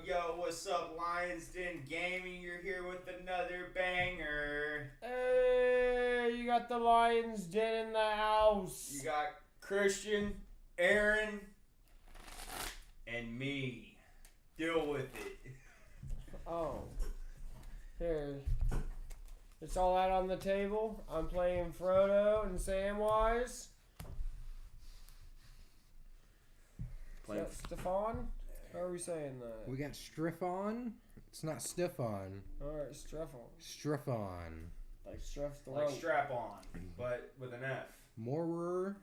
Yo, what's up, Lions Den Gaming? You're here with another banger. Hey, you got the Lions Den in the house. You got Christian, Aaron, and me. Deal with it. Oh. Here. It's all out on the table. I'm playing Frodo and Samwise. Playing Stefan? How are we saying that? We got Striffon. It's not Stiffon. Alright, Streffon. Striffon. Like Streff the like rope. strap on, but with an F. Morer.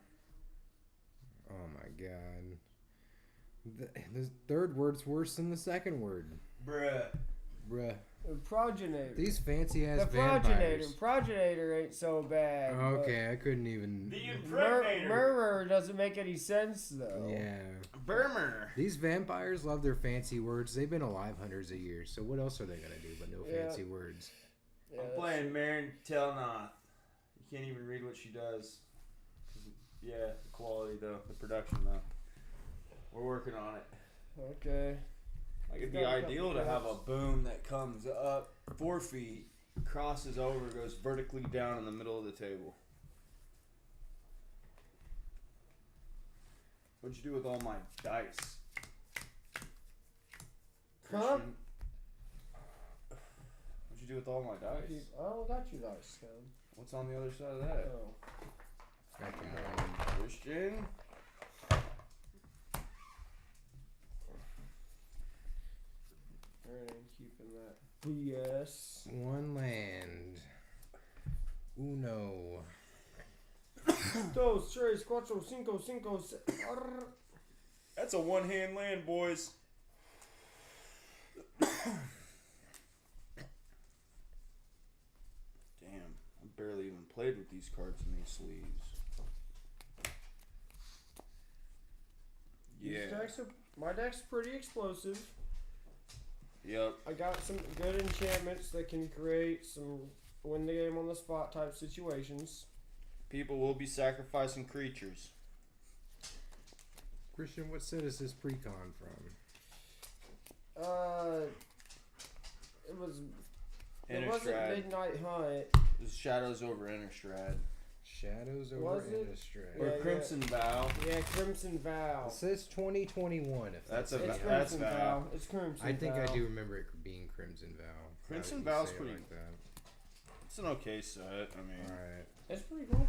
Oh my god. The third word's worse than the second word. Bruh. Progenitor. These fancy ass the vampires. Progenitor ain't so bad. Okay, I couldn't even. The impregnator. Murderer doesn't make any sense though. Yeah. Burmer. These vampires love their fancy words. They've been alive hundreds of years, so what else are they gonna do but no fancy words? Yeah, I'm playing Marin Telnoth. You can't even read what she does. Yeah, the quality though, the production though. We're working on it. Okay. Like it'd be ideal to have a boom that comes up 4 feet, crosses over, goes vertically down in the middle of the table. What'd you do with all my dice? Huh? Christian? What'd you do with all my dice? Oh, got you dice, Scum. What's on the other side of that? Oh. Christian? Alright, keeping that BS. One land. Uno. Dos, tres, cuatro, cinco, cinco, That's a one-hand land, boys. Damn, I barely even played with these cards in these sleeves. Yeah. My deck's pretty explosive. Yep. I got some good enchantments that can create some win the game on the spot type situations. People will be sacrificing creatures. Christian, what set is this precon from? It wasn't Innistrad. Midnight Hunt. There's Shadows over Innistrad. Shadows over Was it? Innistrad. Or Yeah, Crimson Vow. Yeah, Crimson Vow. It says 2021. If That's that's a It's That's Crimson Vow. Vow. It's Crimson I think Vow. I do remember it being Crimson Vow. Crimson Now that you Vow's say it pretty- like that. It's an okay set. I mean, All right. It's pretty cool.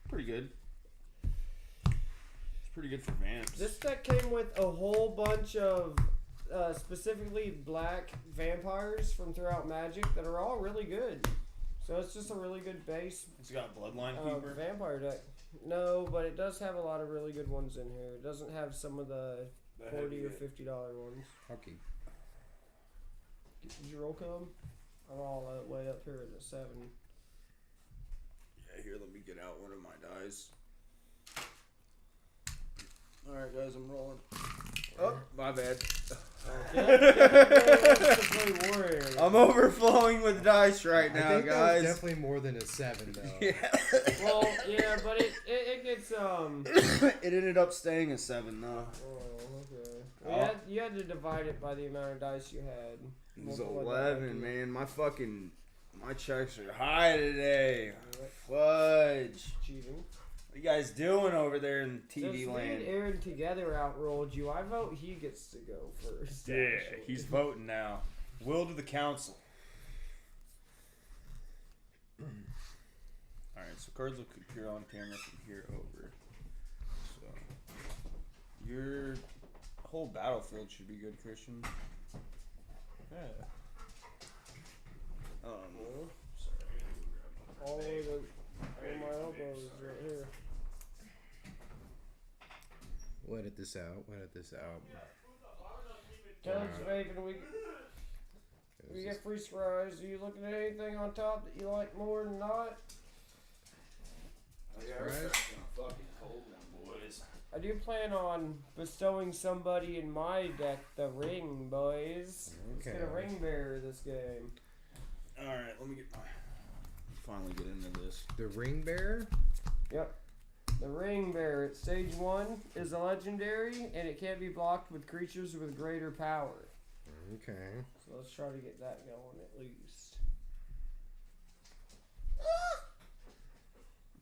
Pretty good. It's pretty good for vamps. This deck came with a whole bunch of specifically black vampires from throughout Magic that are all really good. So it's just a really good base It's got Bloodline Keeper. vampire deck. No, but it does have a lot of really good ones in here. It doesn't have some of the The $40 heavy or hit. $50 ones. Okay. Did you roll come? I'm all the way up here at the 7. Yeah, here, let me get out one of my dice. Alright, guys, I'm rolling. Oh, my bad. I'm overflowing with dice right I now, think that guys. was definitely more than a 7, though. Yeah. Well, yeah, but it gets It ended up staying a 7, though. Oh, okay. Well, you had to divide it by the amount of dice you had. It was Multiply that by 11, two. man. My checks are high today. Fudge. Cheating. What are you guys doing over there in TV Since me land? and Aaron together outrolled you, I vote he gets to go first. Yeah, actually. he's voting now. Will to the council. Alright, so cards will appear on camera from here over. So, your whole battlefield should be good, Christian. Yeah. Sorry. All the way to my elbows right here. We'll edit this out. Tell Vaping, we get free scries. Are you looking at anything on top that you like more than not? Oh, yeah, Right. we're expecting a fucking cold one, boys. I do plan on bestowing somebody in my deck the ring, boys. Let's Okay. get a ring bearer this game. Alright, let me finally get into this. The ring bearer? Yep. The Ring Bearer at stage 1 is a legendary, and it can't be blocked with creatures with greater power. Okay. So let's try to get that going at least.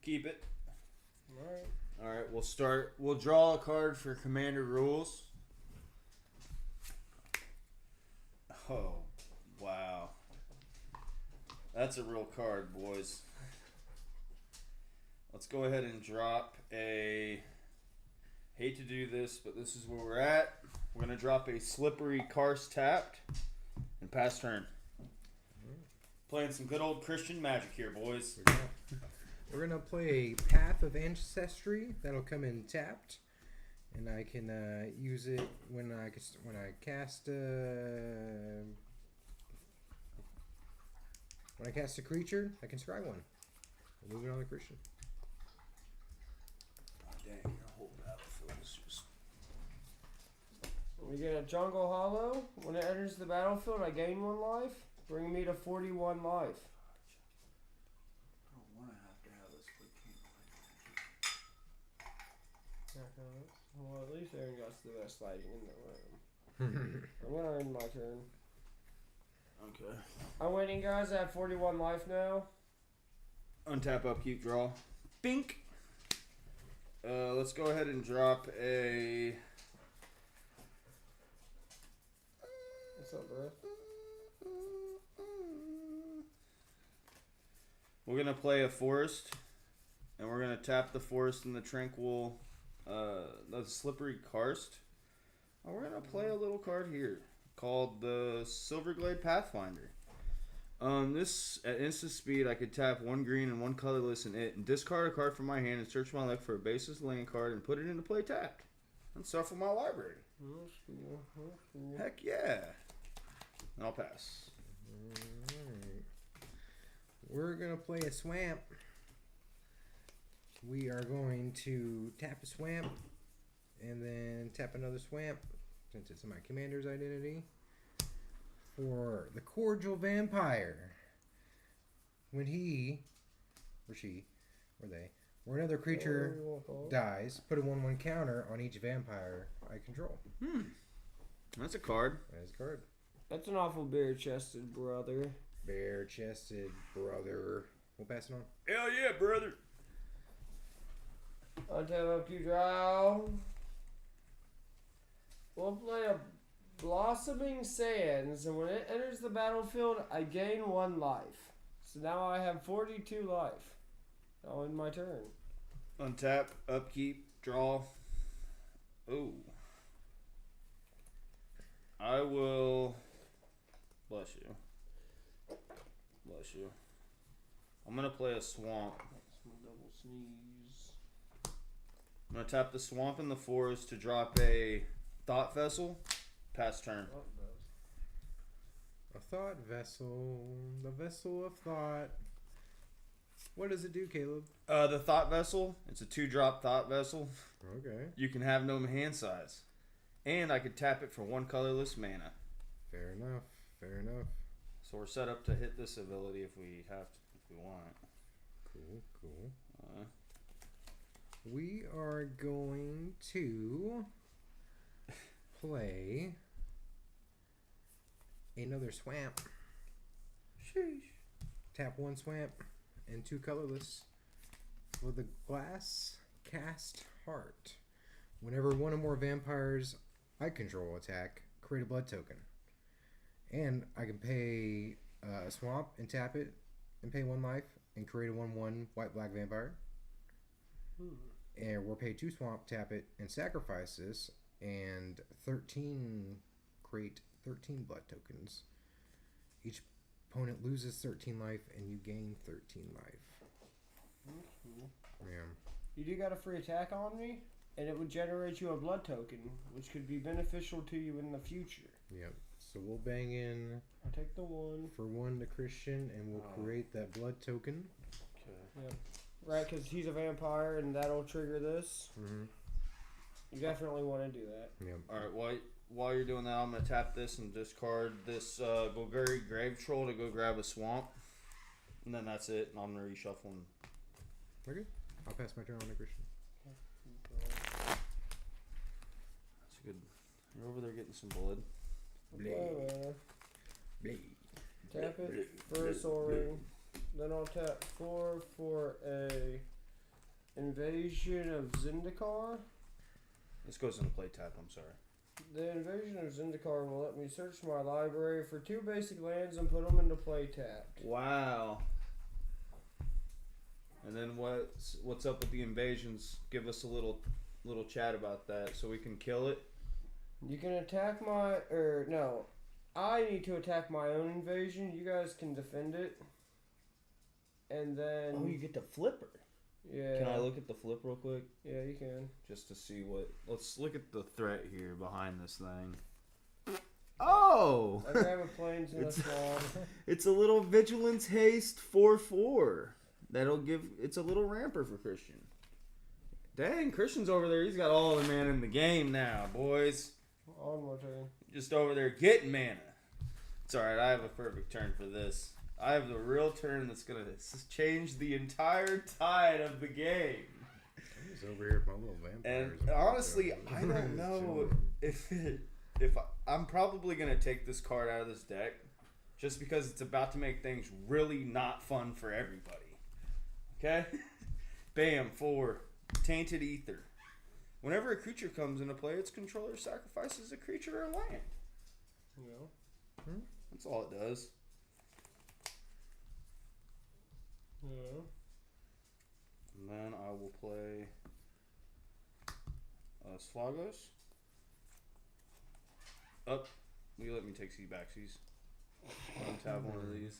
Keep it. Alright. Alright, we'll draw a card for Commander Rules. Oh, wow. That's a real card, boys. Let's go ahead and drop a... Hate to do this, but this is where we're at. We're going to drop a Slippery Karst tapped and pass turn. Playing some good old Christian magic here, boys. We're gonna play Path of Ancestry. That'll come in tapped, and I can use it when I cast a creature. I can scry one. We'll move it on the Christian. Oh, dang, your whole battlefield is just... We get a Jungle Hollow. When it enters the battlefield, I gain 1 life, bringing me to 41 life. I don't want to have this, but can't. Well, at least Aaron got the best lighting in the room. I'm gonna end my turn. Okay. I'm waiting, guys. I have 41 life now. Untap, upkeep, draw. Bink! Let's go ahead and drop a... What's up, bro? We're going to play a forest, and we're going to tap the forest in the tranquil, the Slippery Karst. And we're going to play a little card here called the Silverglade Pathfinder. This, at instant speed, I could tap 1 green and 1 colorless in it, and discard a card from my hand and search my deck for a basis land card and put it into play tapped. And shuffle my library. That's cool. That's cool. Heck yeah. And I'll pass. Alright. We're gonna play a swamp. We are going to tap a swamp and then tap another swamp, since it's in my commander's identity, for the Cordial Vampire. When he or she or they or another creature dies, put a 1/1 counter on each vampire I control. That's a card. That is a card. That's an awful bare-chested brother. Bare-chested brother. We'll pass it on. Hell yeah, brother. Untap up, you draw. We'll play a Blossoming Sands, and when it enters the battlefield, I gain 1 life. So now I have 42 life. I'll end my turn. Untap, upkeep, draw. Oh. I will... Bless you. Bless you. I'm going to play a swamp. That's my double sneeze. I'm going to tap the swamp in the forest to drop a Thought Vessel. Pass turn. A thought vessel. The vessel of thought. What does it do, Caleb? The Thought Vessel, it's a 2-drop Thought Vessel. Okay. You can have no hand size. And I could tap it for 1 colorless mana. Fair enough. Fair enough. So we're set up to hit this ability if we have to, if we want. Cool, cool. We are going to play another swamp. Sheesh. Tap 1 swamp and 2 colorless for the Glass Cast Heart. Whenever 1 or more vampires I control attack, create a blood token. And I can pay a swamp and tap it and pay 1 life and create a 1/1 white-black vampire. And we'll pay 2 swamp, tap it, and sacrifice this, and create 13 blood tokens. Each opponent loses 13 life, and you gain 13 life. That's cool. Yeah. You do got a free attack on me, and it would generate you a blood token, which could be beneficial to you in the future. Yep. So we'll bang in I'll take the 1. for 1 to Christian, and we'll create that blood token. Okay. Yep. Right, because he's a vampire, and that'll trigger this. Mm-hmm. You definitely want to do that. Yep. Alright, while you're doing that, I'm going to tap this and discard this Golgari Grave Troll to go grab a swamp. And then that's it, and I'm going to reshuffle. Okay. I'll pass my turn on to Christian. good. You're over there getting some blood. Play mana. Blade. Tap it for a Soul Ring. Then I'll tap 4 for a Invasion of Zendikar. This goes into play tap. I'm sorry. The Invasion of Zendikar will let me search my library for 2 basic lands and put them into play tapped. Wow. And then what's up with the invasions? Give us a little chat about that so we can kill it. You can attack I need to attack my own invasion. You guys can defend it. And then... Oh, you get the flipper. Yeah. Can I look at the flip real quick? Yeah, you can. Just to see what... Let's look at the threat here behind this thing. Oh! I grab a plains and a swamp. It's a little Vigilance Haste 4/4. That'll give... It's a little ramper for Christian. Dang, Christian's over there. He's got all the mana in the game now, boys. On my turn. Just over there getting mana. It's alright, I have a perfect turn for this. I have the real turn that's going to change the entire tide of the game. I'm just over here with my little vampires. And honestly, I don't know if I'm probably going to take this card out of this deck just because it's about to make things really not fun for everybody. Okay? Bam, 4. Tainted Ether. Whenever a creature comes into play, its controller sacrifices a creature or land. Yeah. That's all it does. Yeah. And then I will play Slagos. Up. Will you let me take C backsies? Untap one of these.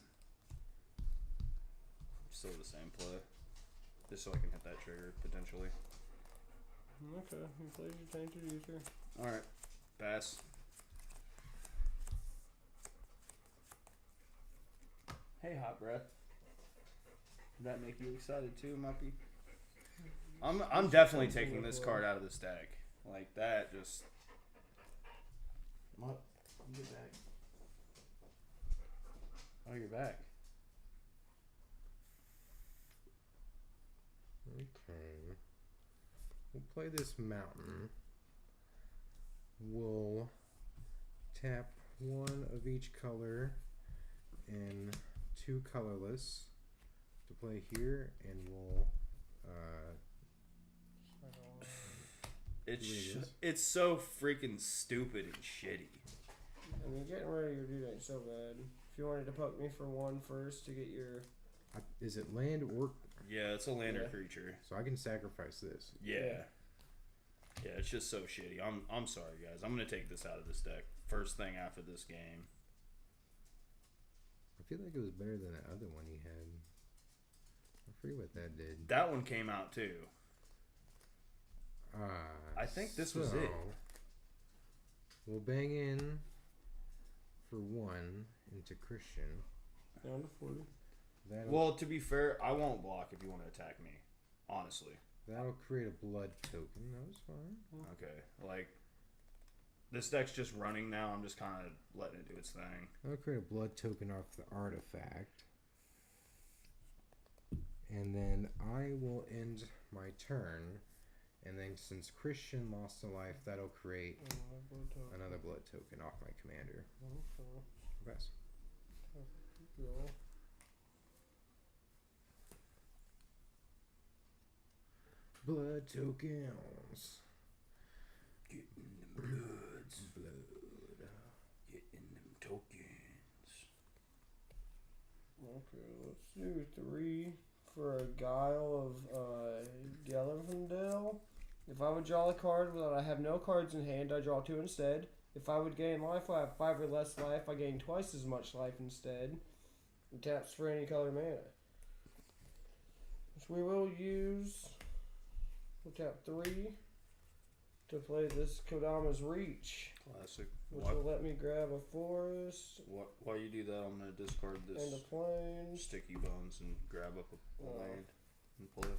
Still the same play. Just so I can hit that trigger, potentially. Okay, he plays your Tainted Ether. Alright. Pass. Hey, Hot Breath. Did that make you excited too, Muppy? I'm definitely taking this card out of this deck. Like that, just... Mupp, get back. Oh, you're back. Okay. We'll play this mountain. We'll tap 1 of each color and 2 colorless to play here, and we'll It's so freaking stupid and shitty. I mean, getting rid of your dude ain't so bad. If you wanted to poke me for 1 first to get your... is it land or... Yeah, it's a lander creature. So I can sacrifice this. Yeah. Yeah, it's just so shitty. I'm sorry, guys. I'm gonna take this out of this deck first thing after this game. I feel like it was better than the other one you had. I forget what that did. That one came out too. I think this was it. We'll bang in for 1 into Christian. Down to 40. Well, to be fair, I won't block if you want to attack me. Honestly. That'll create a blood token. That was fine. Okay. Like, this deck's just running now. I'm just kind of letting it do its thing. I'll create a blood token off the artifact. And then I will end my turn. And then since Christian lost a life, that'll create another blood token off my commander. Okay. Pass. Go. Blood tokens. Getting them bloods. Getting them tokens. Okay, let's do 3 for a Guile of Gellervindale. If I would draw a card but I have no cards in hand, I draw 2 instead. If I would gain life, I have 5 or less life, I gain twice as much life instead. And taps for any color mana. Which we will use. We'll tap 3 to play this Kodama's Reach. Classic. Which will let me grab a forest. While you do that, I'm going to discard this And a plains. Sticky Bones and grab up a land and play.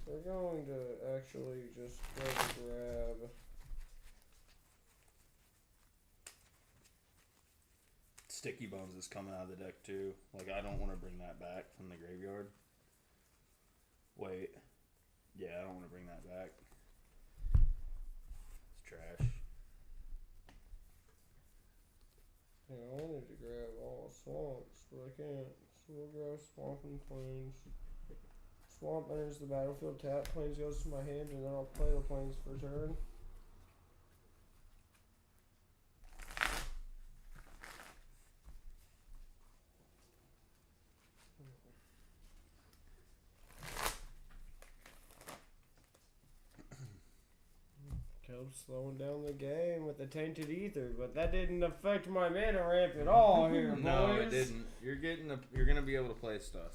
We're going to actually just go to grab. Sticky Bones is coming out of the deck too. Like, I don't want to bring that back from the graveyard. Wait. Yeah, I don't want to bring that back. It's trash. can't. So we'll go Swamp and Plains. Swamp enters the battlefield, tap. Plains goes to my hand, and then I'll play the Plains for turn. Caleb's slowing down the game with the Tainted Ether, but that didn't affect my mana ramp at all here, boys. No, it didn't. You're gonna be able to play stuff.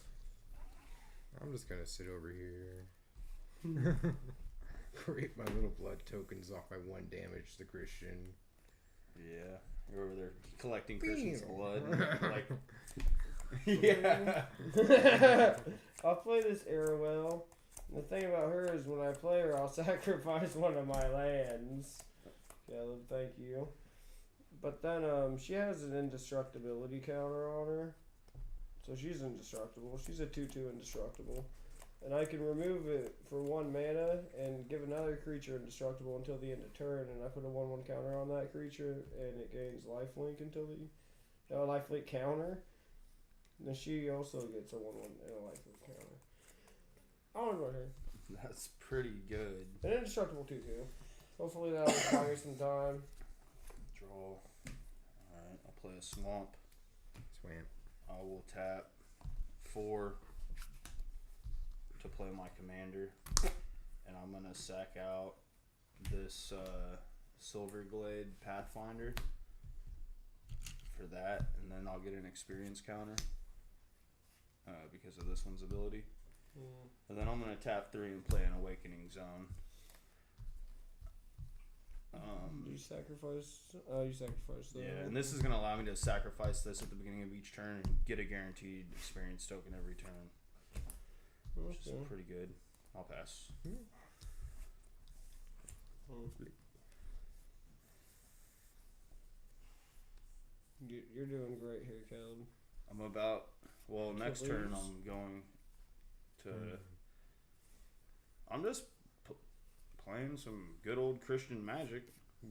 I'm just gonna sit over here. Create my little blood tokens off my 1 damage to Christian. Yeah, you're over there collecting Christian's blood. Like, yeah. I'll play this Arrowell. The thing about her is when I play her, I'll sacrifice one of my lands. Caleb, thank you. But then she has an indestructibility counter on her. So she's indestructible. She's a 2/2 indestructible. And I can remove it for 1 mana and give another creature indestructible until the end of turn. And I put a 1/1 counter on that creature and it gains lifelink until the lifelink counter. And then she also gets a 1/1 and a lifelink counter. I don't know her. That's pretty good. And indestructible too. Hopefully that'll buy me some time. Draw. Alright, I'll play a swamp. Swamp. I will tap 4 to play my commander. And I'm gonna sack out this Silverglade Pathfinder for that, and then I'll get an experience counter because of this one's ability. And then I'm going to tap 3 and play an Awakening Zone. You sacrifice? Oh, you sacrifice that. Yeah, and this is going to allow me to sacrifice this at the beginning of each turn and get a guaranteed experience token every turn. Which is pretty good. I'll pass. You're doing great here, Caleb. I'm about... Well, next turn I'm going to... I'm just playing some good old Christian Magic.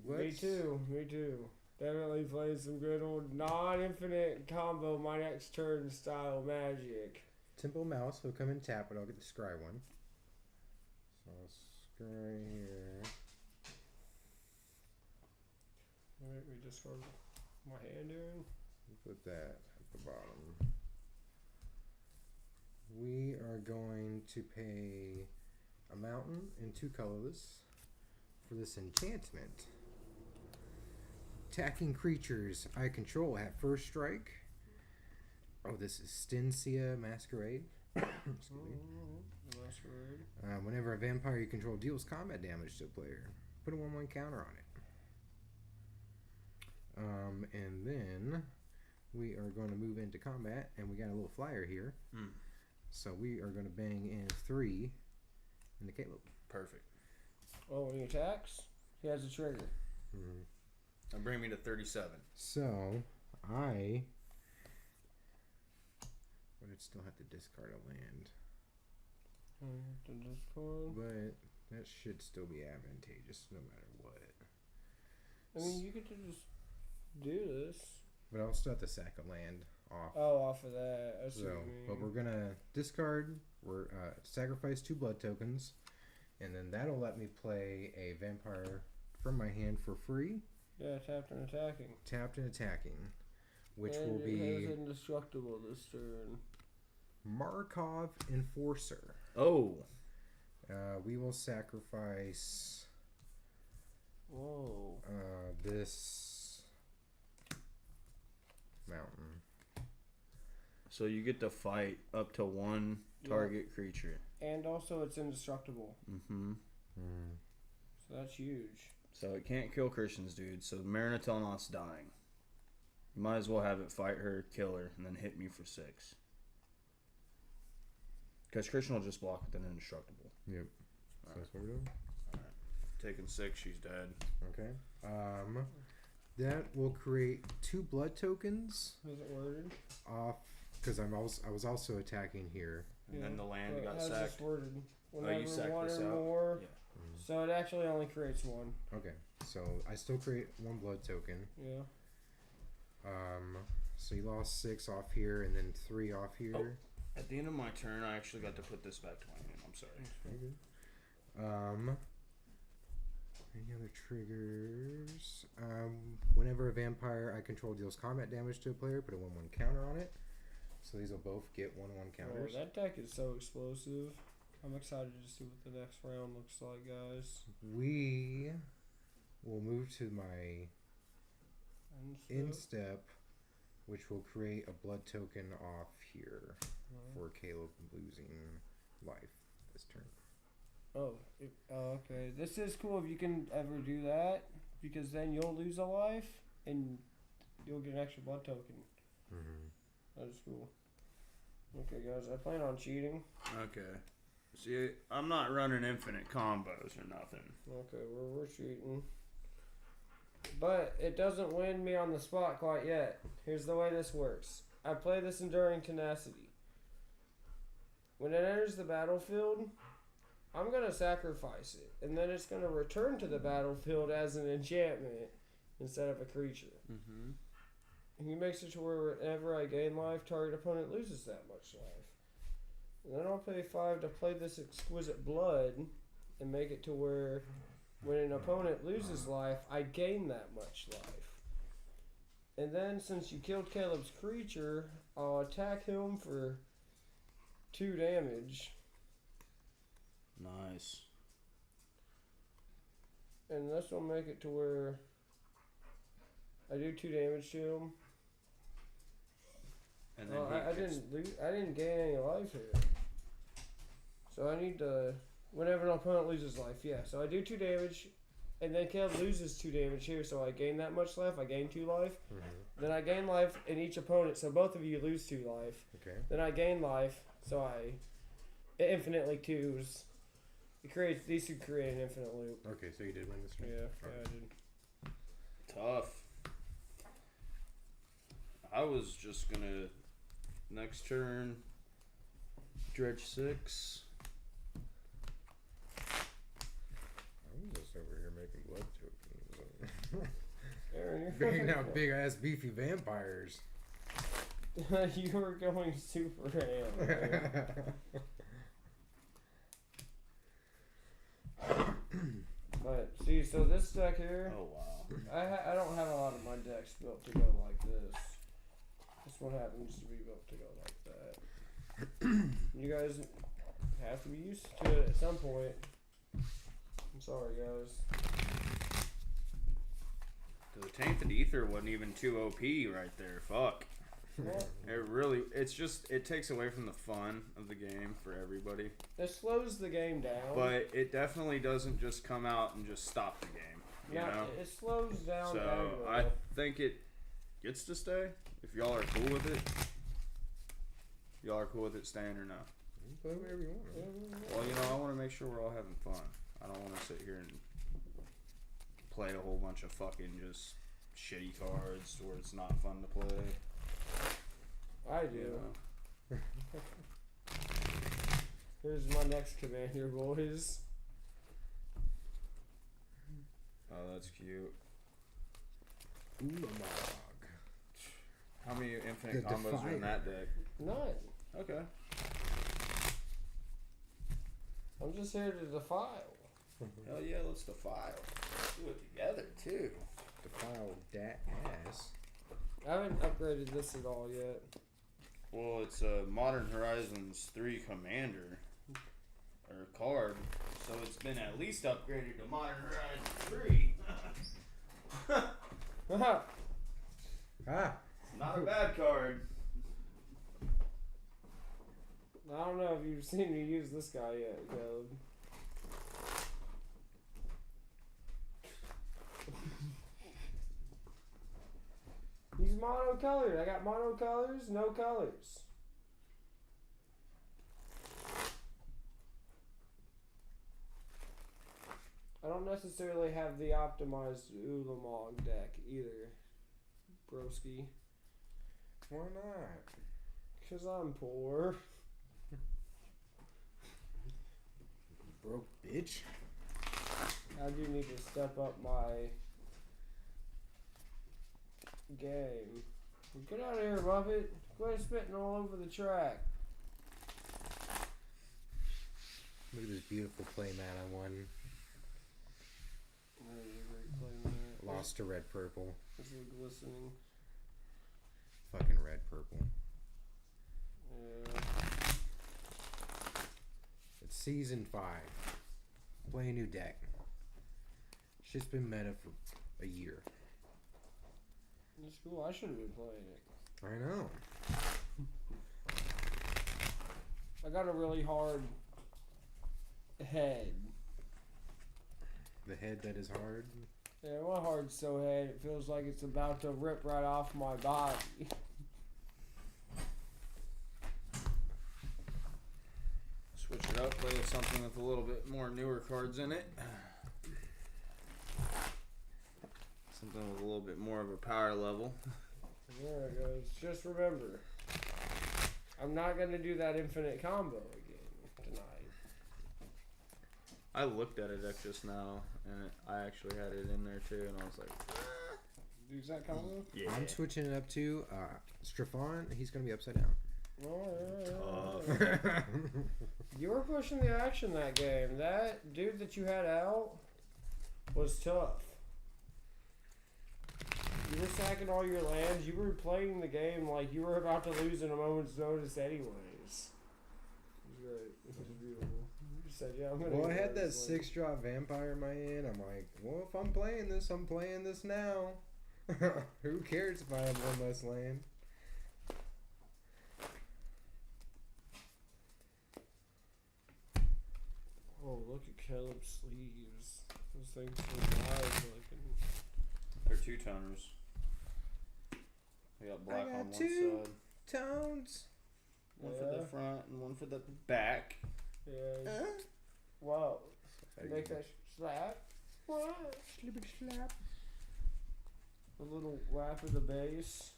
Me too. Definitely playing some good old non-infinite combo my next turn style Magic. Temple Mouse will come and tap, but I'll get the scry one. So I'll scry here. Alright, we just got my hand in. Put that at the bottom. We are going to pay a mountain and 2 colorless for this enchantment. Attacking creatures I control have first strike. Oh, this is Stensia Masquerade. Excuse me. Masquerade. Whenever a vampire you control deals combat damage to a player, put a 1/1 counter on it. And then we are going to move into combat, and we got a little flyer here. So we are going to bang in 3 into Caleb. Perfect. Oh, when he attacks, he has a trigger. And bring me to 37. So I would still have to discard a land. To discard. But that should still be advantageous no matter what. I mean, you could just do this. But I'll still have to sack a land off. Oh, off of that. I see what you mean. But we're gonna discard. We're sacrifice 2 blood tokens, and then that'll let me play a vampire from my hand for free. Yeah, tapped and attacking. Tapped and attacking, which and will be it has indestructible this turn. Markov Enforcer. Oh. We will sacrifice. Whoa. This mountain. So you get to fight up to 1 target creature. And also it's indestructible. So that's huge. So it can't kill Christian's dude, so Marina Telnot's dying. You might as well have it fight her, kill her, and then hit me for 6. Because Christian will just block with an indestructible. Yep. So that's what we're doing. Alright. Taking 6, she's dead. Okay. That will create 2 blood tokens Is it worded? off because I was also attacking here. And then the land got how's sacked. this worded? Oh, you Whenever sacked 1 this or out? more. Yeah. So it actually only creates 1. Okay. So I still create 1 blood token. Yeah. So you lost 6 off here and then 3 off here. At the end of my turn, I actually got to put this back to my hand. I'm sorry. Any other triggers? Whenever a vampire I control deals combat damage to a player, put a 1/1 counter on it. So these will both get 1/1 counters. Oh, that deck is so explosive. I'm excited to see what the next round looks like, guys. We will move to my instep, which will create a blood token off here for Caleb losing life this turn. Oh, okay. This is cool if you can ever do that, because then you'll lose a life and you'll get an extra blood token. That is cool. Okay, guys, I plan on cheating. Okay. See, I'm not running infinite combos or nothing. Okay, we're cheating. But it doesn't win me on the spot quite yet. Here's the way this works. I play this Enduring Tenacity. When it enters the battlefield, I'm going to sacrifice it. And then it's going to return to the battlefield as an enchantment instead of a creature. Mm-hmm. He makes it to where whenever I gain life, target opponent loses that much life. And then I'll pay 5 to play this Exquisite Blood and make it to where when an opponent loses life, I gain that much life. And then since you killed Caleb's creature, I'll attack him for 2 damage. Nice. And this will make it to where I do 2 damage to him. And then I didn't gain any life here. So I need to, whenever an opponent loses life, yeah. So I do 2 damage, and then Caleb loses 2 damage here, so I gain that much life. I gain 2 life. Then I gain life in each opponent, so both of you lose 2 life. Okay. Then I gain life, so it infinitely 2s. These two create an infinite loop. Okay, so you did win this turn? Yeah, I did. Tough. I was just gonna next turn dredge 6. I'm just over here making blood tokens. Aaron, you're Bringing out big ass beefy vampires. You were going super ham, man. But see, so this deck here, Oh wow. I don't have a lot of my decks built to go like this. This one happens to be built to go like that. You guys have to be used to it at some point. I'm sorry, guys. The Tainted Ether wasn't even too OP right there. Fuck. Well, It takes away from the fun of the game for everybody. it slows the game down. But it definitely doesn't just come out and just stop the game. You know? It slows down. So I think it gets to stay. If y'all are cool with it. Y'all are cool with it staying or not? You can play whatever you want. Well, you know, I want to make sure we're all having fun. I don't want to sit here and play a whole bunch of fucking just shitty cards where it's not fun to play. I do. You know? Here's my next commander, boys. Oh, that's cute. Ulamog. How many infinite The combos are in that deck? None. Okay. I'm just here to defile. Hell yeah, let's defile. Let's do it together too. Defile that ass. I haven't upgraded this at all yet. Well, it's a Modern Horizons 3 commander or card, so it's been at least upgraded to Modern Horizons 3. Ah! Not a bad card. I don't know if you've seen me use this guy yet, Caleb. He's monocolored. I got monocolors, no colors. I don't necessarily have the optimized Ulamog deck either, broski. Why not? Because I'm poor. Broke bitch. I do need to step up my game. Get out of here, Muppet. Quit spitting all over the track. Look at this beautiful play mat I won. Lost to red purple. It's glistening. Fucking red purple. Yeah. It's season 5. Play a new deck. Shit's been meta for a year. It's cool. I should have been playing it. I know. I got a really hard head. The head that is hard. Yeah, my heart's so head it feels like it's about to rip right off my body. Switch it up, play something with a little bit more newer cards in it. Something with a little bit more of a power level. There it goes. Just remember, I'm not gonna do that infinite combo again tonight. I looked at it just now, and I actually had it in there too, and I was like, Use that combo? yeah. I'm switching it up to Strafon. He's going to be upside down. Oh, yeah. You were pushing the action that game. That dude that you had out was tough. You were sacking all your lands. You were playing the game like you were about to lose in a moment's notice anyways. It was great. It was beautiful. You said, yeah, I'm gonna Well, I get had that this lane. 6-drop vampire in my hand. I'm like, well, if I'm playing this now. Who cares if I have one less land? Oh, look at Caleb's sleeves. Those things are wide looking. They're two-toners. They got black got on one two. side. Tones. One for the front and one for the back. Yeah. Wow. Make that slap. What? Slippity slap. A little lap of the base.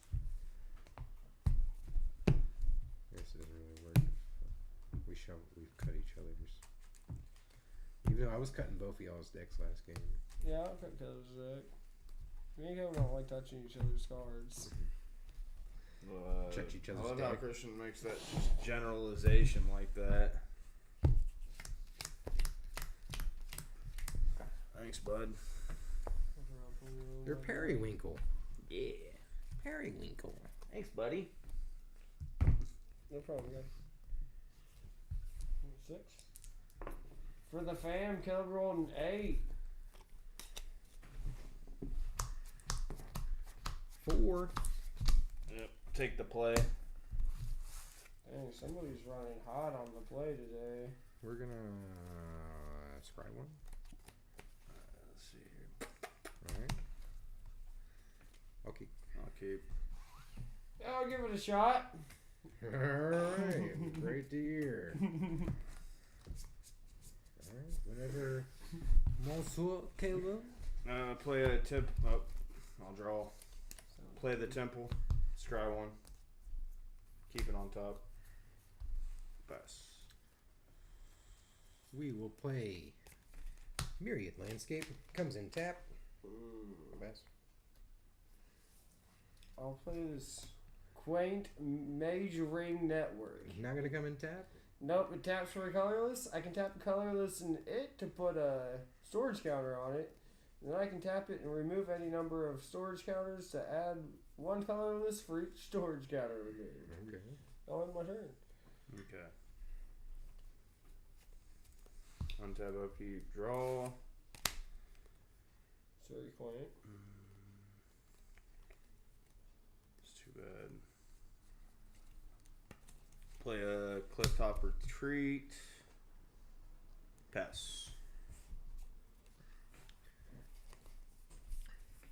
This doesn't really work. We've cut each other's. Even though I was cutting both of y'all's decks last game. Yeah, I'll cut Caleb's deck. Me and Caleb don't like touching each other's cards. Touch each other's I love how deck. Christian makes that just generalization like that. Thanks, bud. They're periwinkle. Yeah. Periwinkle. Thanks, buddy. No problem, guys. 6. For the fam, Caleb rolled an 8. 4. Yep. Take the play. Dang, somebody's running hot on the play today. We're gonna scry one. Let's see here. Alright. Okay. I'll keep. Yeah, I'll give it a shot. Alright. Great to hear. Alright. Whenever Monsieur Caleb. Play a tip. Oh, I'll draw. Play the temple. Scry one. Keep it on top. Pass. We will play Myriad Landscape. Comes in tap. Pass. I'll play this quaint mage ring network. Not gonna come in tap? Nope, it taps for a colorless. I can tap a colorless and it to put a storage counter on it. And then I can tap it and remove any number of storage counters to add one colorless for each storage counter removed. Okay. I'll end my turn. Okay. Untap upkeep. Draw. It's very quaint. It's too bad. Play a clifftop retreat. Pass.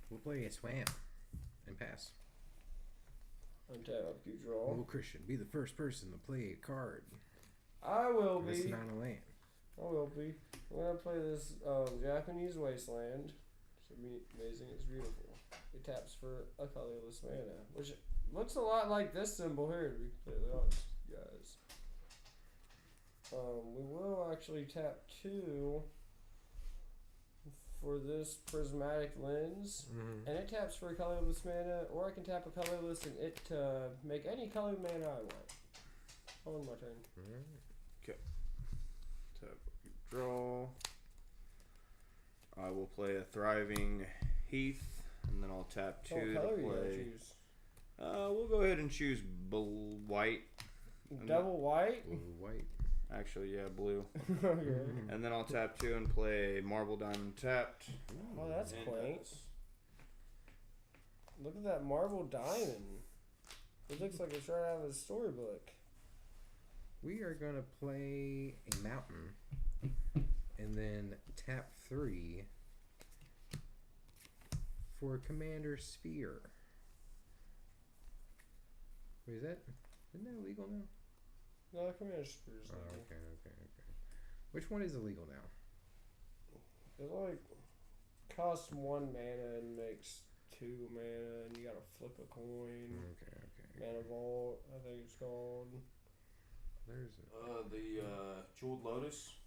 We'll play a swamp and pass. Untap, upkeep, draw. Will Christian be the first person to play a card? I will That's be. not a land. I will be. I'm gonna play this Japanese wasteland. It's amazing. It's beautiful. It taps for a colorless mana, which looks a lot like this symbol here. To be completely honest, guys. We will actually tap 2 for this prismatic lens, and it taps for a colorless mana, or I can tap a colorless and it to make any color mana I want. On my turn. Tap, draw. I will play a Thriving Heath, and then I'll tap 2 to color you play. gotta choose? We'll go ahead and choose white. Double white? Blue, white. Actually, yeah, blue. Okay. And then I'll tap 2 and play Marble Diamond tapped. Oh, that's And quaint. pass. Look at that marble diamond. It looks like it's right out of a storybook. We are gonna play a mountain, and then tap 3 for Commander Sphere. Wait, isn't that illegal now? No, Commander Spears. Oh, okay. Which one is illegal now? It like costs 1 mana and makes 2 mana, and you gotta flip a coin. Okay. Mana Vault, I think it's called. There's The Jeweled Lotus.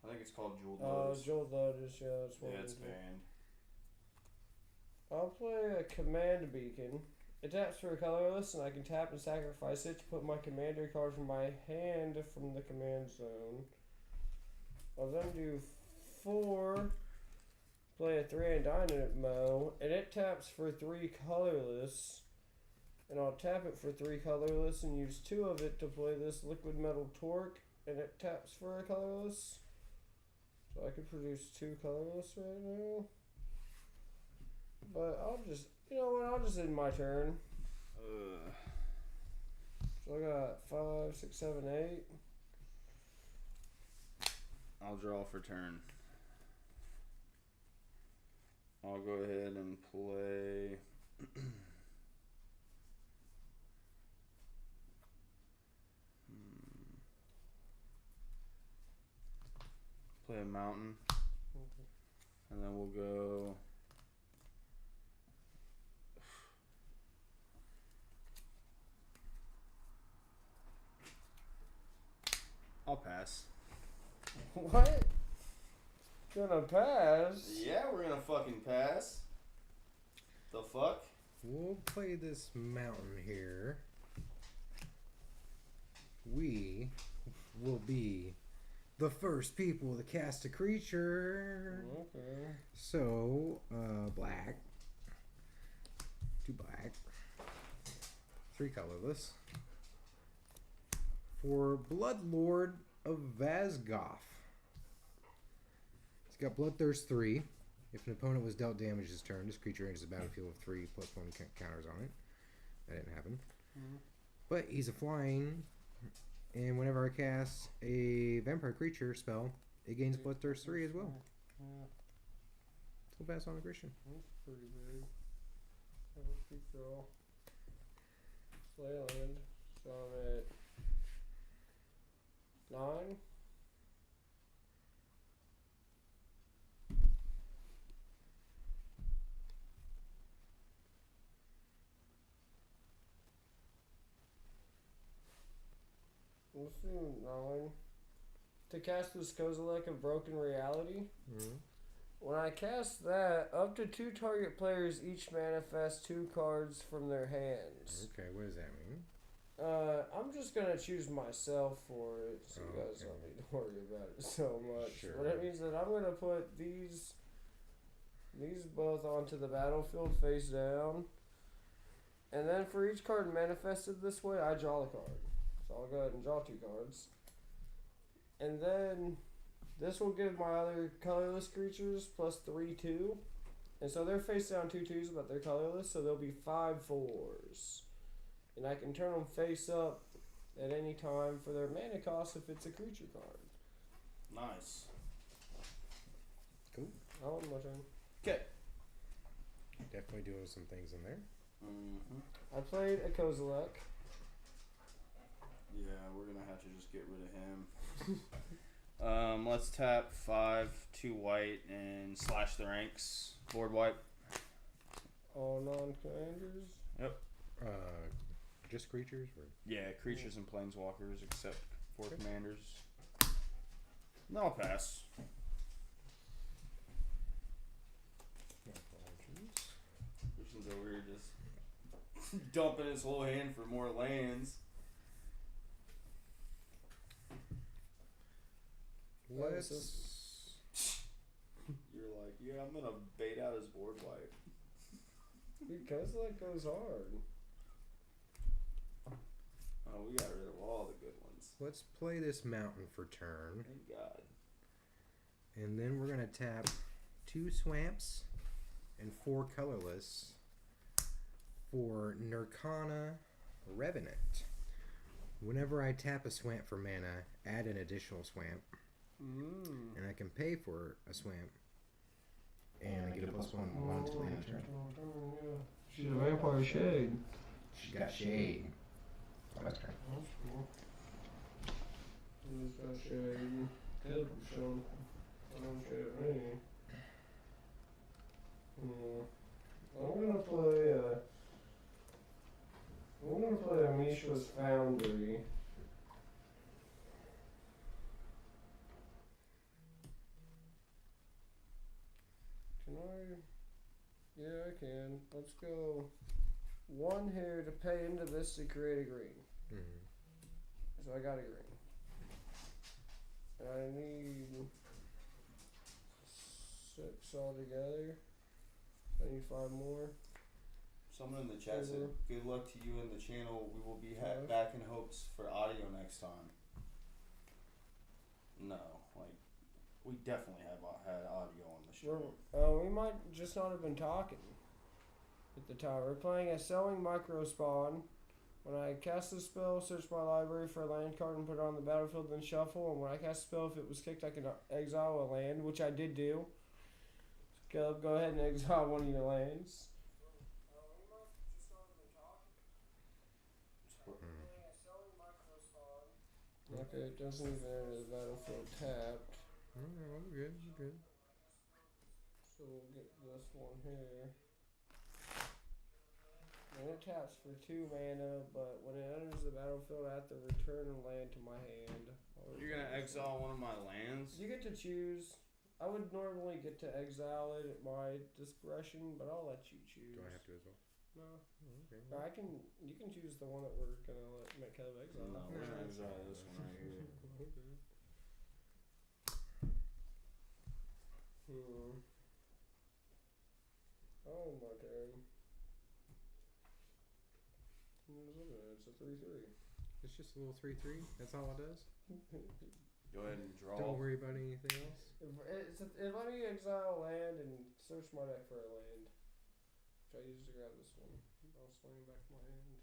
I think it's called Jeweled Lotus. Jeweled Lotus, yeah, that's one. Yeah, it's banned. I'll play a Command Beacon. It taps for a colorless, and I can tap and sacrifice it to put my commander card from my hand from the command zone. I'll then do 4, play a 3 and Dynamo, and it taps for 3 colorless. And I'll tap it for 3 colorless and use 2 of it to play this Liquid Metal Torque, and it taps for a colorless. So I could produce 2 colorless right now. But I'll just, you know what, I'll just end my turn. So I got 5, 6, 7, 8. I'll draw for turn. I'll go ahead and play. Play a mountain. And then we'll go. I'll pass. What? Gonna pass? Yeah, we're gonna fucking pass. The fuck? We'll play this mountain here. We will be the first people to cast a creature. Okay. So, black. 2 black. 3 colorless. For Bloodlord of Vazgoth. He's got Bloodthirst 3. If an opponent was dealt damage this turn, this creature enters the battlefield with 3 +1 counters on it. That didn't happen. But he's a flying, and whenever I cast a vampire creature spell, it gains Bloodthirst 3 as well. Yeah, So pass on aggression. that's pretty big. Have a quick draw. Slay land. So I'm at 9. Let's do 9. To cast this Kozilek of Broken Reality. When I cast that, up to 2 target players each manifest 2 cards from their hands. Okay, what does that mean? I'm just gonna choose myself for it, so you guys Okay. don't need to worry about it so much. Sure. But it means that I'm gonna put these both onto the battlefield face down, and then for each card manifested this way, I draw the card. So I'll go ahead and draw 2 cards, and then this will give my other colorless creatures +3, 2, and so they're face down 2 2s, but they're colorless, so there'll be 5 4s. And I can turn them face up at any time for their mana cost if it's a creature card. Nice. Cool. I want my turn. Okay. Definitely doing some things in there. I played a Kozilek. Yeah, we're gonna have to just get rid of him. Let's tap 5, 2 white, and slash the ranks. Board wipe. All non-commanders. Yep. Just creatures? Or? Yeah, creatures and planeswalkers except for commanders. No, I'll pass. dumping his whole hand for more lands. Let's. You're like, yeah, I'm gonna bait out his board wipe. Because that goes hard. Oh, we got rid of all the good ones. Let's play this mountain for turn. Thank God. And then we're gonna tap 2 swamps and 4 colorless for Nirkana Revenant. Whenever I tap a swamp for mana, add an additional swamp. And I can pay for a swamp. And I get a +1 to play in turn. She's a vampire shade. She got shade. Oh, that's great. That's cool. She's got shade. Caleb was showing. I don't shade at me. I'm gonna play Amishra's Foundry. Can I? Yeah, I can. Let's go 1 here to pay into this to create a green. So I got a green. And I need 6 altogether. I need 5 more. Someone in the chat said, good luck to you and the channel. We will be back in hopes for audio next time. No, like, we definitely have had audio on the show. We might just not have been talking at the time. We're playing a Selling Micro Spawn. When I cast a spell, search my library for a land card and put it on the battlefield, then shuffle. And when I cast a spell, if it was kicked, I can exile a land, which I did do. Caleb, go ahead and exile one of your lands. Okay, it doesn't even enter the battlefield tapped. We're good, we're good. So we'll get this one here. And it taps for 2 mana, but when it enters the battlefield, I have to return a land to my hand. You're gonna exile one of my lands? You get to choose. I would normally get to exile it at my discretion, but I'll let you choose. Do I have to as well? No. Okay. But you can choose the one that we're gonna make Caleb exile. No, we're gonna exile this one right here. Oh, my turn. It's a 3/3. It's just a little 3/3. That's all it does. Go ahead and draw. Don't worry about anything else. It let me exile a land and search my deck for a land, which I used to grab this one. I'll slam back my hand.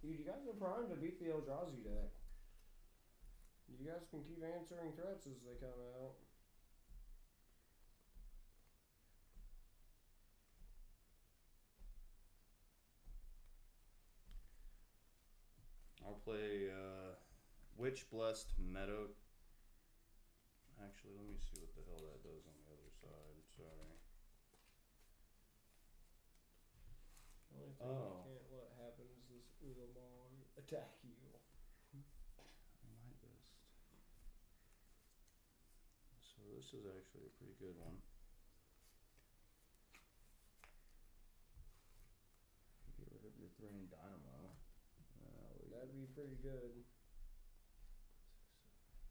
Dude, you guys are primed to beat the Eldrazi deck. You guys can keep answering threats as they come out. I'll play Witch Blessed Meadow. Actually, let me see what the hell that does on the other side. Sorry. The only thing you can't let happen is this Ulamog attack you. I might just. So this is actually a pretty good one. Get rid of your 3 in Dynamo. That'd be pretty good.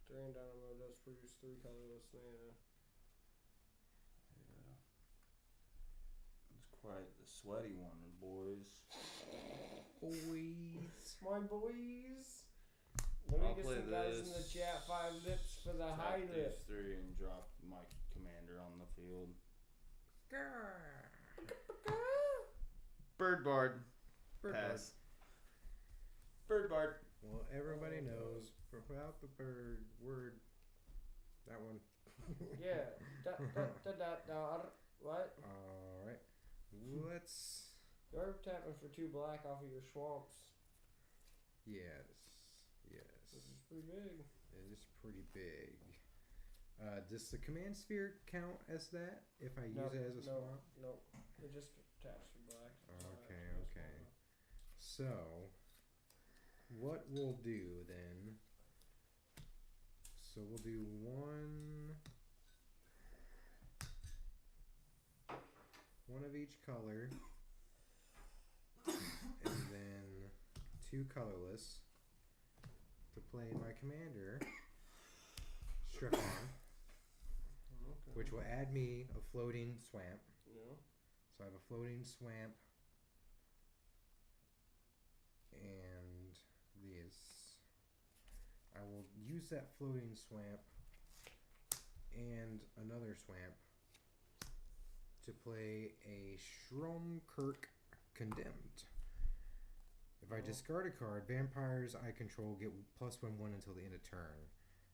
3 in Dynamo does produce 3 colorless mana. Yeah. It's quite the sweaty one, boys. Boys. My boys. Let me I'll get play some guys in the this. chat. 5 lips for the high Tap lip. these 3 and drop my commander on the field. Bird Bard. Pass. Bird Bard. Well, everybody knows without the bird word. That one. Yeah. What? Alright. Let's. You're tapping for 2 black off of your swamps. Yes. This is pretty big. It is pretty big. Does the command sphere count as that if I use it as a swamp? No. It just taps for black. Okay. So, what we'll do then? So we'll do 1, each color, and then 2 colorless to play my commander, Strip On, Okay. which will add me a floating swamp. Yeah. So I have a floating swamp and these. I will use that floating swamp and another swamp to play a Stromkirk Condemned. If I discard a card, vampires I control get +1/1 until the end of turn.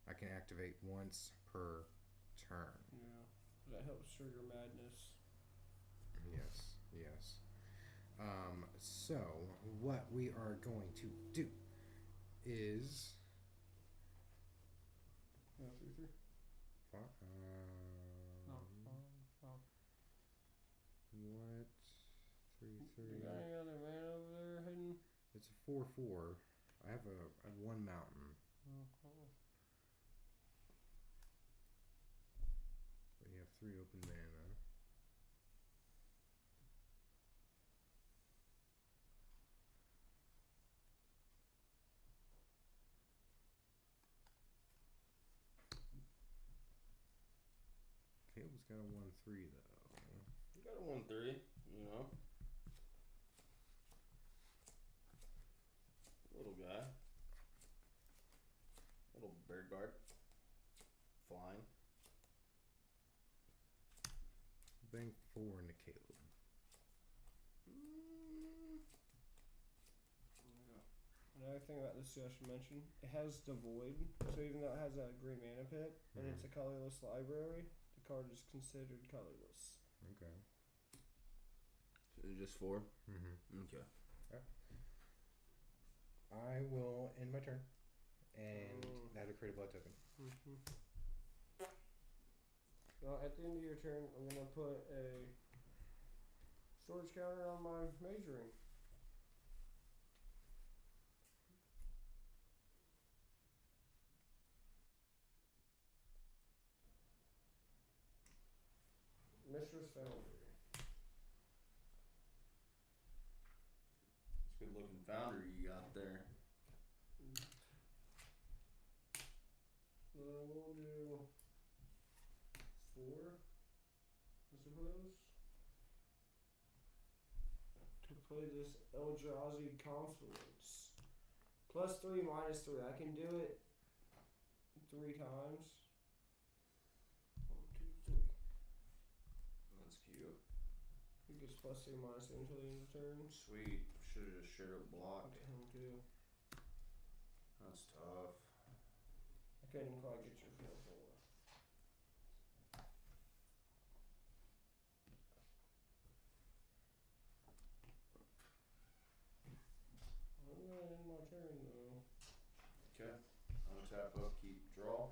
I can activate once per turn. Yeah. That helps trigger madness. Yes, yes. So what we are going to do is Yeah, 3/3. what? What? 3/3. You got any other man over there hidden? It's a 4/4. I have 1 mountain. Okay. But you have 3 open mana. Caleb's got a 1/3 though. You got a 1/3, you know. Little guy. Little bird guard. Flying. Bang 4 into Caleb. Another thing about this too, I should mention, it has the void. So even though it has a green mana pit and it's a colorless library, the card is considered colorless. Okay. So just 4? Mm-hmm. Okay. I will end my turn. And that'll create a blood token. Mm-hmm. Well, at the end of your turn, I'm gonna put a storage counter on my majoring. Mistress Foundry. It's a good looking foundry you got there. We'll do 4, I suppose. To play this Eldrazi Confluence. +3, -3. I can do it 3 times. 1, 2, 3. That's cute. It gets +3, -3 until the end of the turn. Sweet. Should have just shared a block. Okay, him too. That's tough. I couldn't quite get your feel for it. I'm gonna end my turn though. Okay. Untap, upkeep, draw.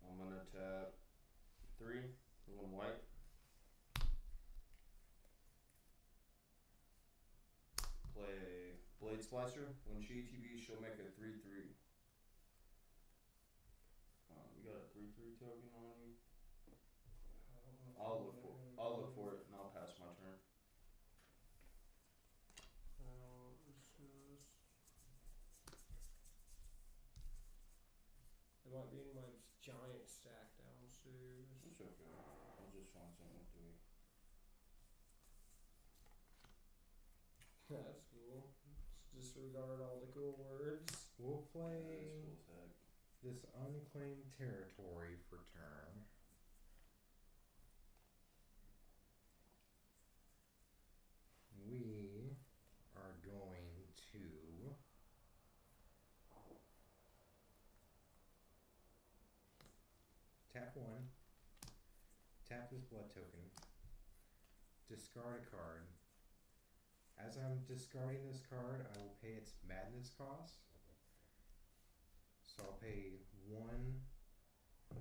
I'm gonna tap 3, 1 white. Play Blade Splicer. When she ETBs, she'll make a 3/3. You got a 3/3 token on you. I'll look for it and I'll pass my turn. It might be in my giant stack downstairs. It's okay. I'll just find something with 3. That's cool. Just disregard all the cool words. We'll That's play cool as heck. this unclaimed territory for turn. We are going to tap 1, tap this blood token, discard a card. As I'm discarding this card, I will pay its madness cost. So I'll pay 1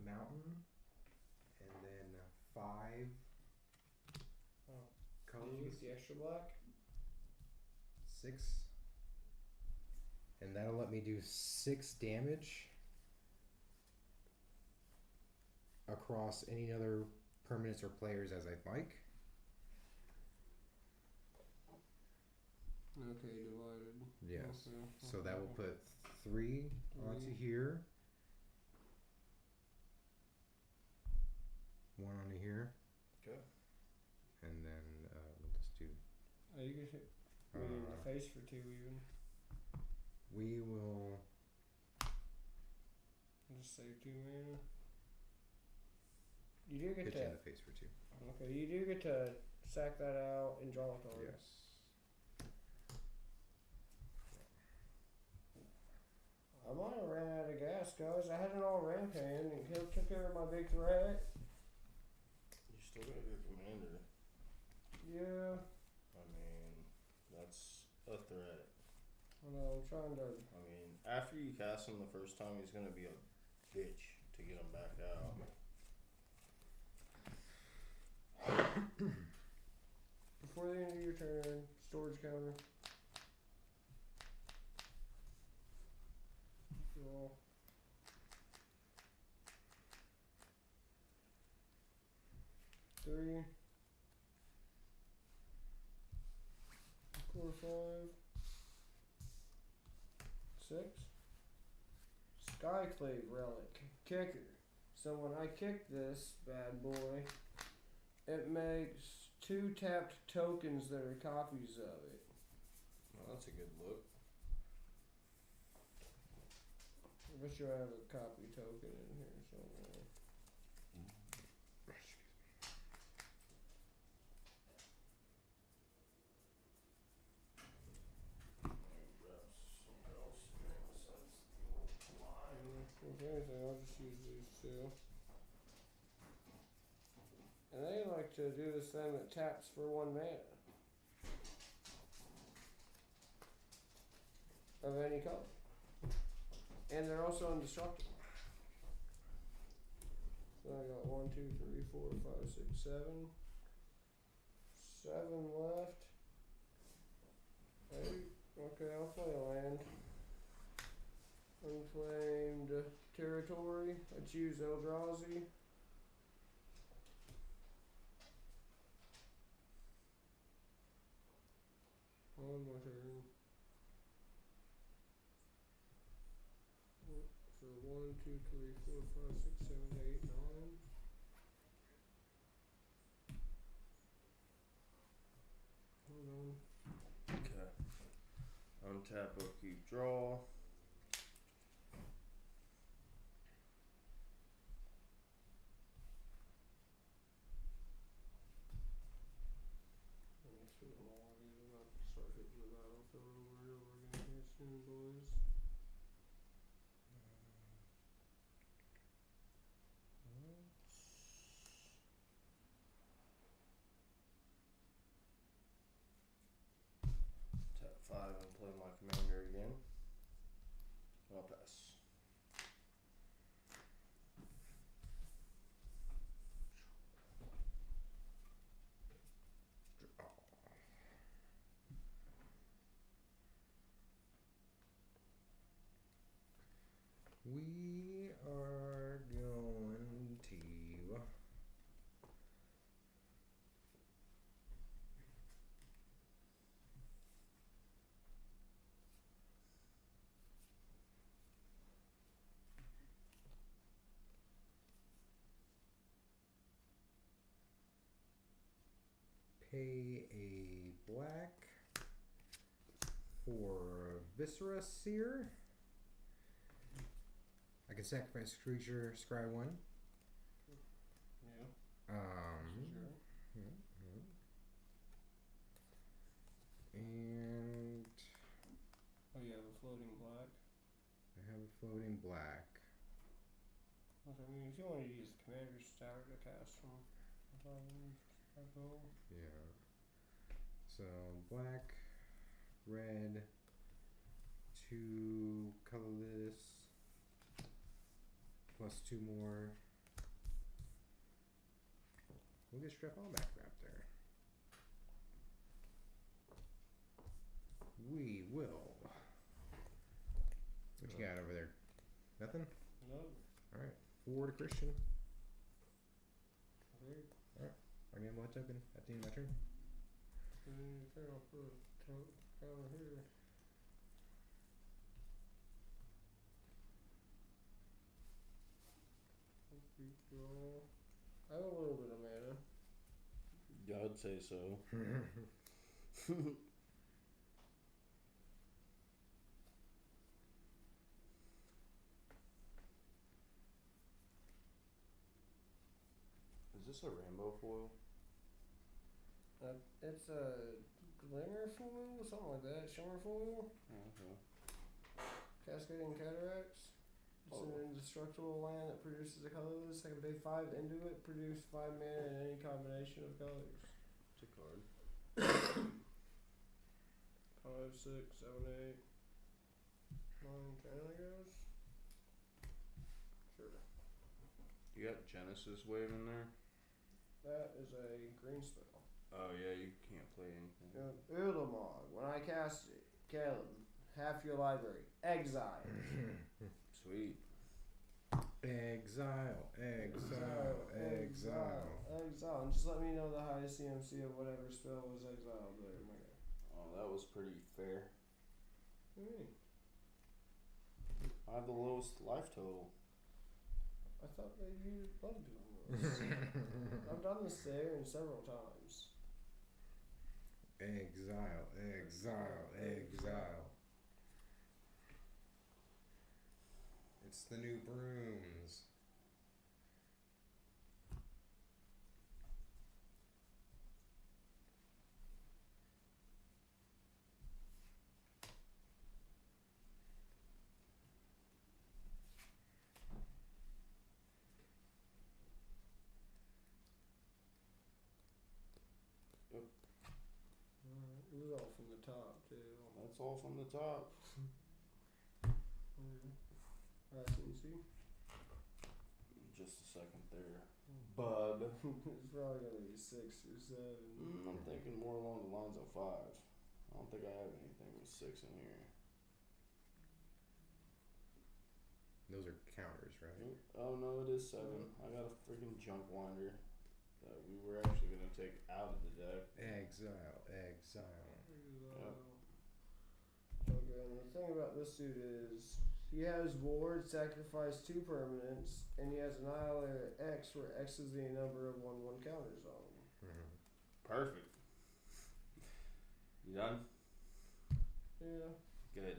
mountain and then 5 Oh. Did you colors. get the extra black? 6. And that'll let me do 6 damage. across any other permanents or players as I'd like. Okay, divided. Yes. Okay. So that will put 3 onto here. 1 onto here. Okay. And then we'll just do. Oh, you can hit me in the face for 2 even. We will. Just save 2 mana. You do get Hit you in to. the face for 2. Okay, you do get to sack that out and draw a card. Yes. I might have ran out of gas, guys. I had an all ram can and took care of my big threat. You still got your commander. Yeah. I mean, that's a threat. I know, I'm trying to. I mean, after you cast him the first time, he's gonna be a bitch to get him back out. Before the end of your turn, storage counter. Draw. Three. 4, 5. 6. Skyclave relic. Kicker. So when I kick this bad boy, it makes 2 tapped tokens that are copies of it. Well, that's a good look. I bet you I have a copy token in here somewhere. If anything, I'll just use these 2. And they like to do this thing that taps for 1 mana. Of any color. And they're also indestructible. So I got 1, 2, 3, 4, 5, 6, 7. 7 left. 8. Okay, I'll play a land. Unclaimed territory. I choose Eldrazi. On my turn. So 1, 2, 3, 4, 5, 6, 7, 8, 9. Hold on. Okay. Untap, upkeep, draw. I'm about to start hitting the battlefield over and over again here soon, boys. Tap 5 and play my commander again. I'll pass. We are going to pay a black for Viscera Seer. I can sacrifice a creature, scry 1. Yeah. Yeah, yeah. And Oh, you have a floating black. I have a floating black. Okay, I mean, if you want to use the commander's tower to cast them, I go. Yeah. So black, red, 2 colorless, plus 2 more. We'll get strap all back wrapped there. We will. What you got over there? Nothing? No. Alright. 4 to Christian. I mean, blood token at the end of my turn. I'll put a counter here. I have a little bit of mana. Yeah, I'd say so. Is this a rainbow foil? It's a glimmer foil, something like that. Shimmer foil. Okay. Cascading cataracts. It's an indestructible land that produces a colorless. I can pay 5 into it, produce 5 mana in any combination of colors. It's a card. 5, 6, 7, 8, 9, 10, I guess. Sure. You got Genesis Wave in there? That is a green spell. Oh yeah, you can't play anything. Ulamog. When I cast it, Caleb, half your library. Exile. Sweet. Exile. Exile. And just let me know the highest CMC of whatever spell was exiled there, my guy. Oh, that was pretty fair. What do you mean? I have the lowest life total. I thought that you loved doing this. I've done this there and several times. Exile. It's the new brooms. It was all from the top, too. That's all from the top. CMC? Just a second there. Bud. It's probably gonna be 6 or 7. I'm thinking more along the lines of 5. I don't think I have anything with 6 in here. Those are counters, right? Oh no, it is 7. I got a freaking junk winder that we were actually gonna take out of the deck. Exile. Yep. Okay, and the thing about this dude is he has ward, sacrifice 2 permanents, and he has Annihilator X, where X is the number of 1/1 counters on him. Perfect. You done? Yeah. Good.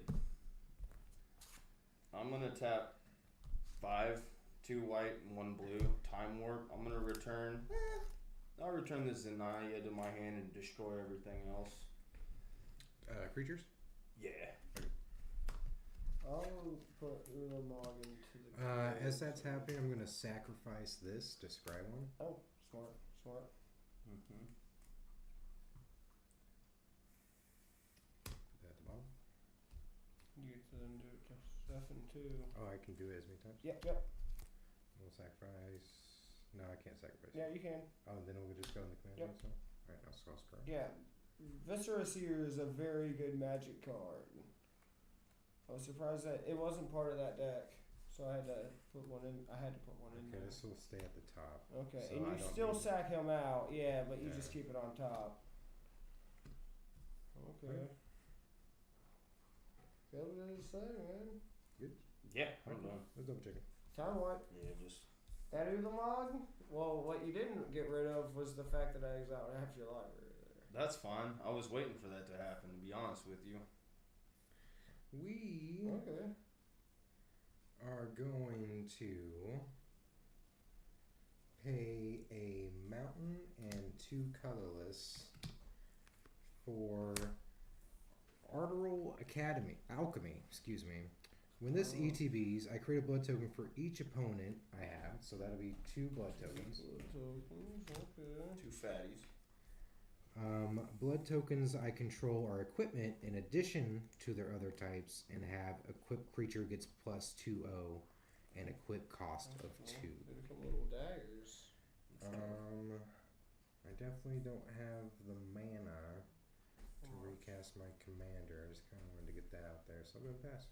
I'm gonna tap 5, 2 white, and 1 blue. Time warp. I'm gonna return. I'll return this Zenaya to my hand and destroy everything else. Creatures? Yeah. I'll put Ulamog into the As that's happening, I'm gonna sacrifice this to scry one. Oh, smart. Mm-hmm. Put that at the bottom. You get to then do it to Stefan too. Oh, I can do it as many times. Yep. We'll sacrifice. No, I can't sacrifice. Yeah, you can. Oh, then we'll just go in the command Yep. zone. All right, now Skull Scry. Yeah. Viscera Seer is a very good magic card. I was surprised that it wasn't part of that deck, so I had to put one in. in Okay, there. this will stay at the top. Okay, so and I you don't still need- sack him out, yeah, but you Yeah. just keep it on top. Okay. Right. Caleb did his thing, man. Yeah, I'm done. Let's double check it. Time wipe. Yeah, just That Ulamog? Well, what you didn't get rid of was the fact that I exiled half your library there. that's fine. I was waiting for that to happen, to be honest with you. We Okay. are going to pay a mountain and 2 colorless for Arteral Alchemy, excuse me. When this ETBs, I create a blood token for each opponent I have, so that'll be 2 blood tokens. Tokens, okay. 2 fatties. Blood tokens I control are equipment in addition to their other types and have equipped creature gets +2/0 and equip cost of 2. They become little daggers. I definitely don't have the mana to recast my commander. I just kind of wanted to get that out there, so I'm going to pass.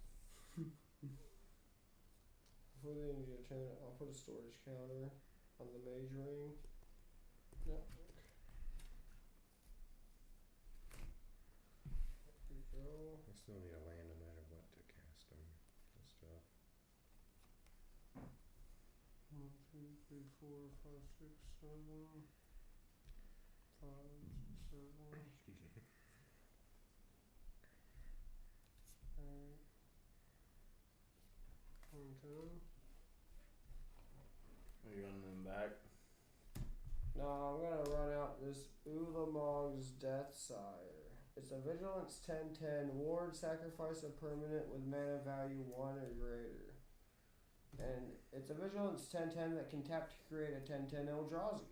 Before they need to turn it, I'll put a storage counter on the mage ring. Yep. go. I still need a land no matter what to cast them and stuff. 1, 2, 3, 4, 5, 6, 7. 5, 6, 7. Excuse me. Alright. 1, 2. Are you running them back? No, I'm gonna run out this Ulamog's Death Sire. It's a Vigilance 10/10 ward, sacrifice a permanent with mana value 1 or greater. And it's a Vigilance 10/10 that can tap to create a 10/10 Eldrazi.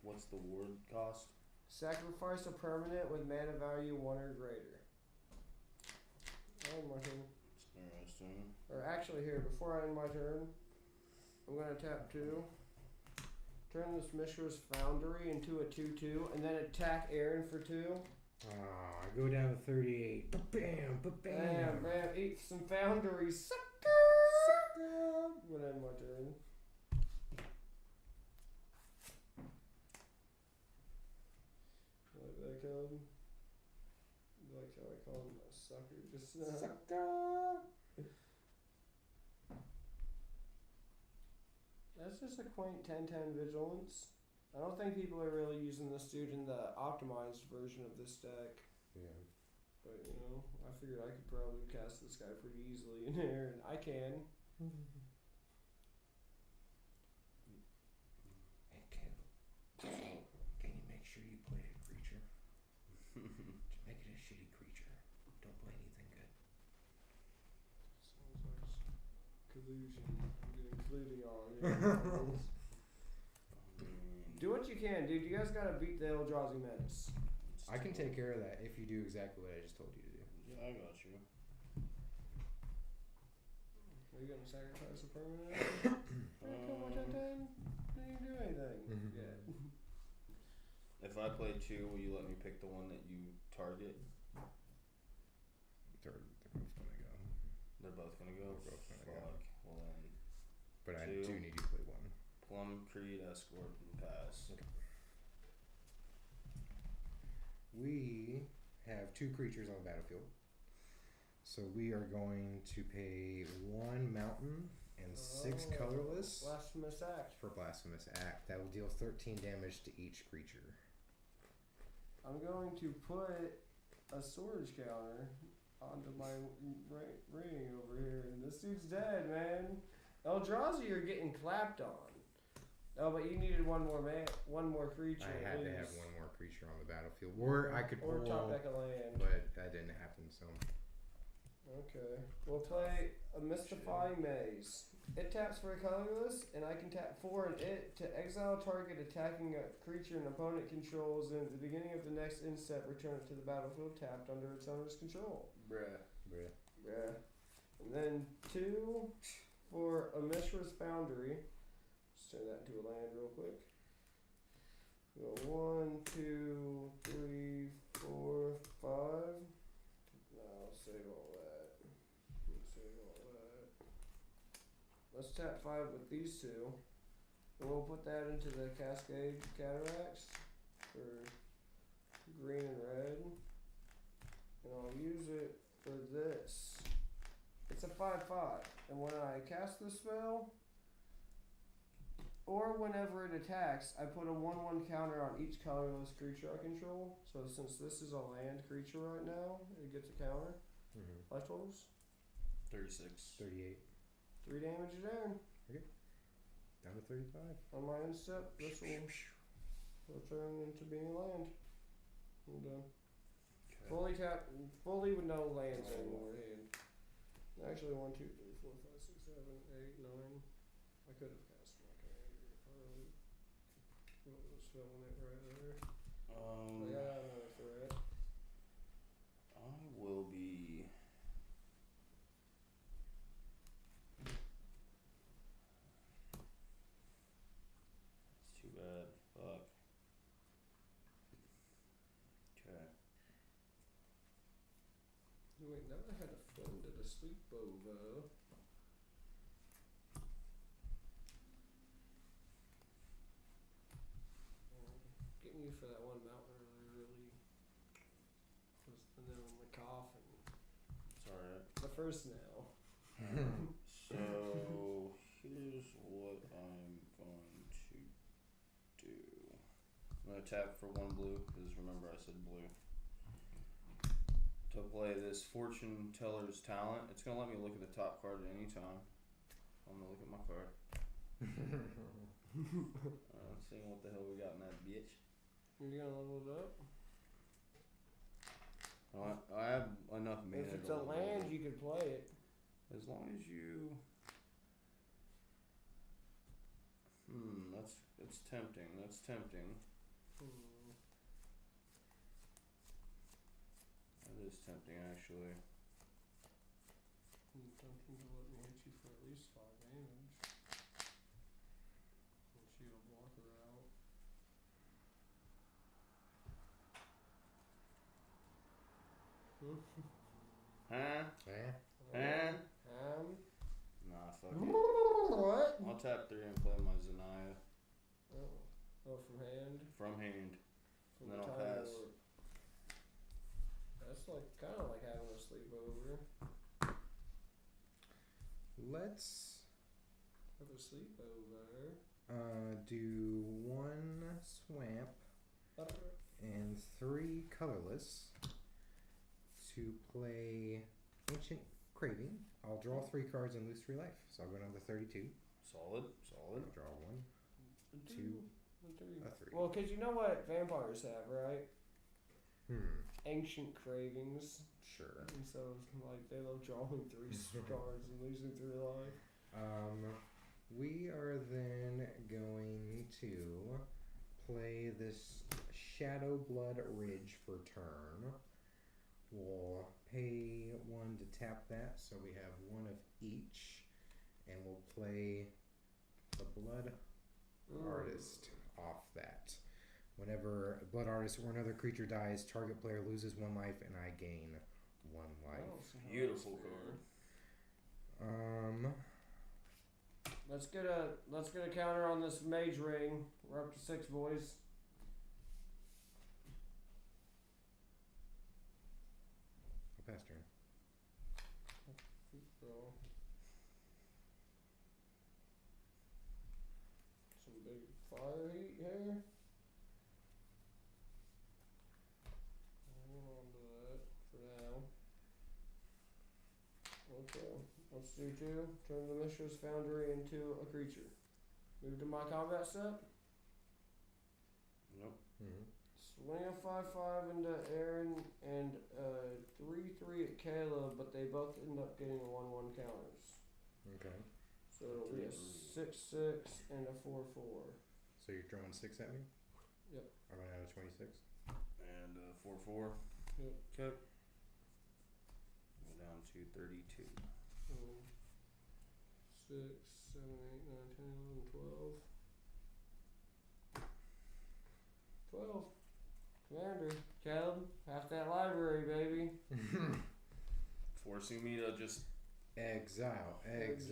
What's the ward cost? Sacrifice a permanent with mana value 1 or greater. Oh, my turn. Interesting. Or actually, here, before I end my turn, I'm gonna tap 2. Turn this Mishra's Foundry into a 2/2, and then attack Aaron for 2. Ah, I go down to 38. Bam, bam. Bam, bam, eat some Foundry, sucker! I'm gonna end my turn. Like that, Caleb? You like how I call him a sucker just now? Sucker. That's just a quaint 10/10 Vigilance. I don't think people are really using this dude in the optimized version of this deck. Yeah. But, you know, I figured I could probably cast this guy pretty easily in there, and I can. Hey, Caleb. Can you make sure you play a creature? Just make it a shitty creature. Don't play anything good. Sounds like collusion. I'm getting colluding on here. Do what you can, dude. You guys gotta beat the Eldrazi Menace. I can take care of that if you do exactly what I just told you to do. Yeah, I got you. Are you gonna sacrifice a permanent? Kill my 10/10? Didn't even do anything yet. If I play 2, will you let me pick the one that you target? They're both gonna go. They're both gonna go? They're both gonna Fuck. go. Well then, But I 2. do need you to play one. Plum, Creed, Escort, and Pass. Okay. We have 2 creatures on the battlefield. So we are going to pay 1 mountain and 6 colorless Blasphemous Act. for Blasphemous Act. That will deal 13 damage to each creature. I'm going to put a storage counter onto my ring over here, and this dude's dead, man. Eldrazi, you're getting clapped on. Oh, but you needed one more creature. I had at to have least. 1 more creature on the battlefield. Or I could Or pull, top deck a land. but that didn't happen, so. Okay. We'll play a Mystifying Maze. It taps for a colorless, and I can tap 4 and it to exile target attacking a creature an opponent controls, and at the beginning of the next end step, return it to the battlefield tapped under its owner's control. Bruh. Yeah. And then 2 for a Mishra's Foundry. Just turn that into a land real quick. Go 1, 2, 3, 4, 5. No, I'll save all that. Let's tap 5 with these 2. And we'll put that into the Cascade Cataracts for green and red. And I'll use it for this. It's a 5/5. And when I cast the spell, or whenever it attacks, I put a 1/1 counter on each colorless creature I control. So since this is a land creature right now, it gets a counter. Life totals? 36. 38. 3 damage a turn. Down to 35. On my end step, this will return into being a land. I'm done. Okay. Fully tap, fully with no lands anymore in hand. Actually, 1, 2, 3, 4, 5, 6, 7, 8, 9. I could have cast my commander if I was filling it right there. I got another threat. I will be. It's too bad. Fuck. Okay. Wait, now I had a friend at a sleepover. Getting you for that 1 mountain early. first now. So here's what I'm going to do. I'm gonna tap for 1 blue because remember I said blue. To play this Fortune Teller's Talent, it's gonna let me look at the top card at any time. I'm gonna look at my card. Seeing what the hell we got in that bitch. You gonna level it up? I have enough mana. If it's to a level land, it. you can play it. As long as you. That's tempting. That's tempting. That is tempting, actually. Tempting to let me hit you for at least 5 damage. And shoot a blocker out. Huh? Yeah. Nah, fuck it. What? I'll tap 3 and play my Zanaya Oh, from hand? from hand. From Then the I'll time pass. warp. That's like kind of like having a sleepover. Let's Have a sleepover. do 1 swamp and 3 colorless to play Ancient Craving. I'll draw 3 cards and lose 3 life. So I'll go down to 32. Solid. I'll draw 1, 2, a 3. Well, because you know what vampires have, right? Ancient Cravings. Sure. And so, like, they love drawing 3 cards and losing 3 life. We are then going to play this Shadow Blood Ridge for turn. We'll pay 1 to tap that, so we have 1 of each, and we'll play the Blood Artist off that. Whenever a Blood Artist or another creature dies, target player loses 1 life, and I gain 1 life. Beautiful card. Let's get a counter on this mage ring. We're up to 6, boys. I'll pass turn. So, some big fire heat here. Hold on to that for now. Okay, let's do 2. Turn the Mishra's Foundry into a creature. Move to my combat step. Nope. Swing a 5/5 into Aaron and 3/3 at Caleb, but they both end up getting 1/1 counters. Okay. So it'll be a 6/6 and a 4/4. So you're throwing 6 at me? Yep. I run out of 26. And 4/4. Yep. Okay. Go down to 32. 6, 7, 8, 9, 10, 11, 12. 12. Commander, Caleb, half that library, baby. Forcing me to just. Exile. Is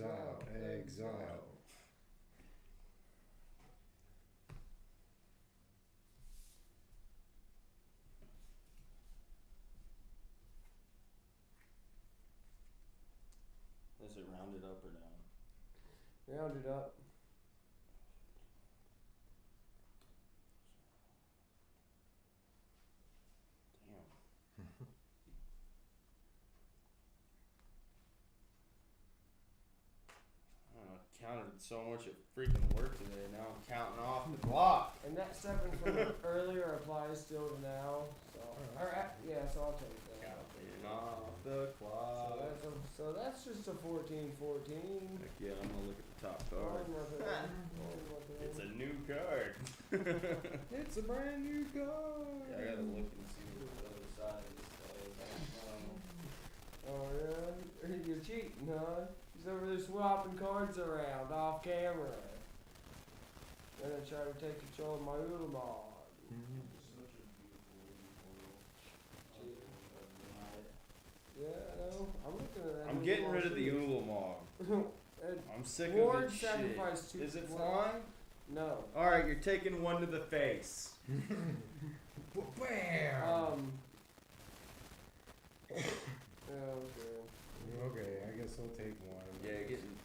it rounded up or down? Round it up. Damn. I counted so much at freaking work today. Now I'm counting off the clock. And that 7 from earlier applies still to now. So, so I'll take that. Counting off the clock. So that's just a 14/14. Heck yeah, I'm gonna look at the top card. It's a new card. It's a brand new card. Yeah, I gotta look and see what the other side of this Oh yeah, you're cheating, huh? He's over there swapping cards around off camera. Then I try to take control of my Ulamog. Yeah, I know. I'm looking at that. I'm getting rid of the Ulamog. I'm sick Ward of this sacrificed shit. 2. Is it flying? No. Alright, you're taking 1 to the face. Bam! Yeah, okay. Okay. will take one. Yeah, getting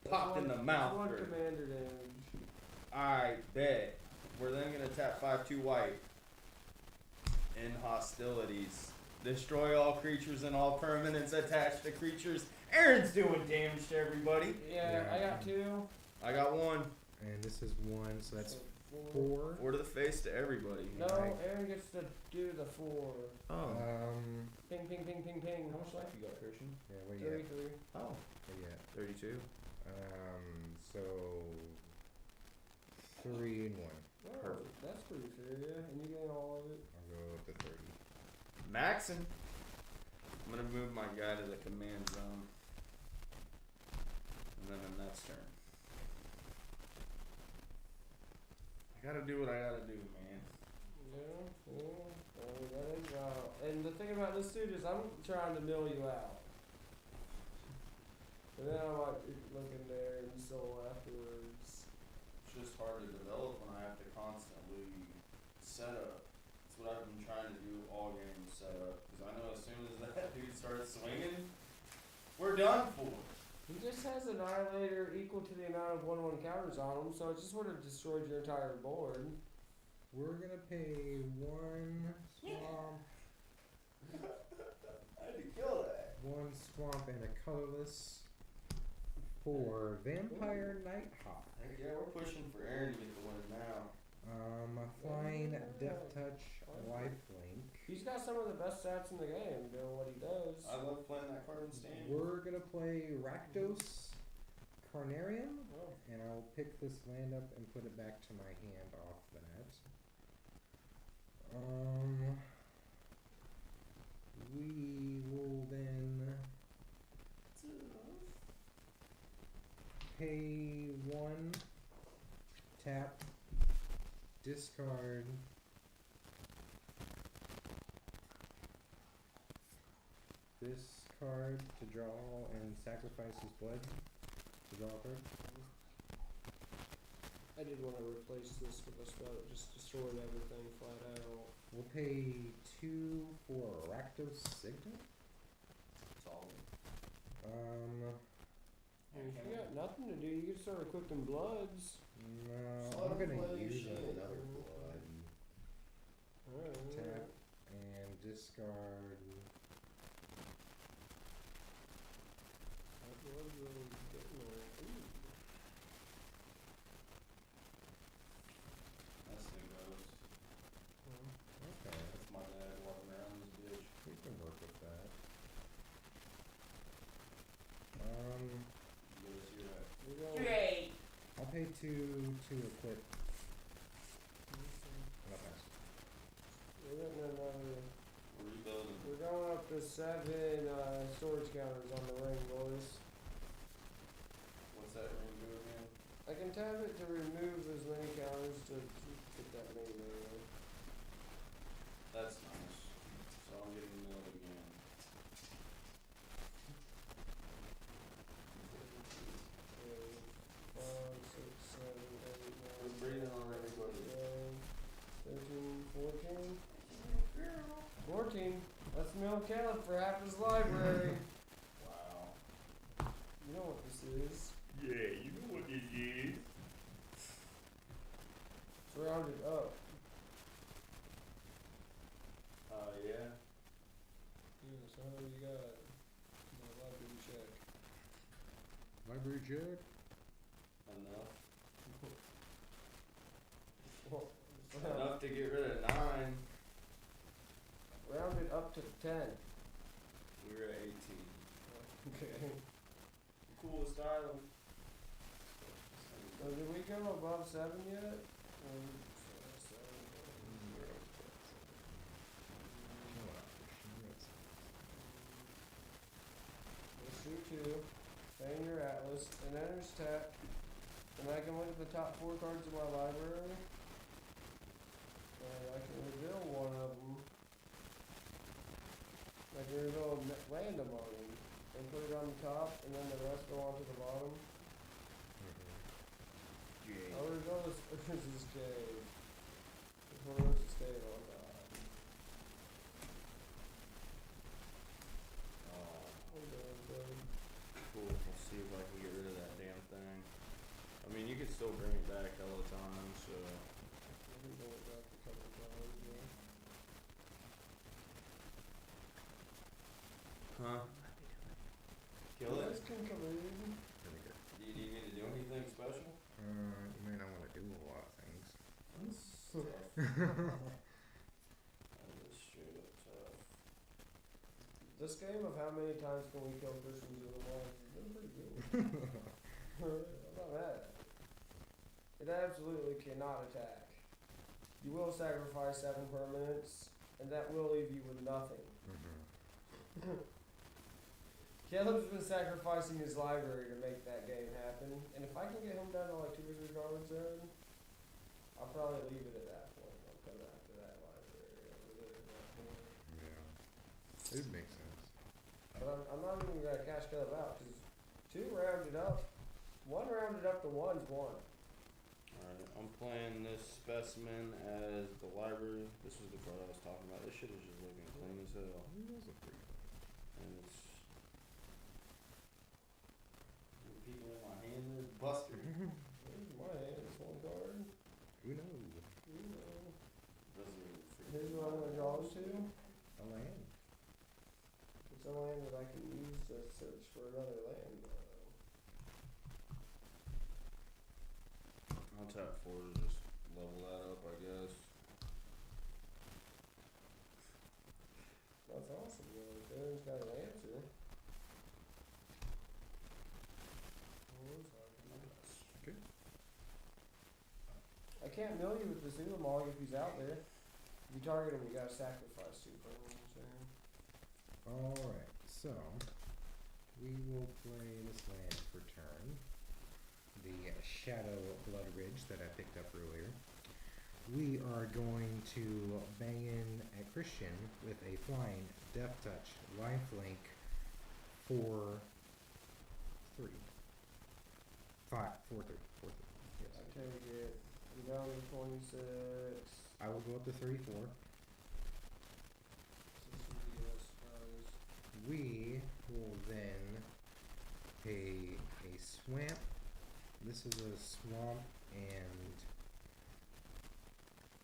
That's popped in one- the mouth. One for- commander damage. I bet. We're then gonna tap 5/2 white. In hostilities. Destroy all creatures and all permanents attached to creatures. Aaron's doing damage to everybody. Yeah, I Yeah. got 2. I got 1. And this is 1, so that's So 4. 4 to the face to everybody. No, Right. Aaron gets to do the 4. Oh. Ping, ping, ping, ping, ping. How much life you got, Christian? Yeah, what do you got? 33. Oh. What do you got? 32. So 3 and 1. Oh, Perfect. that's pretty fair, yeah. And you gain all of it. I'll go up to 30. Maxon. I'm gonna move my guy to the command zone. And then Annette's turn. I gotta do what I gotta do, man. Yeah, that is and the thing about this dude is I'm trying to mill you out. And then I might look in there and so afterwards. It's just hard to develop when I have to constantly set up. That's what I've been trying to do all game, set up. Because I know as soon as that dude starts swinging, we're done for. He just has Annihilator equal to the amount of 1/1 counters on him, so it just would have destroyed your entire board. We're gonna pay 1 swamp, I had to kill that. 1 swamp, and a colorless for Vampire Nighthawk. Heck yeah, we're pushing for Aaron to get the win now. Flying, Death Touch, Lifelink. He's got some of the best stats in the game doing what he does. I love playing that card in standard. We're gonna play Rakdos Carnarium, Oh. and I'll pick this land up and put it back to my hand off that. We will then pay 1, tap, discard, this card to draw and sacrifice his blood to draw a card. I did want to replace this with a spell that just destroyed everything flat out. We'll pay 2 for Rakdos Signet. That's all. If you got nothing to do, you can start equipping bloods. No, Slot I'm gonna play use shit. another blood. Alright. Tap and discard. That blood really getting there. Ooh. That's the ghost. Okay, That's my dad walking around this bitch. we can work with that. Ghost, you're right. We're going. Great. I'll pay 2 to equip. Not pass. We're getting another. We're rebuilding. We're going up to 7 storage counters on the ring, boys. What's that ring do again? I can tap it to remove as many counters to get that many there. That's nice. So I'm getting milled again. Five, six, 7, 8, 9, We're breathing on everybody. 13, 14. 14. Let's mill Caleb for half his library. Wow. You know what this is. Yeah, you know what this is. It's rounded up. Yeah. Yeah, so how you got my library check? Library check. Enough. Well, Enough to get rid of 9. rounded up to 10. We were at 18. Okay. Coolest island. So did we go above 7 yet? Let's do 2. Bang your atlas, and enters tap. And I can look at the top 4 cards of my library. And I can reveal one of them. I can reveal land among them. And put it on the top, and then the rest go onto the bottom. I'll reveal this Urza's Cave. This one Urza's Cave on top. Oh, Hold on, buddy. cool. the time, so. We've only got a couple times, yeah. Huh? Kill You it? guys can come in. Really good. Do you need me to do anything special? You may not want to do a lot of things. That's tough. That is straight up tough. This game of how many times can we kill Christians in the mall has been pretty good. I'm not mad at it. It absolutely cannot attack. You will sacrifice 7 permanents, and that will leave you with nothing. Caleb's been sacrificing his library to make that game happen, and if I can get him down to like 2 or 3 cards in, I'll probably leave it at that point. I'll come after that library over there at that point. Yeah. It makes sense. But I'm not even gonna cash Caleb out, because 2 rounded up, 1 rounded up to 1's 1. Alright, I'm playing this specimen as the library. This was the card I was talking about. This shit is just looking clean as hell. It was a pretty good. And it's people in my hand, there's Buster. Here's my hand, it's 1 card. Uno. Here's what I'm gonna draw to. A land. It's a land that I can use to search for another land. I'll tap 4 to just level that up, I guess. That's awesome, man. Darren's got an answer. Good. I can't mill you with the Zulamog if he's out there. If you target him, you gotta sacrifice 2 permanents there. Alright, so we will play this land for turn. The Shadow Blood Ridge that I picked up earlier. We are going to bang in at Christian with a flying Death Touch lifelink for 3. 5, 4, 3, 4, 3. Yes. I take it. I'm down to 26. I will go up to 3, 4. We will then pay a swamp. This is a swamp and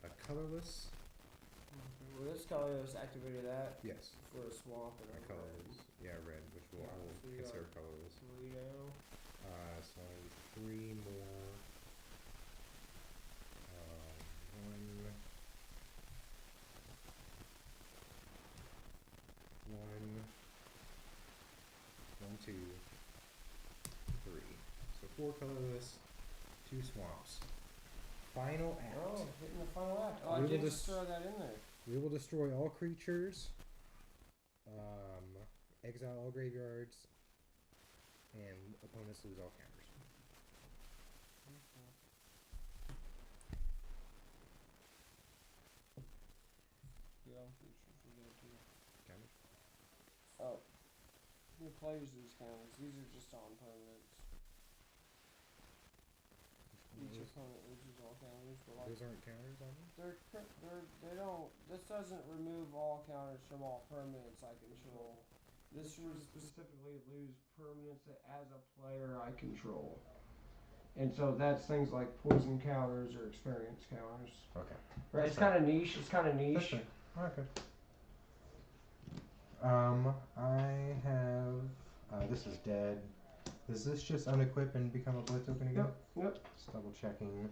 a colorless. Well, this colorless activated that Yes, for a swamp and a a colorless. Yeah, red, which we'll, Yeah, I will so you consider got colorless. 3 now. So 3 more. One, 2, 3. So 4 colorless, 2 swamps. Final act. Oh, hitting the final act. Oh, I We will did just- just throw that in there. We will destroy all creatures, exile all graveyards, and opponents lose all counters. Yeah, features are good too. Counters? Oh. Who plays these counters? These are just on permanents. Each opponent loses all counters, but like Those aren't counters on them? they don't. This doesn't remove all counters from all permanents I control. This would specifically lose permanents that as a player I control. And so that's things like poison counters or experience counters. Okay. Right? It's kind of niche. It's kind of niche. Okay. I have. This is dead. Does this just unequip and become a blitz token again? Yep. Just double checking.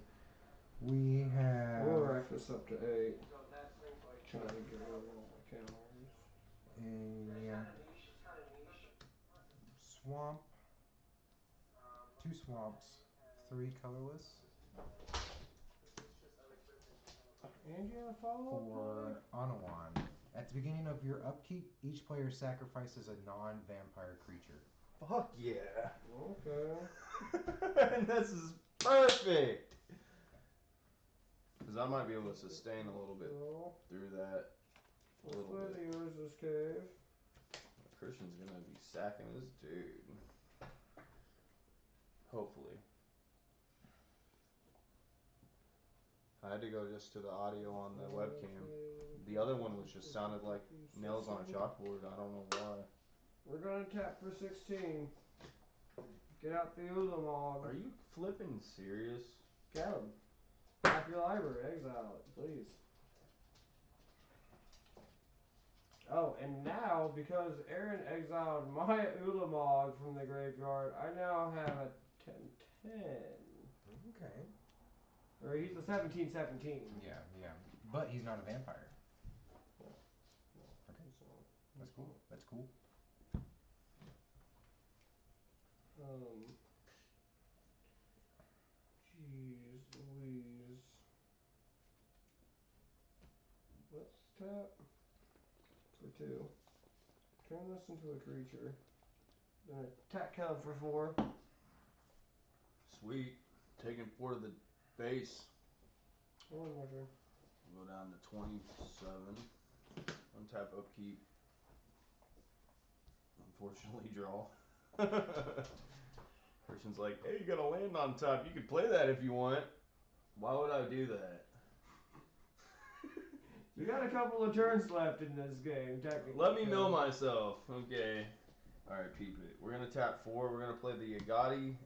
We have. We'll rack this up to 8. Trying to get rid of all my counters. A swamp. 2 swamps. 3 colorless. And you have a follow-up For Anawan. At the beginning of your upkeep, each player sacrifices a non-vampire creature. Fuck yeah. Okay. And this is perfect. Because I might be able to sustain a little bit So, through that. A let's little play bit. the Urza's Cave. Christian's gonna be sacking this dude. Hopefully. I had to go just to the audio on the webcam. The other one was just sounded like nails on a chalkboard. I don't know why. We're gonna tap for 16. Get out the Ulamog. Are you flipping serious? Caleb. Tap your library, exile it, please. Oh, and now, because Aaron exiled my Ulamog from the graveyard, I now have a 10-10. Okay. Or he's a 17-17. Yeah, yeah. But he's not a vampire. Okay. So, That's cool. That's cool. Jeez Louise. Let's tap for 2. Turn this into a creature. Then attack count for 4. Sweet. Taking 4 to the base. Oh, my turn. Go down to 27. Untap upkeep. Unfortunately, draw. Christian's like, hey, you got a land on top. You can play that if you want. Why would I do that? You got a couple of turns left in this game, technically. Let me know myself. Okay. Alright, peep it. We're going to tap 4. We're going to play the Yagati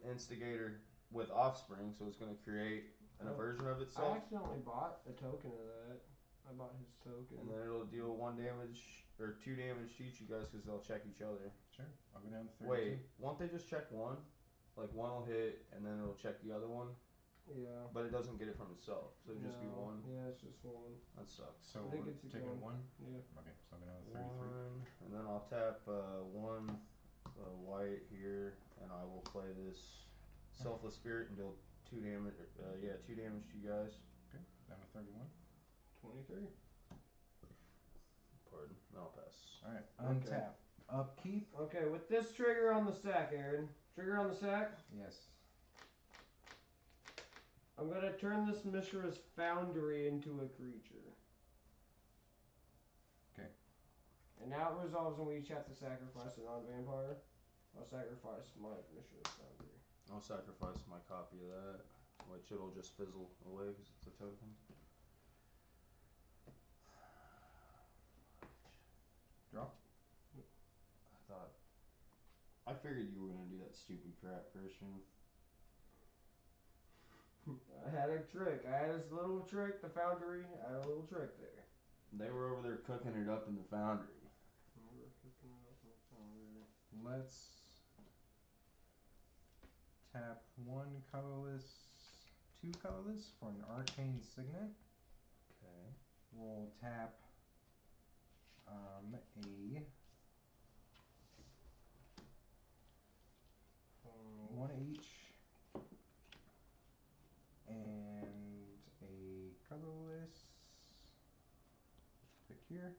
Instigator with Offspring, so it's going to create an aversion of I itself. accidentally bought a token of that. I bought his token. And then it'll deal 1 damage, or 2 damage to each of you guys because they'll check each other. Sure. I'll go down to 32. Wait, won't they just check 1? Like 1 will hit, and then it'll check the other one? Yeah. But it doesn't get it from itself, so it'll just be 1? Yeah, it's just 1. That sucks. So I think we're it's a taking gun. 1? Yeah. Okay, so I'll go down to 33. 1, and then I'll tap 1 white here, and I will play this Selfless Spirit and deal 2 damage. 2 damage to you guys. Okay, down to 31. 23. Pardon, then I'll pass. Alright, Okay. untap. Upkeep. Okay, with this trigger on the stack, Aaron. Trigger on the stack. Yes. I'm gonna turn this Mishra's Foundry into a creature. Okay. And now it resolves and we each have to sacrifice a non-vampire. I'll sacrifice my Mishra's Foundry. I'll sacrifice my copy of that, which it'll just fizzle away because it's a token. Drop. I figured you were gonna do that stupid crap, Christian. I had a trick. I had this little trick, the Foundry. I had a little trick there. They were over there cooking it up in the foundry. Let's tap 1 colorless, 2 colorless for an arcane signet. Okay. We'll tap a 1 each and a colorless. Pick here.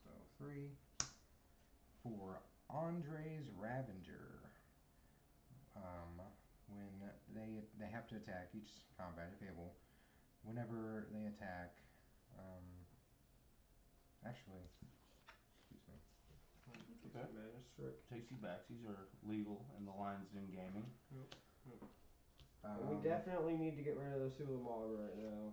So 3 for Andre's Ravenger. When they have to attack each combat if able. Whenever they attack, actually, excuse me. Okay. Takes you back. These are legal in the Lions Den gaming. We definitely need to get rid of the Sulamog right now.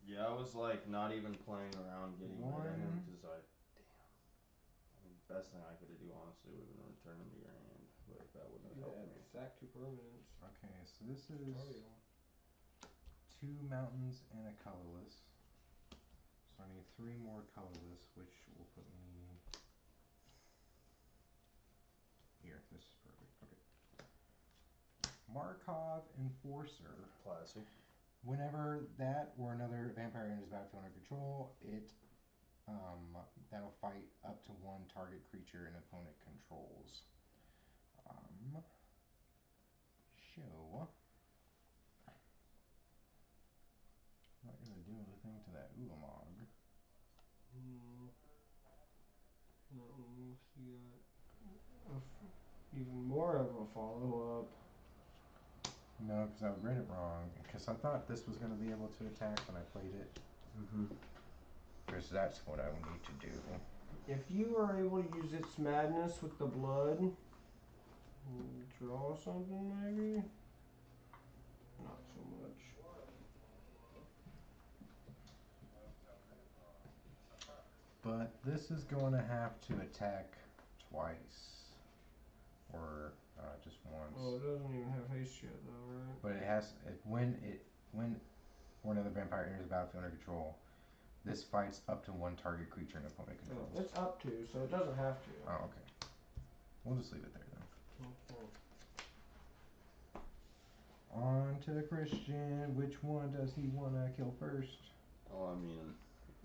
Yeah, I was like not even playing around getting rid of him because I mean, best thing I could do honestly would have been return him to your hand, but that wouldn't have helped me. Sack 2 permanents. Okay, so this is 2 mountains and a colorless. So I need 3 more colorless, which will put me here. This is perfect. Okay. Markov Enforcer. Classic. Whenever that or another vampire enters the battlefield under control, it that'll fight up to 1 target creature an opponent controls. Show. Not gonna do anything to that Ulamog. Even more of a follow-up. No, because I read it wrong. Because I thought this was going to be able to attack when I played it. Because that's what I would need to do. If you are able to use its madness with the blood, draw something maybe? Not so much. But this is going to have to attack twice. Or just once. Oh, it doesn't even have haste yet though, right? But it has, when or another vampire enters the battlefield under control. This fights up to one target creature an opponent controls. Oh, it's up to, so it doesn't have to. Oh, okay. We'll just leave it there then. Okay. On to Christian. Which one does he want to kill first? Oh, I mean,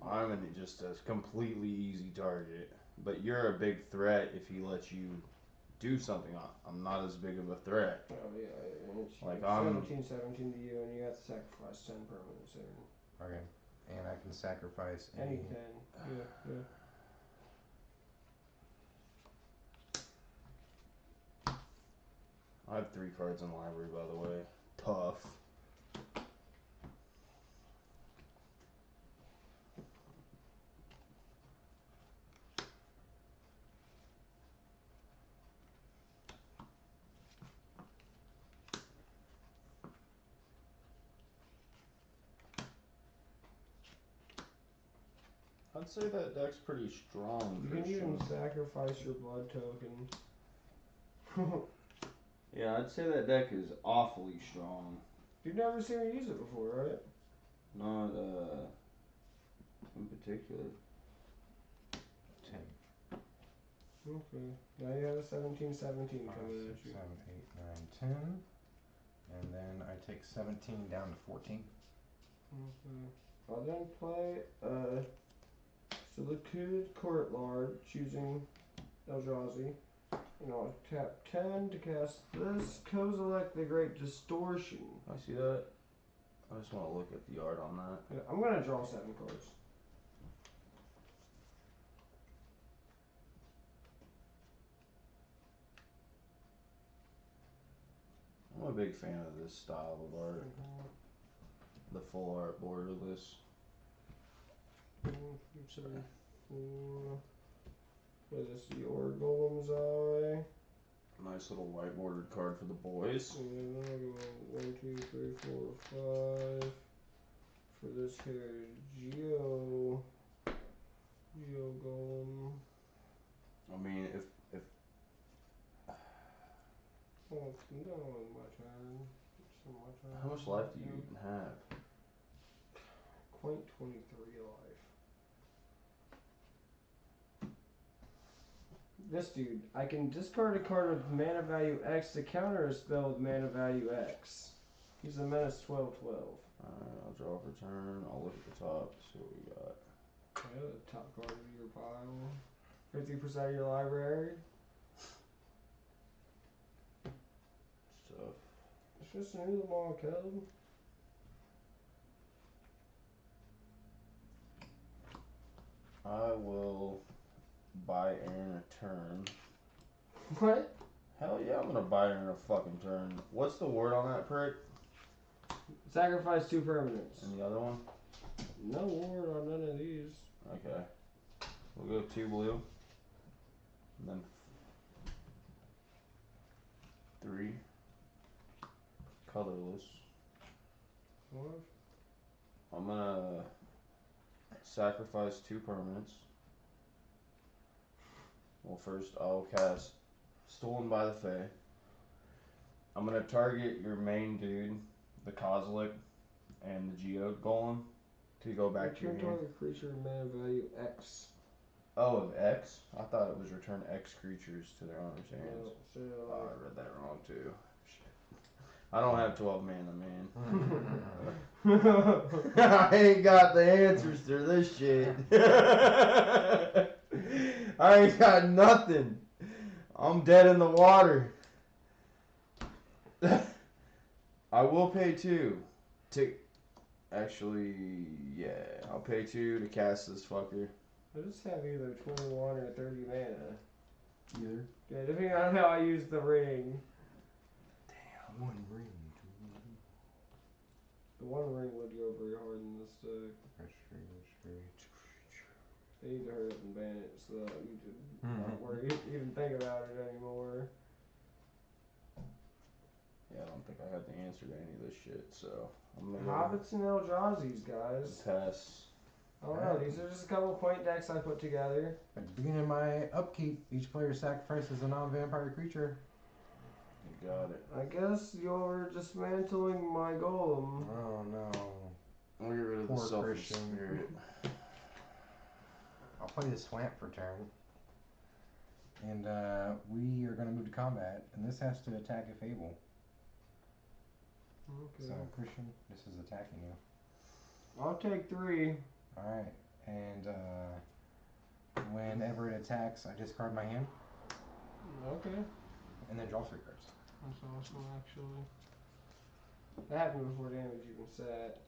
I'm in just a completely easy target. But you're a big threat if he lets you do something. I'm not as big of a threat. Oh, yeah. It's Like, I'm 17 to you, and you have to sacrifice 10 permanents there. Okay. And I can sacrifice Any 10. Yeah. I have 3 cards in the library, by the way. Tough. I'd say that deck's pretty strong. You can even sacrifice your blood token. Yeah, I'd say that deck is awfully strong. You've never seen me use it before, right? Not, in particular. 10. Okay. Now you have a 17 5, coming 6, at 7, you. 8, 9, 10. And then I take 17 down to 14. Okay. I'll then play Silicute Court Lord, choosing Eldrazi. And I'll tap 10 to cast this Kozilek the Great Distortion. I see that. I just want to look at the art on that. Yeah, I'm gonna draw 7 cards. I'm a big fan of this style of art. The full art borderless. 1, 2, 3, 4. What is this? Your Golem's Eye. Nice little white bordered card for the boys. And then I'll go 1, 2, 3, 4, 5. For this here, Geo Golem. I mean, if Oh, it's not my turn. It's not my turn. how much life do you even have? 0.23 life. This dude, I can discard a card with mana value X to counter a spell with mana value X. He's a menace 12/12. Alright, I'll draw for turn. I'll look at the top, see what we got. Yeah, the top card of your pile. 50% of your library. Stuff. It's just a new long code. I will buy Aaron a turn. What? Hell yeah, I'm gonna buy Aaron a fucking turn. What's the word on that prick? Sacrifice 2 permanents. And the other one? No ward on none of these. Okay. We'll go 2 blue. And then 3 colorless. What? I'm gonna sacrifice 2 permanents. Well, first I'll cast Stolen by the Fae. I'm gonna target your main dude, the Kozilek, and the Geode Golem to go back to your Return hand. target creature mana value X. Oh, of X? I thought it was return X creatures to their owner's hands. So, Oh, I read that wrong too. Shit. I don't have 12 mana, man. I ain't got the answers to this shit. I ain't got nothing. I'm dead in the water. I will pay 2 to... Actually, yeah. I'll pay 2 to cast this fucker. I just have either 21 or 30 mana. Either. Yeah, depending on how I use the ring. Damn. 1 ring. The 1 ring would go very hard in this deck. They need to hurry up and ban it so that you can not worry, even think about it anymore. Yeah, I don't think I have the answer to any of this shit, so I'm gonna Hobbits and Eldrazi's, guys. pass. I don't know, these are just a couple of point decks I put together. At the beginning of my upkeep, each player sacrifices a non-vampire creature. You got it. I guess you're dismantling my golem. Oh no. I'll get rid of the Poor selfish Christian. spirit. I'll play the swamp for turn. And we are going to move to combat. And this has to attack if able. Okay. So, Christian, this is attacking you. I'll take 3. Alright. And whenever it attacks, I discard my hand. Okay. And then draw 3 cards. That's awesome, actually. That happened before damage even set.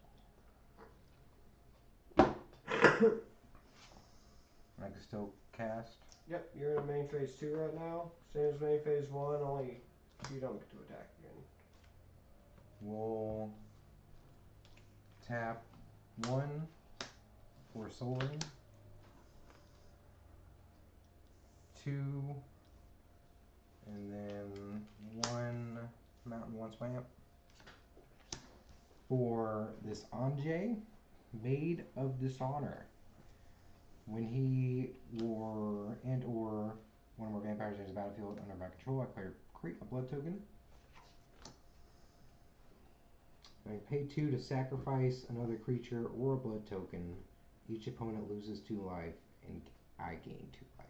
I can still cast. Yep, you're in main phase 2 right now. Same as main phase 1, only you don't get to attack again. We'll tap 1 for Soul Ring. 2. And then 1 Mountain, 1 Swamp. For this Anjay, Maid of Dishonor. When he or one of our vampires enters the battlefield under my control, I create a blood token. I pay 2 to sacrifice another creature or a blood token. Each opponent loses 2 life, and I gain 2 life.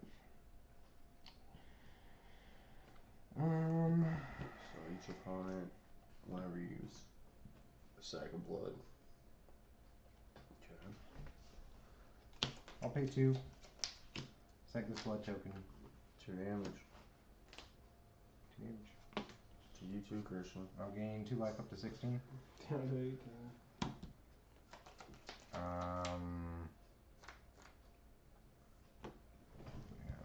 So each opponent, whenever you use a sack of blood. Okay. I'll pay 2. Sack this blood token. 2 damage. 2 damage. To you too, Christian. I'll gain 2 life up to 16. Down to 18. Yeah,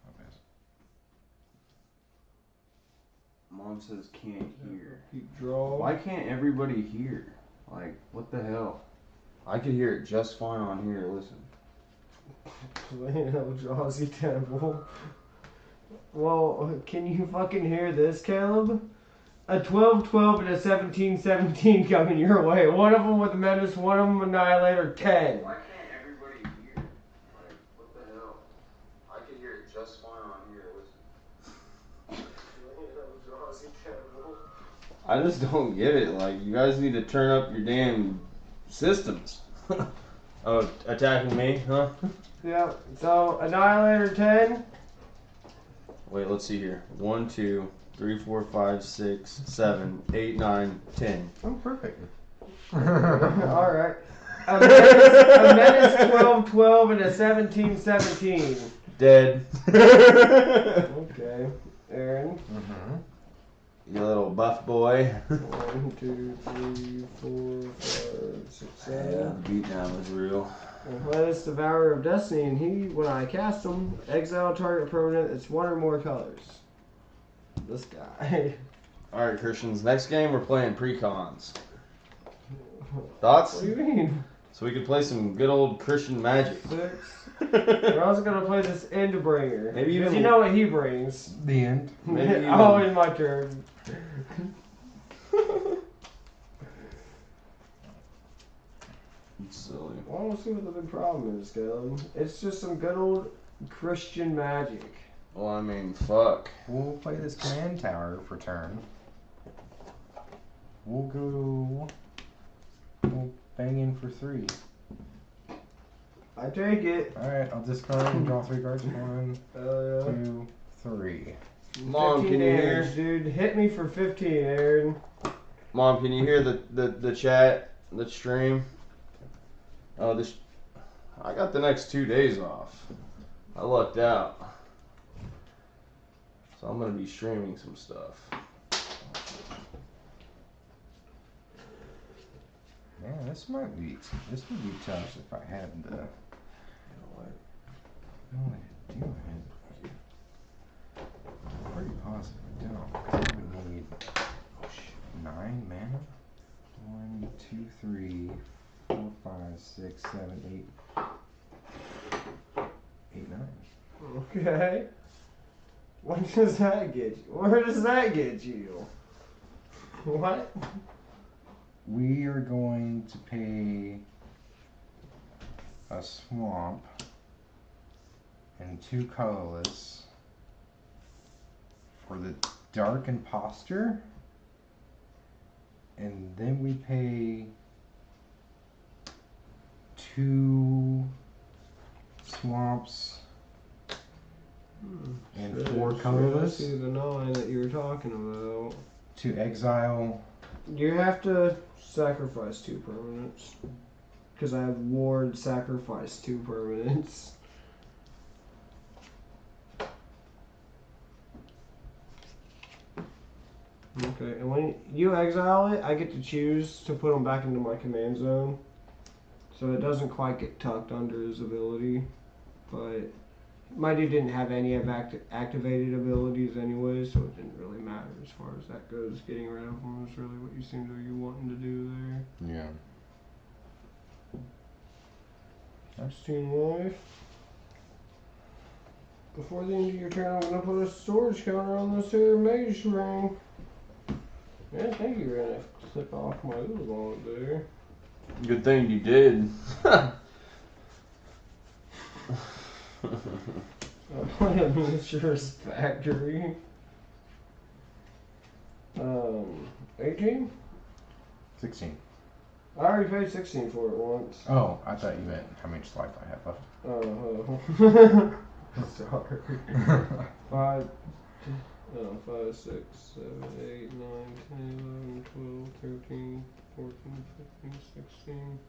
I'll pass. Mom says can't hear. Keep draw. Why can't everybody hear? Like, what the hell? I could hear it just fine on here. Listen. Plano Drowsy Temple. Well, can you fucking hear this, Caleb? A 12-12 and a 17-17 coming your way. One of them with Menace, one of them Annihilator, 10. Why can't everybody hear? Like, what the hell? I could hear it just fine on here. Listen. I just don't get it. Like, you guys need to turn up your damn systems. Oh, attacking me, huh? Yeah, so Annihilator 10. Wait, let's see here. 1, 2, 3, 4, 5, 6, 7, 8, 9, 10. Oh, perfect. Alright. A Menace 12-12 and a 17-17. Dead. Okay. Aaron. Mm-hmm. You little buff boy. 1, 2, 3, 4, 5, 6, 7. Yeah, the beatdown was real. Let's Devourer of Destiny, and he, when I cast him, exile target permanent that's 1 or more colors. This guy. Alright, Christians. Next game, we're playing precons. Thoughts? What do you mean? So we could play some good old Christian magic. 6. We're also gonna play this Endbringer. Maybe because even- you know what he brings. The end. Maybe even- Oh, in my turn. It's silly. Well, I don't see what the big problem is, Caleb. It's just some good old Christian magic. Well, I mean, fuck. We'll play this command tower for turn. We'll bang in for 3. I take it. Alright, I'll discard and draw 3 cards. 1, Yeah. 2, 3. Mom, 15 can you damage, hear? dude? Hit me for 15, Aaron. Mom, can you hear the chat, the stream? Oh, this. I got the next 2 days off. I lucked out. So I'm gonna be streaming some stuff. Man, this would be tough if I had the. No, I do have. I'm pretty positive I don't. 'Cause I would need 9 mana. 1, 2, 3, 4, 5, 6, 7, 8. 8, 9. Okay. What does that get you? Where does that get you? What? We are going to pay a swamp and 2 colorless for the Dark Imposter, and then we pay 2 swamps and 4 colorless. See the 9 that you were talking about. To exile. You have to sacrifice 2 permanents. Because I have ward sacrifice 2 permanents. Okay, and when you exile it, I get to choose to put them back into my command zone. So it doesn't quite get tucked under his ability. But my dude didn't have any of activated abilities anyway, so it didn't really matter as far as that goes. Getting rid of them is really what you seem to be wanting to do there. Yeah. 16 life. Before the end of your turn, I'm going to put a storage counter on this here mage ring. Man, thank you, Ren. I clip off my oolong there. Good thing you did. I play a miniatures factory. 18? 16. I already paid 16 for it once. Oh, I thought you meant how much life I have left. Oh. Sorry. 5, 5, 6, 7, 8, 9, 10, 11, 12, 13, 14, 15, 16,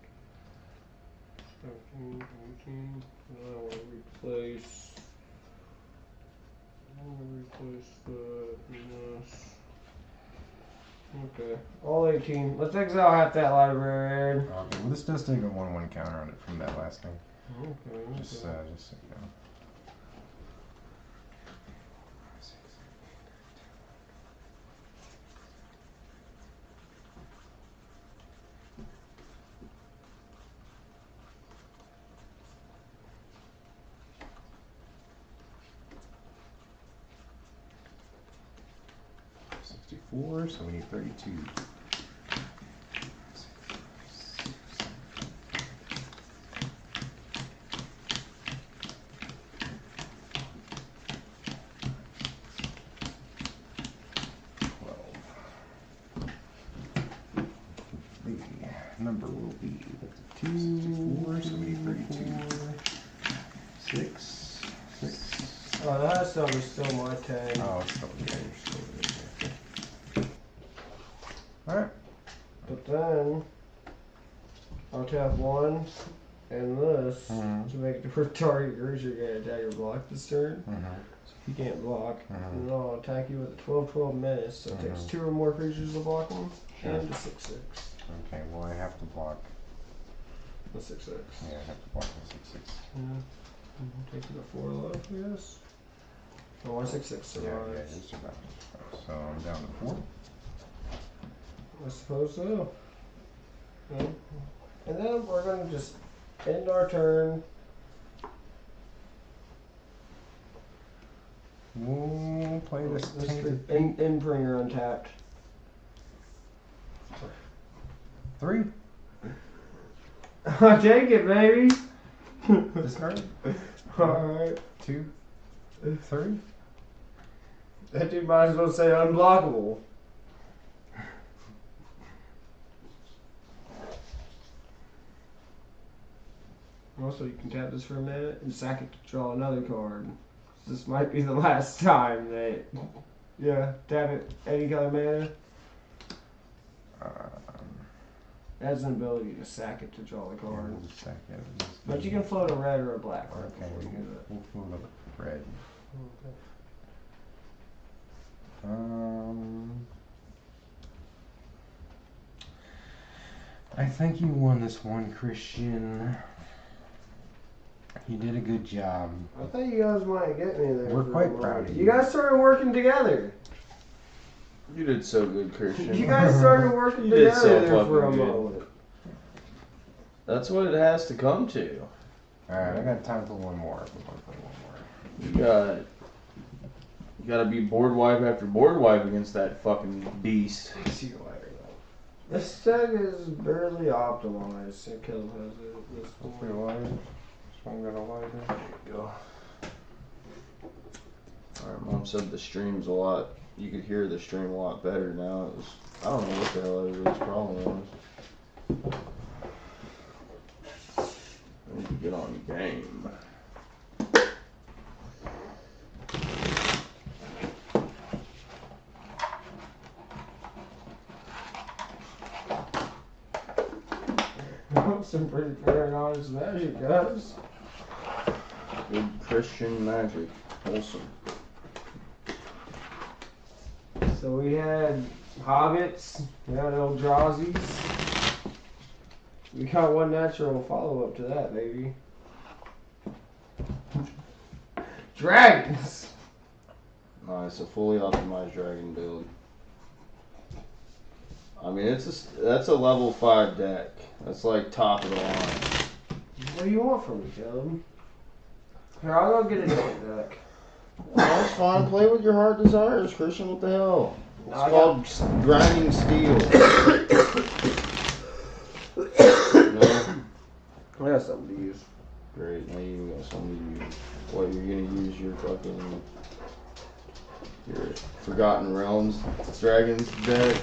17, 18. I want to replace. This. Okay, all 18. Let's exile half that library. Okay, well this does take a 1/1 counter on it from that last thing. Okay. Just so you know. So we need 32. The number will be 2, so we need 32. 6, 6. Oh, the last number's still my 10. Oh, it's still good. Alright. But then, I'll tap 1 and this to make it to target creature get attack or block this turn. So if you can't block, then I'll attack you with a 12/12 menace. So it takes 2 or more creatures to block them, and a 6/6. Okay, well I have to block. The 6/6. Yeah, I have to block the 6/6. Yeah. Take you to 4 life, I guess. Oh, my 6/6 survives. Yeah, it survives. So I'm down to 4. I suppose so. Yeah. And then we're going to just end our turn. We'll play this Imbringer untapped. 3. Take it, baby. Discard. Alright. 2, 3. That dude might as well say unblockable. Also, you can tap this for a minute and sack it to draw another card. This might be the last time that. Yeah, tap it. Any color mana. It has an ability to sack it to draw the card. Yeah, we'll just sack it. But you can float a red or a black card Okay, before you do that. we'll float a red. I think you won this one, Christian. You did a good job. I thought you guys might get me there. We're quite proud of you. You guys started working together. You did so good, Christian. You guys started working You did together so there for a fucking good. moment. That's what it has to come to. Alright, I got time for one more. You gotta be board wipe after board wipe against that fucking beast. See you later, though. This deck is barely optimized. Caleb has it at this Hopefully point. a lighter. This one got a lighter. There you go. Alright, Mom said the stream's a lot. You could hear the stream a lot better now. It was, I don't know what the hell everybody's problem was. Get on game. Some pretty fair and honest magic, guys. Good Christian magic. Wholesome. So we had hobbits, we had Eldrazi's. We got one natural follow up to that, baby. Dragons! Nice, a fully optimized dragon build. I mean, that's a level 5 deck. That's like top of the line. What do you want from me, Caleb? Here, I'll go get a different deck. That's fine. Play with your heart desires, Christian. What the hell? It's I called grinding steel. I got something to use. Great. Now you got something to use. What, you're gonna use your Forgotten Realms Dragons deck?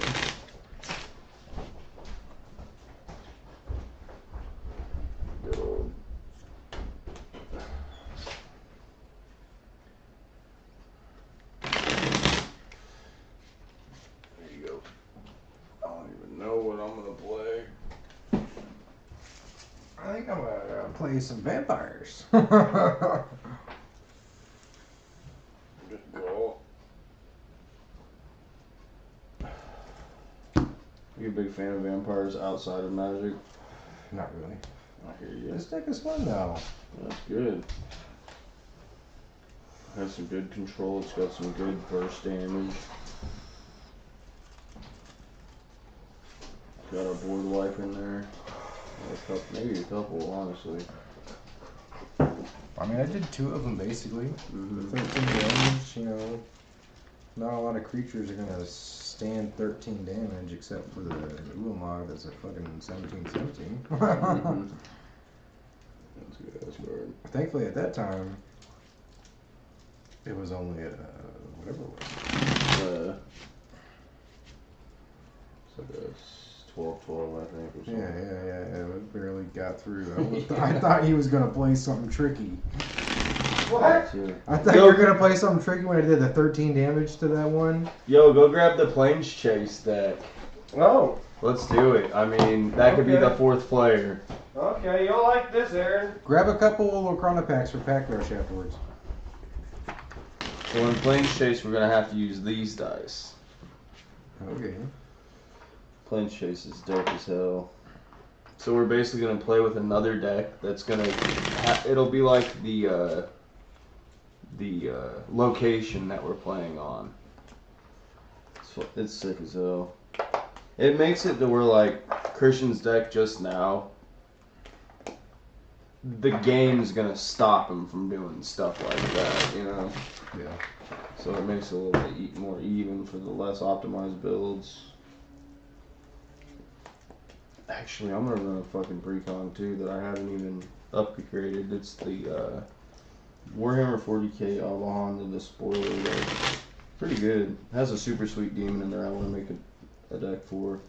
I think I'm gonna play some vampires. Just go. You a big fan of vampires outside of Magic? Not really. I hear you. This deck is fun though. That's good. Has some good control. It's got some good burst damage. Got a board wipe in there. Maybe a couple, honestly. I mean, I did 2 of them basically. Mm-hmm. 13 damage, you know. Not a lot of creatures are gonna stand 13 damage except for the Ulamog that's a fucking 17/17. Mm-hmm. That's a good ass card. Thankfully, at that time, it was only whatever it was. It's like a 12-12, I think, or something. Yeah. It barely got through. I thought he was gonna play something tricky. What? I thought you were gonna play something tricky when I did the 13 damage to that one. Yo, go grab the planeschase deck. Oh. Let's do it. I mean, that could be the 4th player. Okay, you'll like this, Aaron. Grab a couple little chrono packs for pack rush afterwards. So in planeschase, we're gonna have to use these dice. Okay. Planeschase is dope as hell. So we're basically gonna play with another deck that's gonna. It'll be like the location that we're playing on. So it's sick as hell. It makes it to where like Christian's deck just now. The game's gonna stop him from doing stuff like that, you know. Yeah. So it makes it a little bit more even for the less optimized builds. Actually, I'm gonna run a fucking precon too that I haven't even upgraded. It's the Warhammer 40k Avalon, the spoiler deck. Pretty good. It has a super sweet demon in there I want to make a deck for.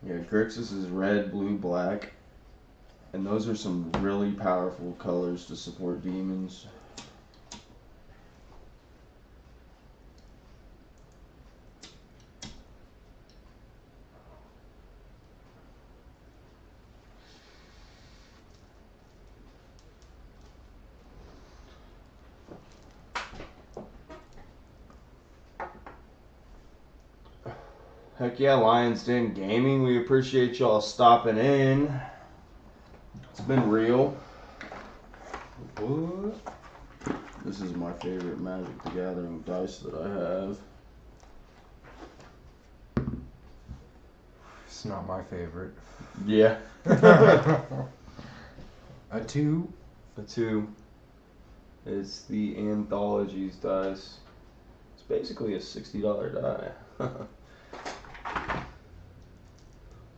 Yeah, Grixis is red, blue, black. And those are some really powerful colors to support demons. Heck yeah, Lions Den Gaming. We appreciate y'all stopping in. It's been real. What? This is my favorite Magic the Gathering dice that I have. It's not my favorite. Yeah. A 2. A 2. It's the Anthologies dice. It's basically a $60 die.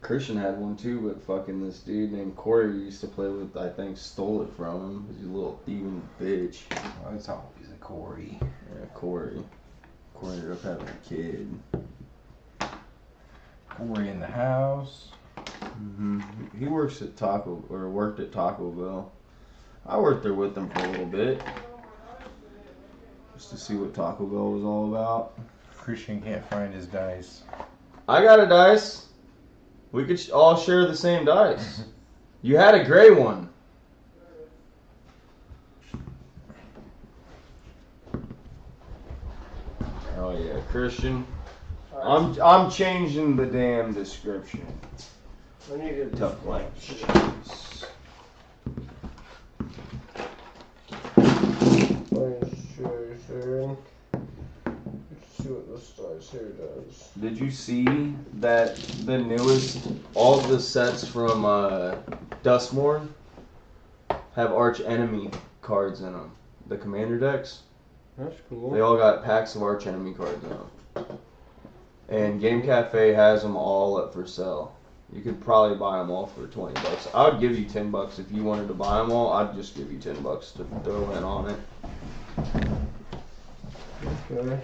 Christian had one too, but fucking this dude named Corey we used to play with, I think, stole it from him. He's a little thieving bitch. Oh, it's always a Corey. Yeah, Corey. Corey ended up having a kid. Corey in the house. He works at worked at Taco Bell. I worked there with him for a little bit, just to see what Taco Bell was all about. Christian can't find his dice. I got a dice. We could all share the same dice. You had a gray one. Oh yeah, Christian. I'm changing the damn description. I needed to blank. Let's see what this dice here does. Did you see that the newest, all the sets from Dustmore have arch enemy cards in them? The commander decks. That's cool. They all got packs of arch enemy cards in them. And Game Cafe has them all up for sale. You could probably buy them all for $20. I would give you $10 if you wanted to buy them all. I'd just give you $10 to throw in on it. Okay.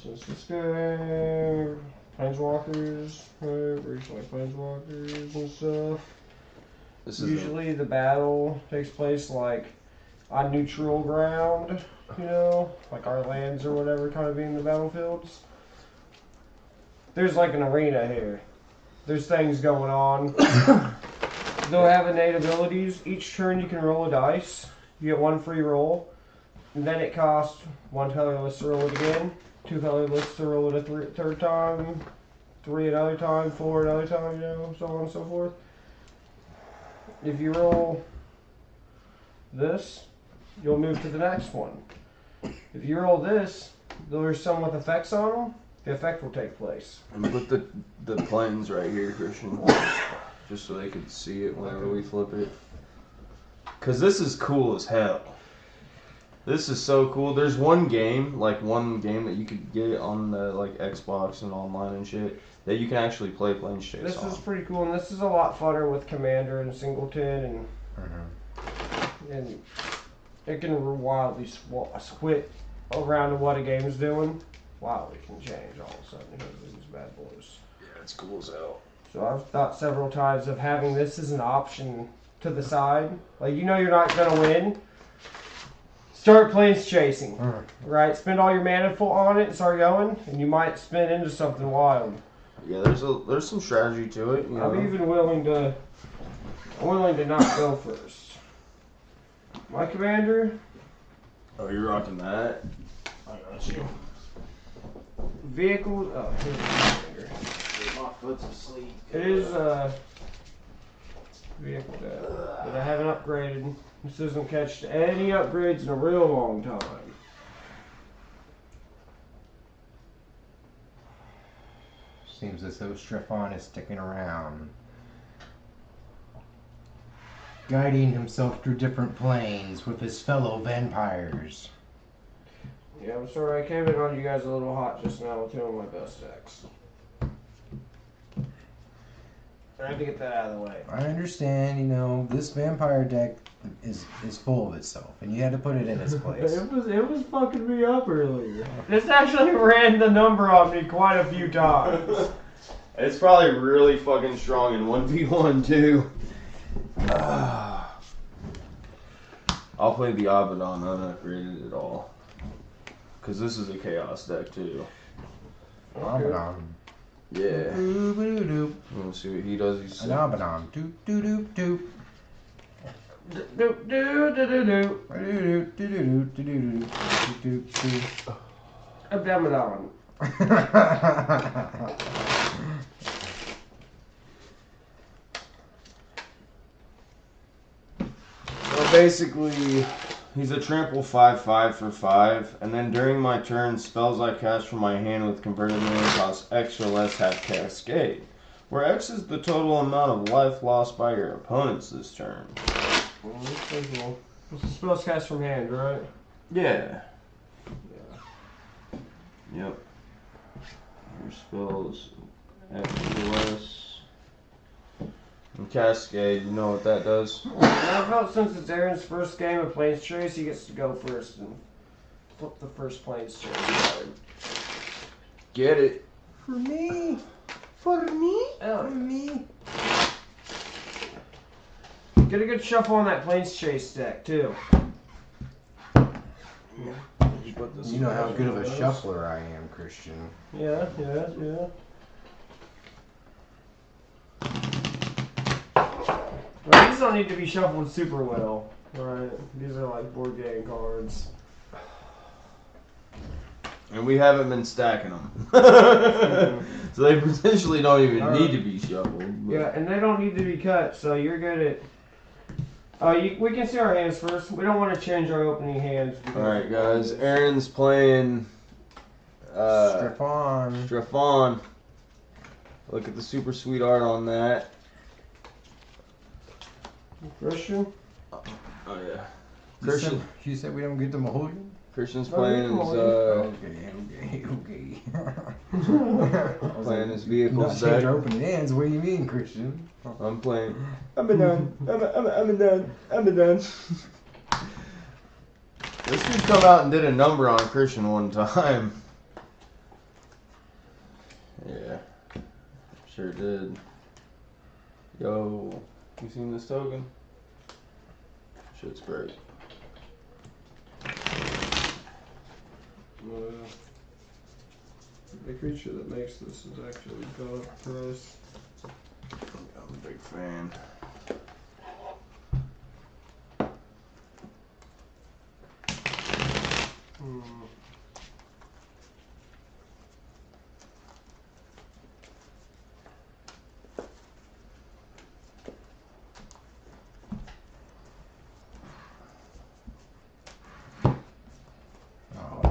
Since this game, planeswalkers, recently planeswalkers and stuff. Usually the battle takes place like on neutral ground, you know, like our lands or whatever kind of being the battlefields. There's like an arena here. There's things going on. They'll have innate abilities. Each turn you can roll a dice. You get one free roll. And then it costs one colorless to roll it again, two colorless to roll it a third time, 3 another time, 4 another time, you know, so on and so forth. If you roll this, you'll move to the next one. If you roll this, there's some with effects on them. The effect will take place. And put the planes right here, Christian, just so they could see it whenever we flip it. Cause this is cool as hell. This is so cool. There's one game that you could get on the like Xbox and online and shit that you can actually play planeschase on. This is pretty cool, and this is a lot funner with Commander and Singleton, and it can wildly split around to what a game's doing. Wow, it can change all of a sudden because of these bad boys. Yeah, it's cool as hell. So I've thought several times of having this as an option to the side. Like, you know you're not going to win. Start planes chasing, right? Spend all your mana full on it and start going, and you might spin into something wild. Yeah, there's some strategy to it. You know? I'm even willing to not go first. My commander. Oh, you're rocking that? I got you. Vehicles. Oh, here's my commander. My foot's asleep. It is vehicle deck, but I haven't upgraded. This doesn't catch any upgrades in a real long time. Seems as though Strephon is sticking around, guiding himself through different planes with his fellow vampires. Yeah, I'm sorry I came in on you guys a little hot just now with two of my best decks. I had to get that out of the way. I understand, you know, this vampire deck is full of itself, and you had to put it in its place. It was fucking me up earlier. This actually ran the number on me quite a few times. It's probably really fucking strong in 1v1 too. I'll play the Abaddon unupgraded at all. Cause this is a chaos deck too. Abaddon. Yeah. Doop doop doop. You wanna see what he does? He's An Abaddon. Doop doop doop doop. Doop doop doop doop. Doop doop doop doop doop doop. Abaddon. Well, basically, he's a trample 5/5 for 5, and then during my turn, spells I cast from my hand with converted mana cost X or less have Cascade, where X is the total amount of life lost by your opponents this turn. Well, that's pretty cool. It's the spells cast from hand, right? Yeah. Yep. Your spells X or less. And Cascade, you know what that does? And I felt since it's Aaron's first game of planeschase, he gets to go first and flip the first planeschase card. Get it. For me. For me? For me. Get a good shuffle on that planeschase deck too. You know how good of a shuffler I am, Christian. Yeah. Well, these don't need to be shuffled super well, right? These are like board game cards. And we haven't been stacking them. So they potentially don't even need to be shuffled. But. Yeah, and they don't need to be cut, so you're good at... we can see our hands first. We don't want to change our opening hands. Alright, guys. Aaron's playing... Strafon. Look at the super sweet art on that. Christian? Oh, yeah. Christian. You said we don't get the mulligan? Christian's playing his, Okay. playing his vehicles deck. deck. Opening hands, what do you mean, Christian? I'm playing. I'm done. I'm done. This dude come out and did a number on Christian one time. Yeah. Sure did. Yo. You seen this token? Shit's great. The creature that makes this is actually God Price. I'm a big fan.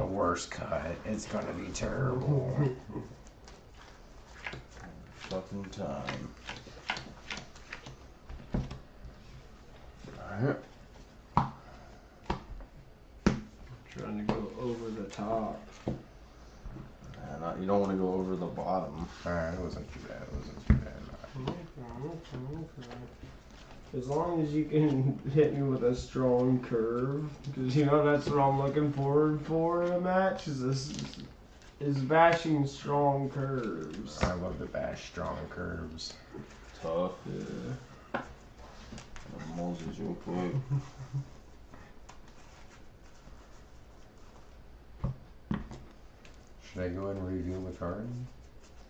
Worst cut. It's gonna be terrible. Fucking time. Alright. Trying to go over the top. You don't want to go over the bottom. Alright, it wasn't too bad. As long as you can hit me with a strong curve, because you know that's what I'm looking forward for in a match. Is bashing strong curves. I love to bash strong curves. Tough. Yeah. Moses real quick. Should I go ahead and reveal the card?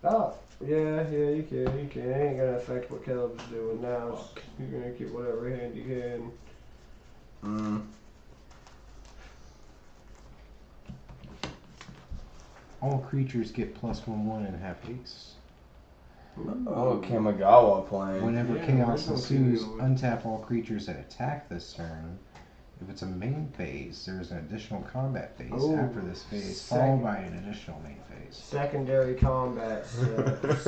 Oh, yeah, you can. It ain't gonna affect what Caleb's doing now. You're gonna keep whatever hand you can. All creatures get +1/1 and have haste. Oh, Kamigawa playing. Whenever Yeah, chaos there's no ensues, Kamigawa. untap all creatures that attack this turn. If it's a main phase, there is an additional combat phase Oh, after this phase, second. followed by an additional main phase. Secondary combat sets.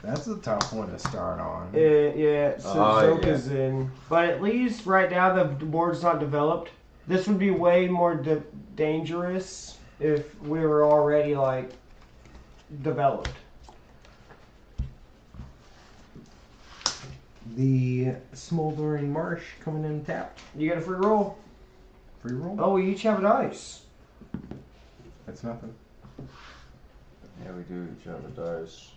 That's a tough one to start on. Yeah, so Oh, Zoka's in. But at least right now the board's not developed. This would be way more dangerous if we were already, like, developed. The Smoldering Marsh coming in tapped. You get a free roll. Free roll? Oh, we each have a dice. That's nothing. Yeah, we do each have a dice.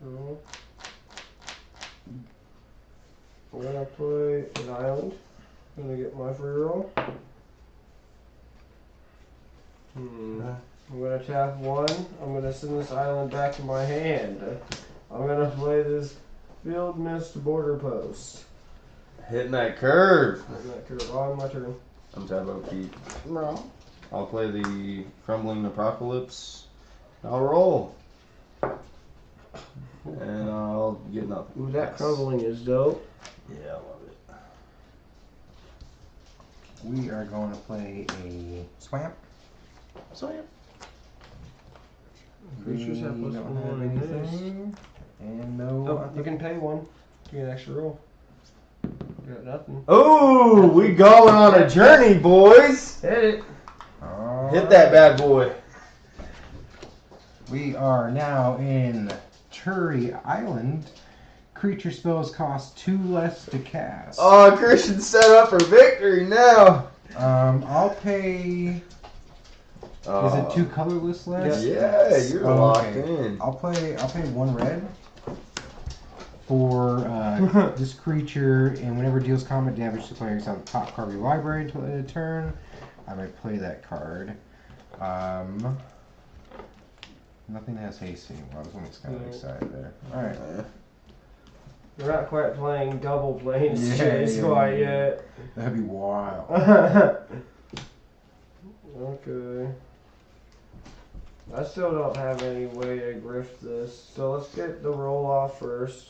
Oh. I'm gonna play an island. I'm gonna get my free roll. I'm gonna tap one. I'm gonna send this island back to my hand. I'm gonna play this Field Mist Border Post. Hitting that curve. That curve on my turn. I'm Tabo Pete. No. I'll play the Crumbling Apocalypse. I'll roll. And I'll get nothing. Ooh, that crumbling is dope. Yeah, I love it. We are going to play a Swamp. Creatures have We plus don't one have on this. anything. And no. Oh, you can pay one. You get an extra roll. You got nothing. Oh, we going on a journey, boys. Hit it. Hit that bad boy. We are now in Turi Island, creature spells cost 2 less to cast. Oh, Christian's set up for victory now. I'll pay. Is it 2 colorless less? Yeah, you're locked in. I'll pay 1 red for this creature, and whenever it deals combat damage to players on the top card of your library until the end of the turn, I may play that card. Nothing has haste anymore. I was almost kind of excited there. All right. We're not quite playing double planeschase quite yet. That'd be wild. Okay. I still don't have any way to grift this, so let's get the roll off first.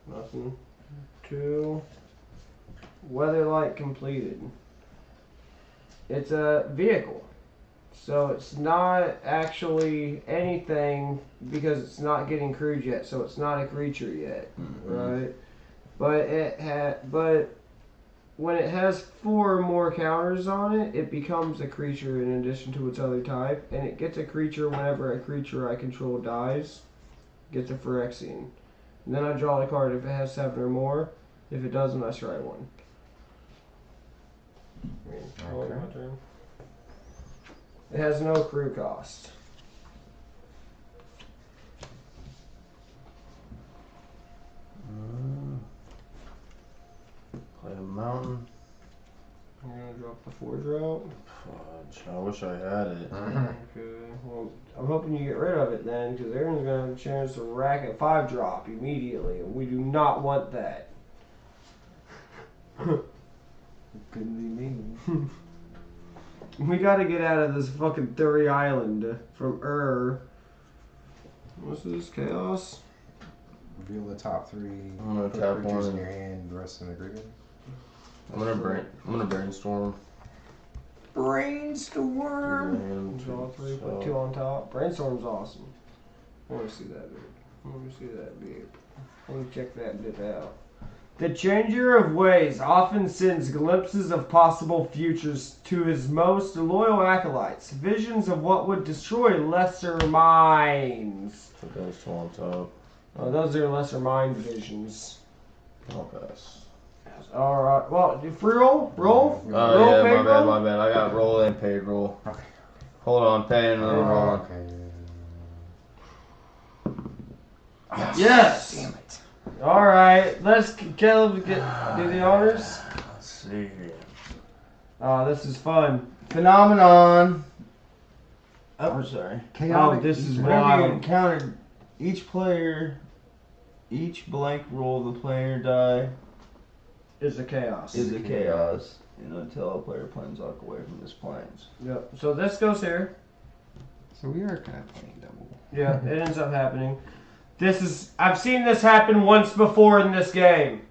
Nothing. 2. Weatherlight completed. It's a vehicle. So it's not actually anything because it's not getting crewed yet, so it's not a creature yet, right? But when it has 4 more counters on it, it becomes a creature in addition to its other type, and it gets a creature whenever a creature I control dies. Gets a Phyrexian. And then I draw the card if it has 7 or more. If it doesn't, I strike 1. Okay. My turn. It has no crew cost. Play a mountain. I'm gonna drop the 4-drop. Fudge. I wish I had it. Okay. Well, I'm hoping you get rid of it then, because Aaron's gonna have a chance to rack a 5-drop immediately, and we do not want that. Couldn't be me. We gotta get out of this fucking Thuri Island from What's this? Chaos? Reveal the top 3. I'm gonna put tap creatures 1. in your hand, the rest in the graveyard. I'm gonna brainstorm. Brainstorm. Draw 3, put 2 on top. Brainstorm's awesome. I wanna see that bit. Let me see that bit. Let me check that bit out. The Changer of Ways often sends glimpses of possible futures to his most loyal acolytes, visions of what would destroy lesser minds. Put those 2 on top. Oh, those are lesser mind visions. I'll pass. Alright, well, free roll? Roll? Oh roll, yeah, paid roll? my bad. I got roll and paid roll. Okay. Hold on, paying and then rolling. Okay. Yes! Damn it. Alright, let's Caleb do the honors. Let's see. Oh, this is fun. Phenomenon. Oh, sorry. Oh, this is Whenever you wild. encounter each blank roll the player die It's a chaos. is a chaos. And until a player planeswalk away from his planes. Yep. So this goes here. So we are kind of playing double. Yeah, it ends up happening. I've seen this happen once before in this game.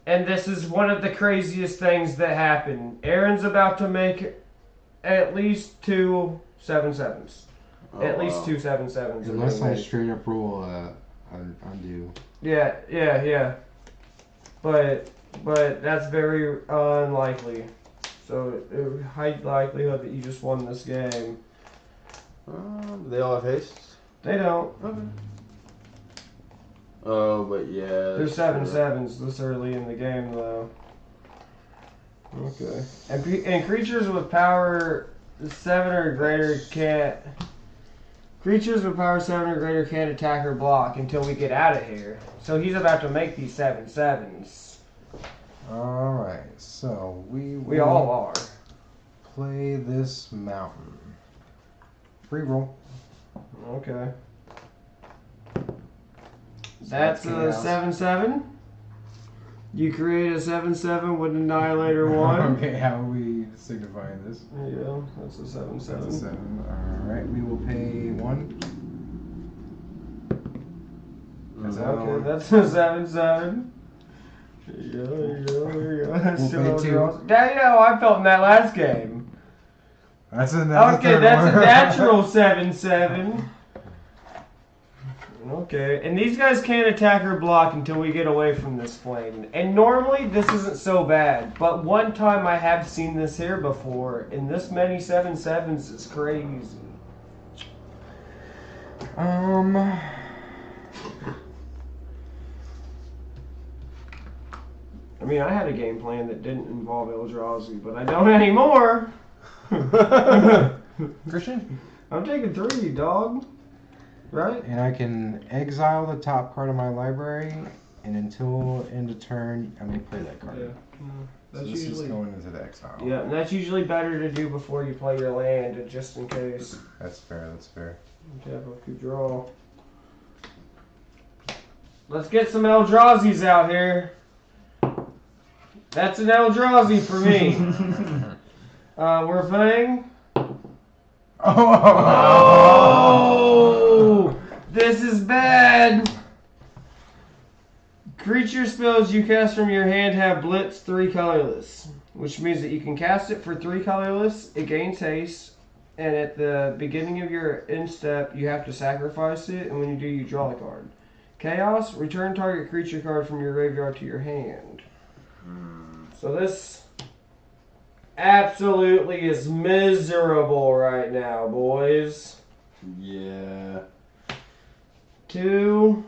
And this is one of the craziest things that happen. Aaron's about to make at least 2 7/7s. At least 2 7/7s. Unless I straight up roll undo. Yeah. But that's very unlikely. So high likelihood that you just won this game. They all have haste? They don't. Okay. Oh, but yeah. There's 7/7s this early in the game, though. Okay. And creatures with power 7 or greater can't. Creatures with power 7 or greater can't attack or block until we get out of here. So he's about to make these 7/7s. Alright, so We all are. play this mountain. Free roll. Okay. That's a 7/7. You create a 7/7 with Annihilator 1. Okay, how are we signifying this? There you go. That's a 7/7. That's a 7. Alright, we will pay 1. That's Okay, that's a 7/7. There you go. That's We'll still pay 2. Now you know how I felt in that last game. That's a Okay, that's a natural 7/7. Okay, and these guys can't attack or block until we get away from this plane. And normally this isn't so bad, but one time I have seen this here before, and this many 7/7s is crazy. I mean, I had a game plan that didn't involve Eldrazi, but I don't anymore. Christian? I'm taking 3, dog. Right? And I can exile the top card of my library, and until end of turn, I may play that card. Yeah. So That's this is usually going into the exile. yeah, and that's usually better to do before you play your land, just in case. That's fair, that's fair. Tap up your draw. Let's get some Eldrazi's out here. That's an Eldrazi for me. We're playing. Oh! This is bad. Creature spells you cast from your hand have blitz 3 colorless, which means that you can cast it for 3 colorless. It gains haste, and at the beginning of your end step, you have to sacrifice it, and when you do, you draw a card. Chaos, return target creature card from your graveyard to your hand. So this absolutely is miserable right now, boys. Yeah. 2.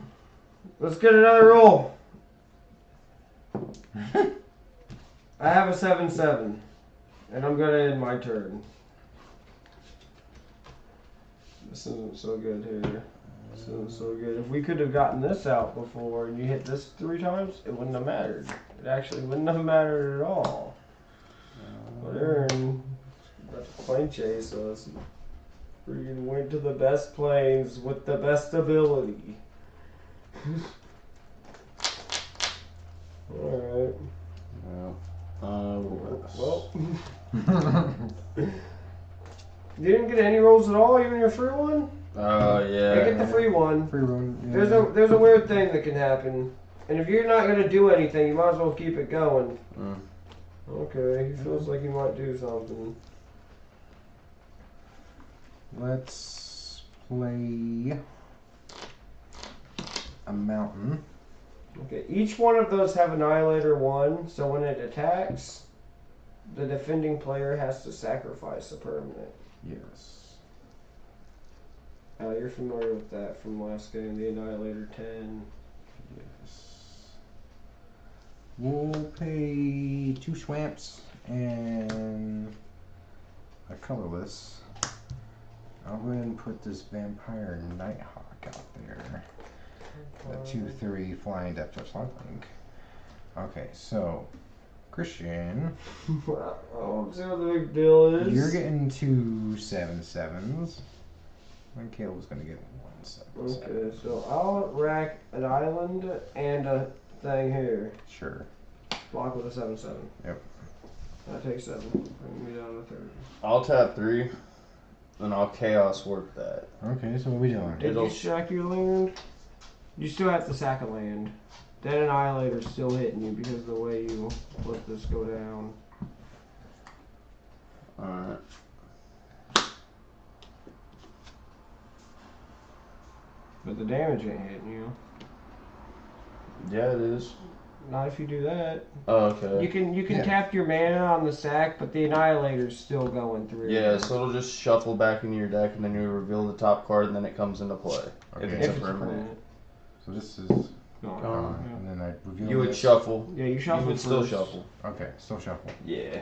Let's get another roll. I have a 7/7, and I'm gonna end my turn. This isn't so good here. This isn't so good. If we could have gotten this out before and you hit this 3 times, it wouldn't have mattered. It actually wouldn't have mattered at all. But Aaron got the plane chase us. Freaking went to the best planes with the best ability. Alright. Well. You didn't get any rolls at all, even your free one? Yeah. I get the free one. Free run. Yeah. There's a weird thing that can happen. And if you're not gonna do anything, you might as well keep it going. Okay, he feels like he might do something. Let's play a mountain. Okay, each one of those have Annihilator 1, so when it attacks, the defending player has to sacrifice a permanent. Yes. You're familiar with that from last game, the Annihilator 10. Yes. We'll pay 2 swamps and a colorless. I'll go ahead and put this Vampire Nighthawk out there. A 2/3 flying depth touch lifelink. Okay, so Christian, Oh, see what the big deal is. you're getting 2 7/7s. And Caleb's gonna get 1 7/7. Okay, so I'll rack an island and a thing here. Sure. Block with a 7/7. Yep. I take 7. Bring me down to 30. I'll tap 3, and I'll chaos work that. Okay, so what are we doing? Did you sack your land? You still have to sack a land. That Annihilator's still hitting you because of the way you let this go down. Alright. But the damage ain't hitting you. Yeah, it is. Not if you do that. Oh, okay. You can Yeah. tap your mana on the sack, but the Annihilator's still going through. Yeah, so it'll just shuffle back into your deck, and then you reveal the top card, and then it comes into play. Okay. If If it's it's a permanent. permanent. So this is Gone. gone, and then I reveal You would this. shuffle. Yeah, you shuffle You would still first. shuffle. Okay, still shuffle. Yeah.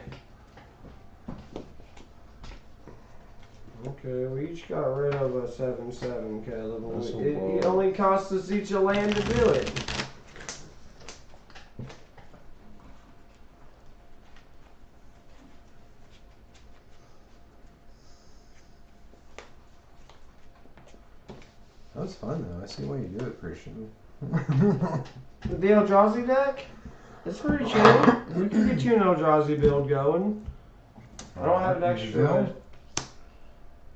Okay, we each got rid of a 7/7, Caleb. That's so It cool. only costs us each a land to do it. That was fun though. I see why you do it, Christian. The Eldrazi deck? It's pretty chill. We can get you an Eldrazi build going. I don't have an extra.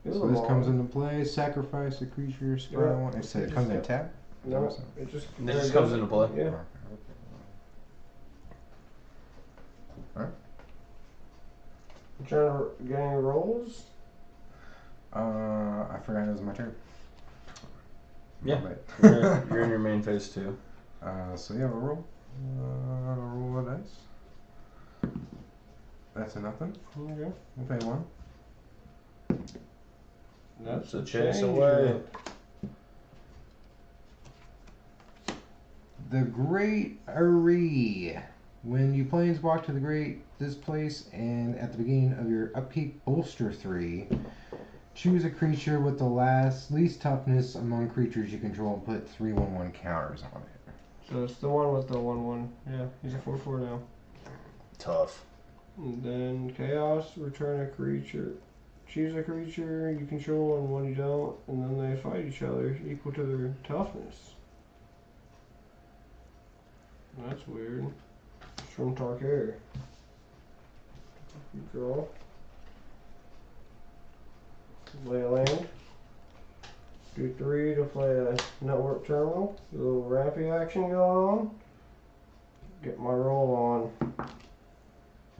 So this comes into play. Sacrifice a creature. Spell Yeah. one. It said it comes in tap. No, it just comes into play. Yeah. I'm trying to get any rolls. I forgot it was my turn. Yeah. But, You're in your main phase too. so yeah, we'll roll. Roll a dice. That's a nothing. Okay. We'll pay 1. That's a chase change away. it. The Great Aree. When you planeswalk to this place, and at the beginning of your upkeep bolster 3, choose a creature with the least toughness among creatures you control and put 3/1/1 counters on it. So it's the one with the 1/1. Yeah, he's a 4/4 now. Tough. And then chaos, return a creature. Choose a creature you control and one you don't, and then they fight each other equal to their toughness. That's weird. It's from Tarkir. You draw. Play a land. Do 3 to play a network terminal. A little rampy action going on. Get my roll on.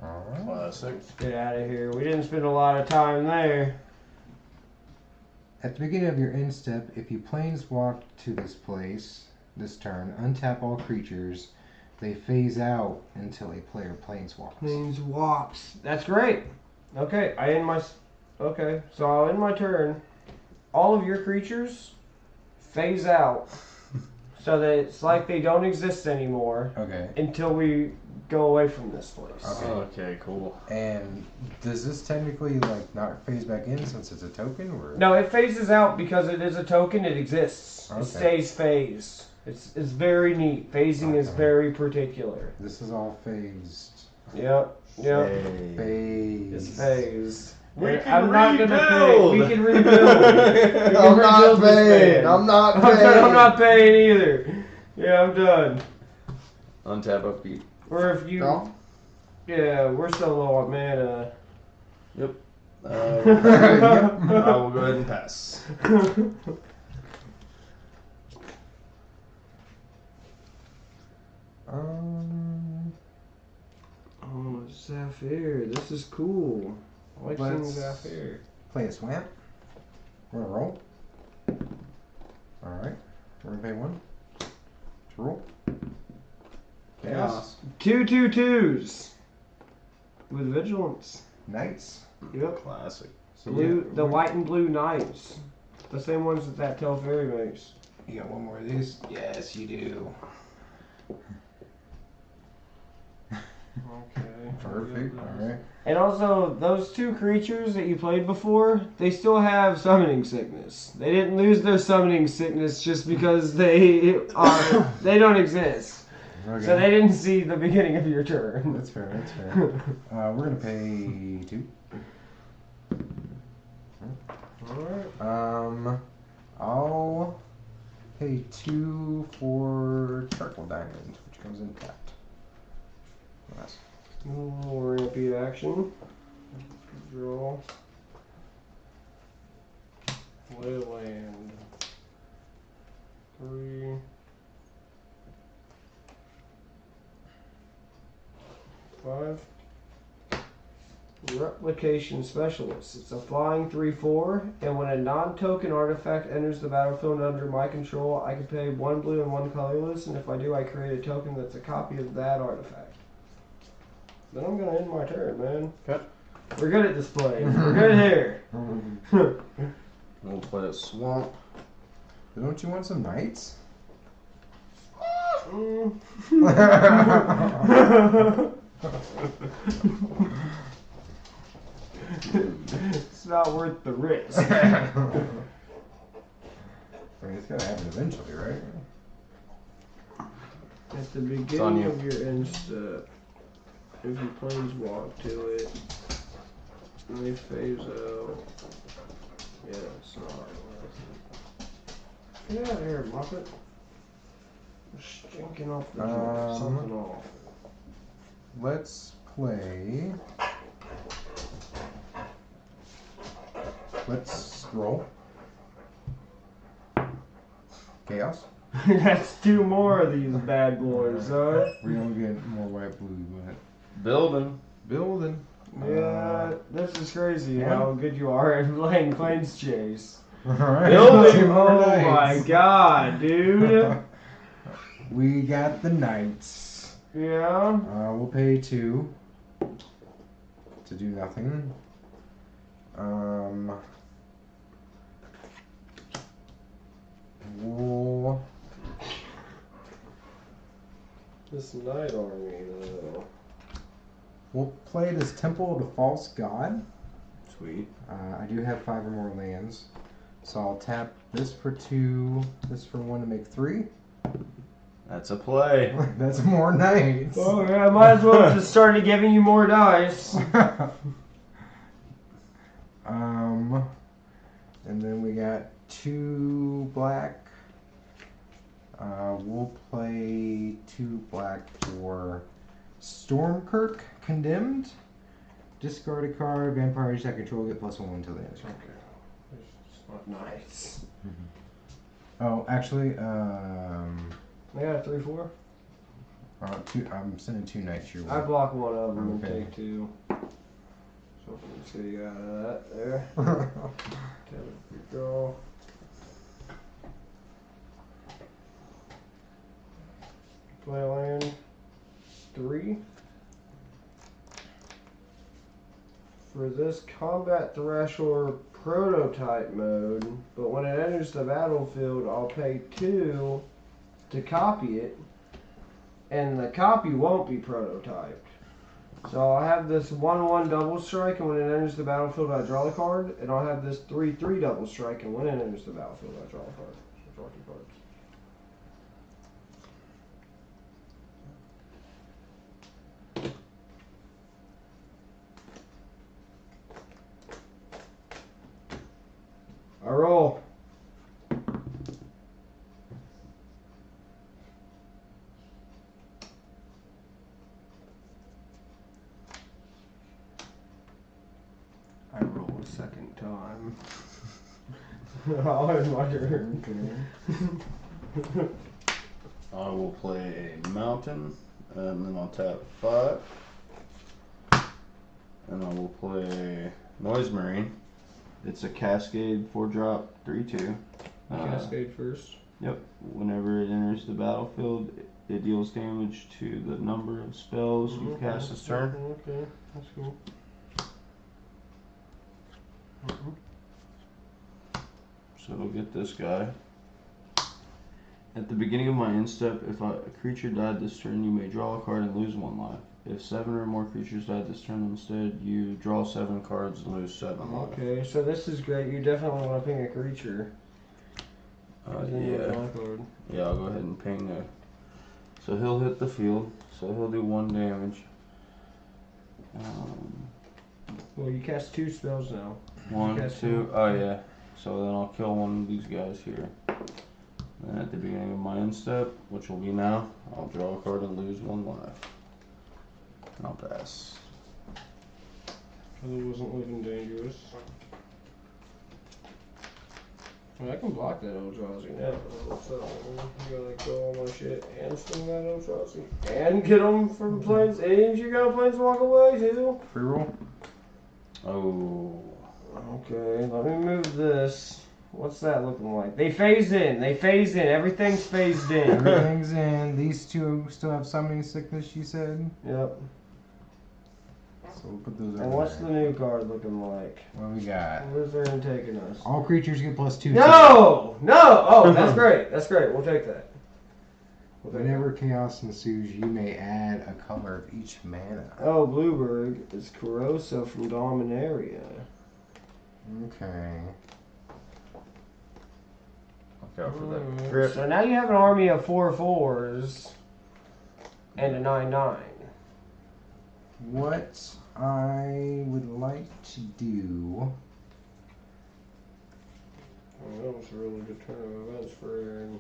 Alright. Classic. Let's get out of here. We didn't spend a lot of time there. At the beginning of your end step, if you planeswalk to this place this turn, untap all creatures. They phase out until a player planeswalks. Planeswalks. That's great. Okay, Okay, so I'll end my turn. All of your creatures phase out, so that it's like they don't exist anymore. Okay. Until we go away from this place. Okay, cool. And does this technically not phase back in since it's a token, or No, it phases out because it is a token. It exists. Okay. It stays phased. It's very neat. Phasing is very particular. this is all phased? Yep. Phased. It's phased. We can I'm not gonna rebuild. pay. We can rebuild. I'm not paying. I'm not paying. I'm not paying either. Yeah, I'm done. Untap upkeep. Or if you. No? Yeah, we're so low on mana. Yep. I will go ahead and pass. Oh, Zephyr. This is cool. I like seeing Zephyr. Play a swamp. We're gonna roll. Alright. We're gonna pay 1 to roll. Chaos. 2/2/2s with vigilance. Knights. Yep. Classic. So The white and blue knights. The same ones that Telfairy makes. You got one more of these? Yes, you do. Okay. Perfect. Alright. And also, those 2 creatures that you played before, they still have summoning sickness. They didn't lose their summoning sickness just because they don't exist. Okay. So they didn't see the beginning of your turn. That's fair. That's fair. We're gonna pay 2. Alright. I'll pay 2 for Charcoal Diamond, which comes in tapped. Nice. More rampy action. Draw. Play land. 3. 5. Replication Specialist. It's a flying 3/4, and when a non-token artifact enters the battlefield under my control, I can pay 1 blue and 1 colorless, and if I do, I create a token that's a copy of that artifact. Then I'm gonna end my turn, man. Okay. We're good at this play. We're good here. We'll play a swamp. Don't you want some knights? It's not worth the risk. I mean, it's gotta happen eventually, right? At the on beginning you. of your end step, if you planeswalk to it, and they phase out. Yeah, it's not worth it. Get out of here, Muppet. You're stinking off the something off. Let's play. Let's roll. Chaos. That's 2 more of these bad boys, huh? We're gonna get more white blue, but Building. building. Yeah, this is crazy how good you are at playing planeschase. Alright. Building. Oh my god, dude. We got the knights. Yeah. We'll pay 2 to do nothing. We'll This Night Army, though. We'll play it as Temple of the False God. Sweet. I do have 5 or more lands. So I'll tap this for 2, this for 1 to make 3. That's a play. That's more nice. Oh, yeah, I might as well just started giving you more dice. And then we got 2 black. We'll play 2 black for Stormkirk Condemned. Discard a card. Vampires that control get +1 until the end of the turn. It's not nice. Oh, actually, I got a 3/4. 2. I'm sending 2 knights your way. I block one of them and Okay. take 2. So let's see, you got that there. Go. Play land 3. For this Combat Thrasher prototype mode, but when it enters the battlefield, I'll pay 2 to copy it, and the copy won't be prototyped. So I'll have this 1/1 double strike, and when it enters the battlefield, I draw the card, and I'll have this 3/3 double strike, and when it enters the battlefield, I draw a card. So draw 2 cards. I roll. I roll a second time. I'll end my turn. I will play a mountain, and then I'll tap 5. And I will play Noise Marine. It's a Cascade 4-drop 3/2. Cascade first. Yep. Whenever it enters the battlefield, it deals damage to the number of spells you cast this turn. Okay, that's cool. So we'll get this guy. At the beginning of my end step, if a creature died this turn, you may draw a card and lose 1 life. If 7 or more creatures died this turn instead, you draw 7 cards and lose 7 life. Okay, so this is great. You definitely want to ping a creature. Yeah. Yeah, I'll go ahead and ping a. So he'll hit the field. So he'll do 1 damage. Well, you cast 2 spells now. 1, Cast 2. 2. Oh yeah. So then I'll kill one of these guys here. Then at the beginning of my end step, which will be now, I'll draw a card and lose 1 life. And I'll pass. It wasn't looking dangerous. I can block that Eldrazi now. So you gotta kill all my shit and swing that Eldrazi. And get them from planes. And you got planes to walk away too. Free roll. Oh. Okay, let me move this. What's that looking like? They phased in. They phased in. Everything's phased in. Everything's in. These 2 still have summoning sickness, you said? Yep. So we'll put those over And what's there. the new card looking like? What we got? Where's there taking us? All creatures get +2. No! No! Oh, that's great. That's great. We'll take that. Whenever chaos ensues, you may add a color of each mana. Oh, Bluebird is corrosive from Dominaria. Okay. Look out for that crit. So now you have an army of 4/4s and a 9/9. What I would like to do. Oh, that was a really good turn of events for Aaron.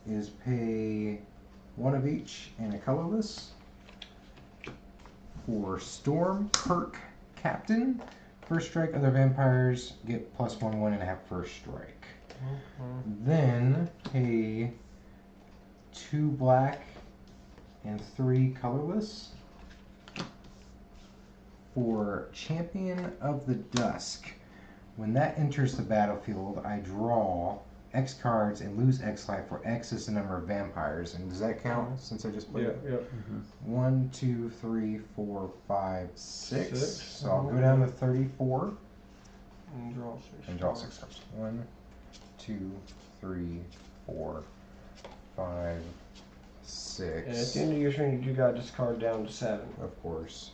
Is pay 1 of each and a colorless for Stormkirk Captain. First strike, other vampires get +1/1 and have first strike. Then pay 2 black and 3 colorless for Champion of the Dusk. When that enters the battlefield, I draw X cards and lose X life, where X is the number of vampires. And does that count since I just played it? Yep. 1, 2, 3, 4, 5, 6. Six. So I'll go down to 34. And draw 6 And draw cards. 6 cards. 1, 2, 3, 4, 5, 6. And at the end of your turn, you do got this card down to 7. Of course.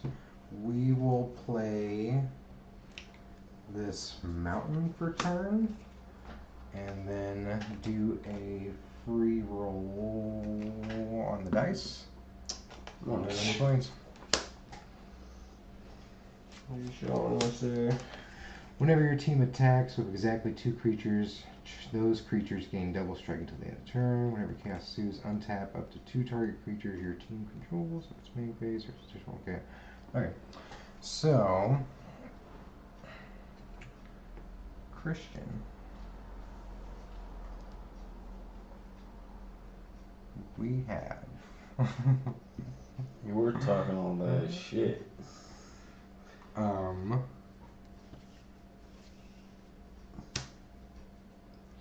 We will play this mountain for turn, and then do a free roll on the dice. On any points. You're showing us there. Whenever your team attacks with exactly 2 creatures, those creatures gain double strike until the end of the turn. Whenever Chaos Ensues, untap up to 2 target creatures your team controls. If it's main phase or positional. Okay. Okay. So, Christian. We have. You were talking all that shit.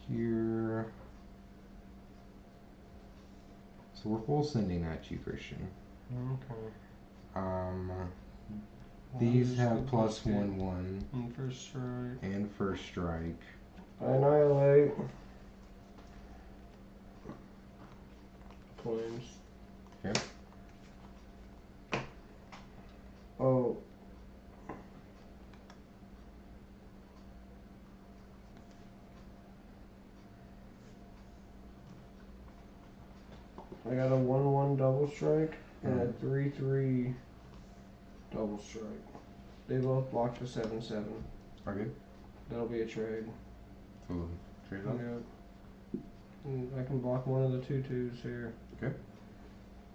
Here. So we're full sending at you, Christian. Okay. These have +1/1 And first strike. and first strike. Annihilate. Planes. Okay. Oh. I got a 1/1 double strike and a 3/3 double strike. They both block for 7/7. Okay. That'll be a trade. So trade off. Yep. And I can block one of the 2/2s here. Okay.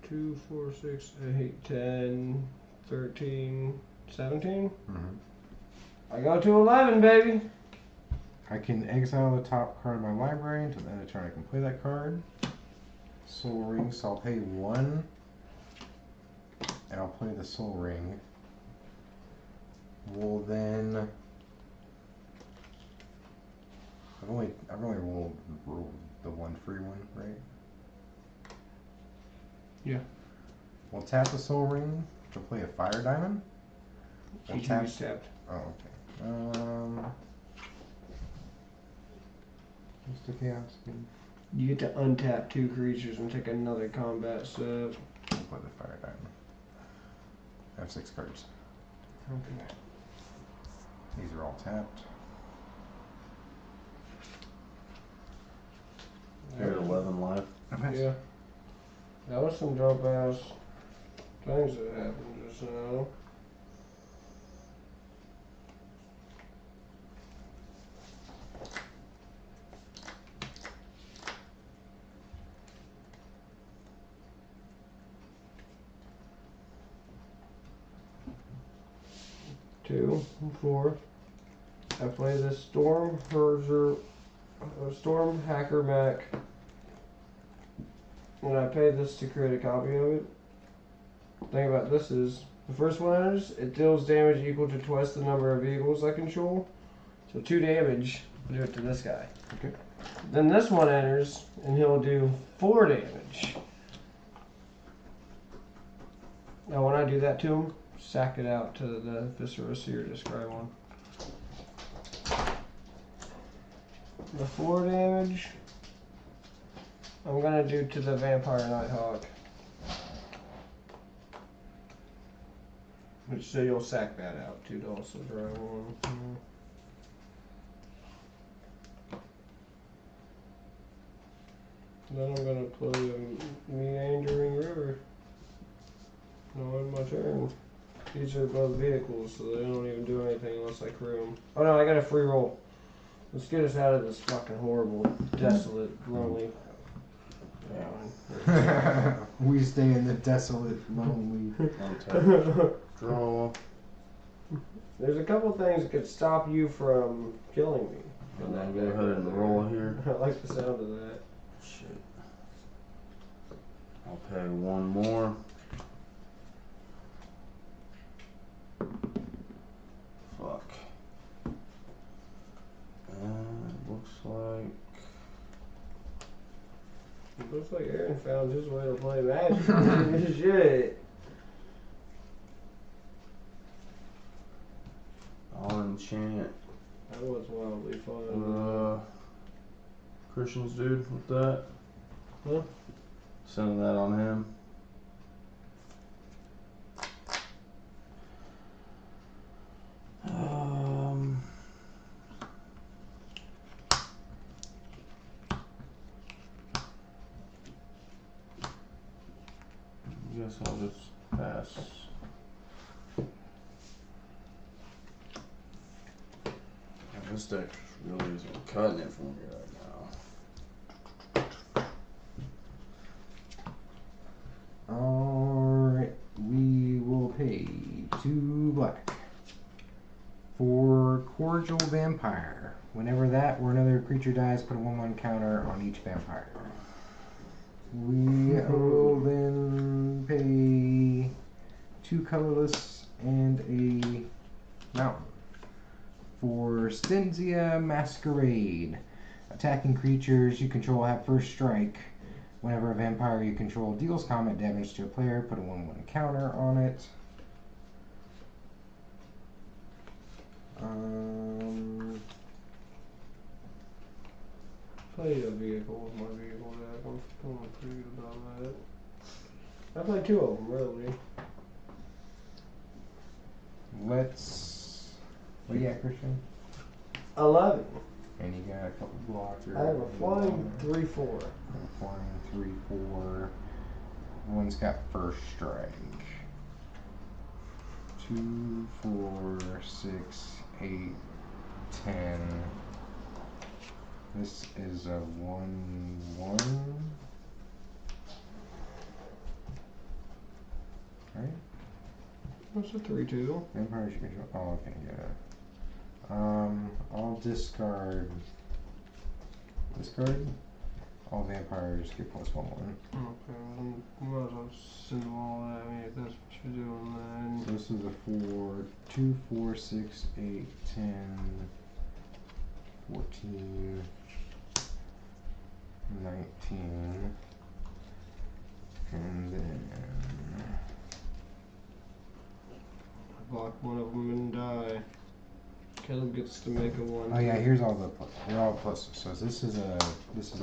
2, 4, 6, 8, 10, 13, 17. I go to 11, baby. I can exile the top card of my library until the end of the turn. I can play that card. Soul Ring, so I'll pay 1, and I'll play the Soul Ring. We'll then. I've only rolled the 1 free one, right? Yeah. We'll tap the Soul Ring to play a Fire Diamond. We'll Each tap. of you tapped. Oh, okay. What's the chaos again? You get to untap 2 creatures and take another combat step. We'll play the Fire Diamond. I have 6 cards. Okay. These are all tapped. You're at 11 life. Okay. Yeah. That was some dope ass things that happened just now. Two, 4. I play this Storm Hacker Mech, and I pay this to create a copy of it. The thing about this is, the first one enters, it deals damage equal to twice the number of vehicles I control. So 2 damage, I'll do it to this guy. Okay. Then this one enters, and he'll do 4 damage. Now when I do that to him, sack it out to the Viscera Seer to scry one. The 4 damage I'm gonna do to the Vampire Nighthawk. Which so you'll sack that out too to also draw one. Then I'm gonna play a Meandering River. No, in my turn. These are both vehicles, so they don't even do anything unless I crew them. Oh no, I got a free roll. Let's get us out of this fucking horrible, desolate, lonely. We stay in the desolate, lonely. Draw. There's a couple things that could stop you from killing me. And then go ahead and roll here. I like the sound of that. Shit. I'll pay 1 more. Fuck. And looks like. It looks like Aaron found his way to play Magic. Shit. I'll enchant That was wildly fun. Christian's dude with that. Huh? Sending that on him. I guess I'll just pass. Yeah, this deck really isn't cutting it for me right now. Alright, we will pay 2 black for Cordial Vampire. Whenever that or another creature dies, put a 1/1 counter on each vampire. We will then pay 2 colorless and a mountain for Stensia Masquerade. Attacking creatures you control have first strike. Whenever a vampire you control deals combat damage to a player, put a 1/1 counter on it. Played a vehicle with my vehicle deck. I'm feeling pretty good about that. I played 2 of them, really. Let's. What do you got, Christian? 11. And you got a couple blockers. I have a flying 3/4. Flying 3/4. One's got first strike. 2, 4, 6, 8, 10. This is a 1/1. Right? What's a 3/2? Vampires you control. Oh, okay, yeah. I'll discard. Discard. All vampires get +1/1. Okay, well, might as well send them all at me if that's what you're doing, then. So this is a 4, 2, 4, 6, 8, 10, 14, 19, and then Block one of them and die. Caleb gets to make a 1. oh yeah, here's all the they're all pluses. So this is a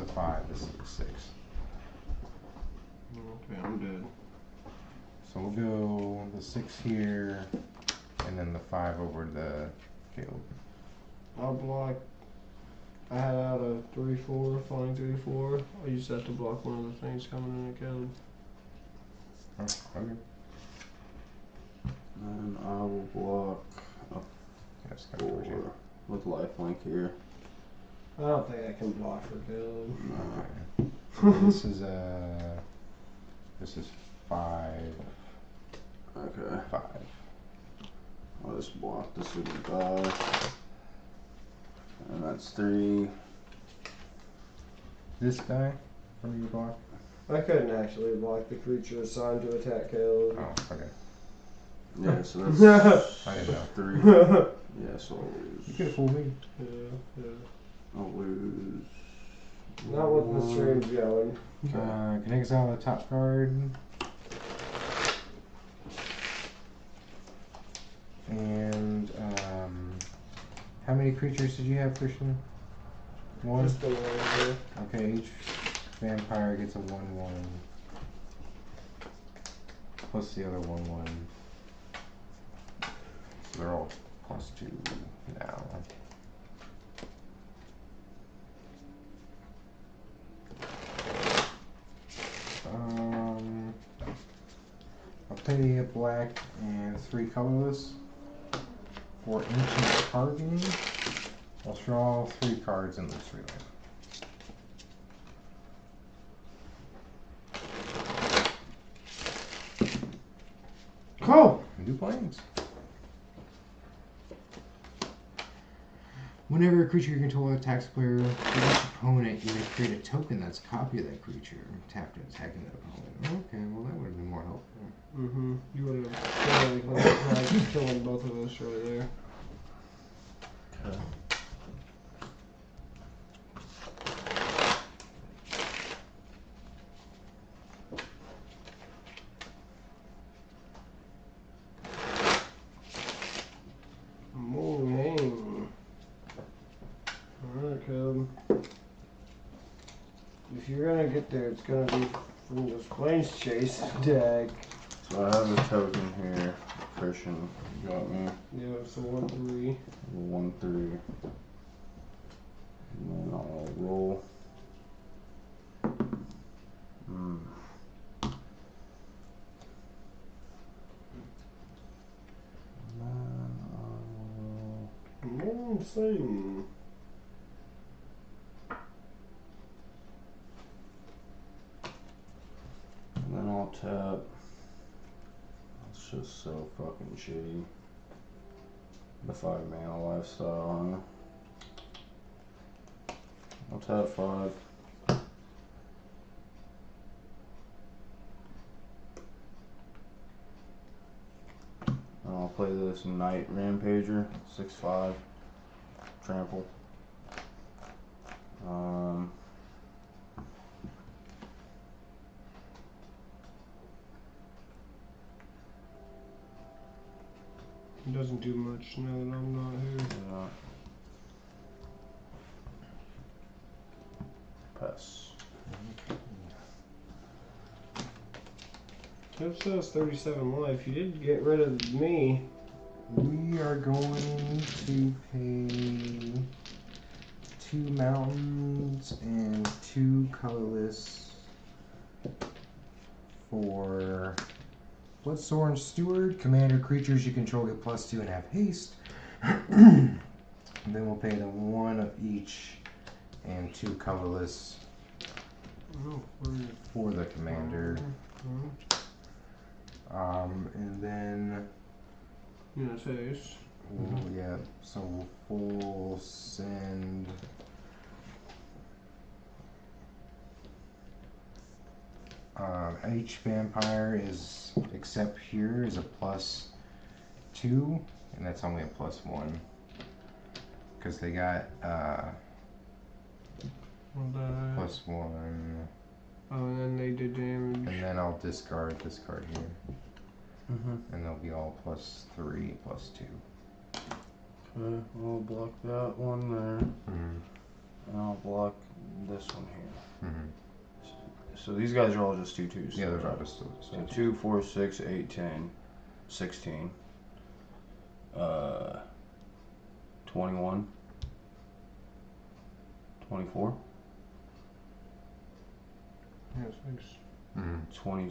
5, this is a 6. Okay, I'm dead. So we'll go the 6 here, and then the 5 over to Caleb. I'll block. I had out a 3/4, flying 3/4. I use that to block one of the things coming in at Caleb. Oh, okay. And I will block Yes, come towards you. 4 with lifelink here. I don't think I can block for Caleb. Okay. So this is 5. Okay. 5. I'll just block this with the die. And that's 3. This guy from your block? I couldn't actually block the creature assigned to attack Caleb. Oh, okay. Yeah, so that's I didn't know. 3. Yeah, so I'll You lose. could have fooled me. Yeah. I'll lose. Not with the streams going. Can I exile the top card? And how many creatures did you have, Christian? 1? Just the one here. Okay, each vampire gets a 1/1. Plus the other 1/1. So they're all +2 now. I'll pay a black and 3 colorless for Ancient Carving. I'll draw 3 cards and lose 3 life. Cool! And do planes. Whenever a creature you control attacks a player, for each opponent, you may create a token that's a copy of that creature. Tap to attacking that opponent. Okay, well that would have been more helpful. Mm-hmm. You would have tried killing both of us right there. Okay. Morning. I get there, it's gonna be from this planeschase deck. So I have a token here. Christian, you got me. Yeah, it's a 1/3. 1/3. And then I'll roll. Insane. And then I'll tap. It's just so fucking shitty. The 5-mana lifestyle, huh? I'll tap 5. And I'll play this Knight Rampager, 6/5, trample. It doesn't do much now that I'm not here. Yeah. Pass. It says 37 life. You did get rid of me. We are going to pay 2 mountains and 2 colorless for Bloodthorn Steward. Commander creatures you control get +2 and have haste. And then we'll pay them 1 of each and 2 colorless for the commander. And then Yes, ace. yeah, so we'll send each vampire is, except here, is a +2, and that's only a +1 because they got +1. Oh, and then they did damage. And then I'll discard this card here. And they'll be all +3, +2. Okay, we'll block that one there. And I'll block this one here. So these guys are all just 2/2s. Yeah, those are just So 2, 4, 6, 8, 10, 16. 21. 24. Yes, thanks. 20.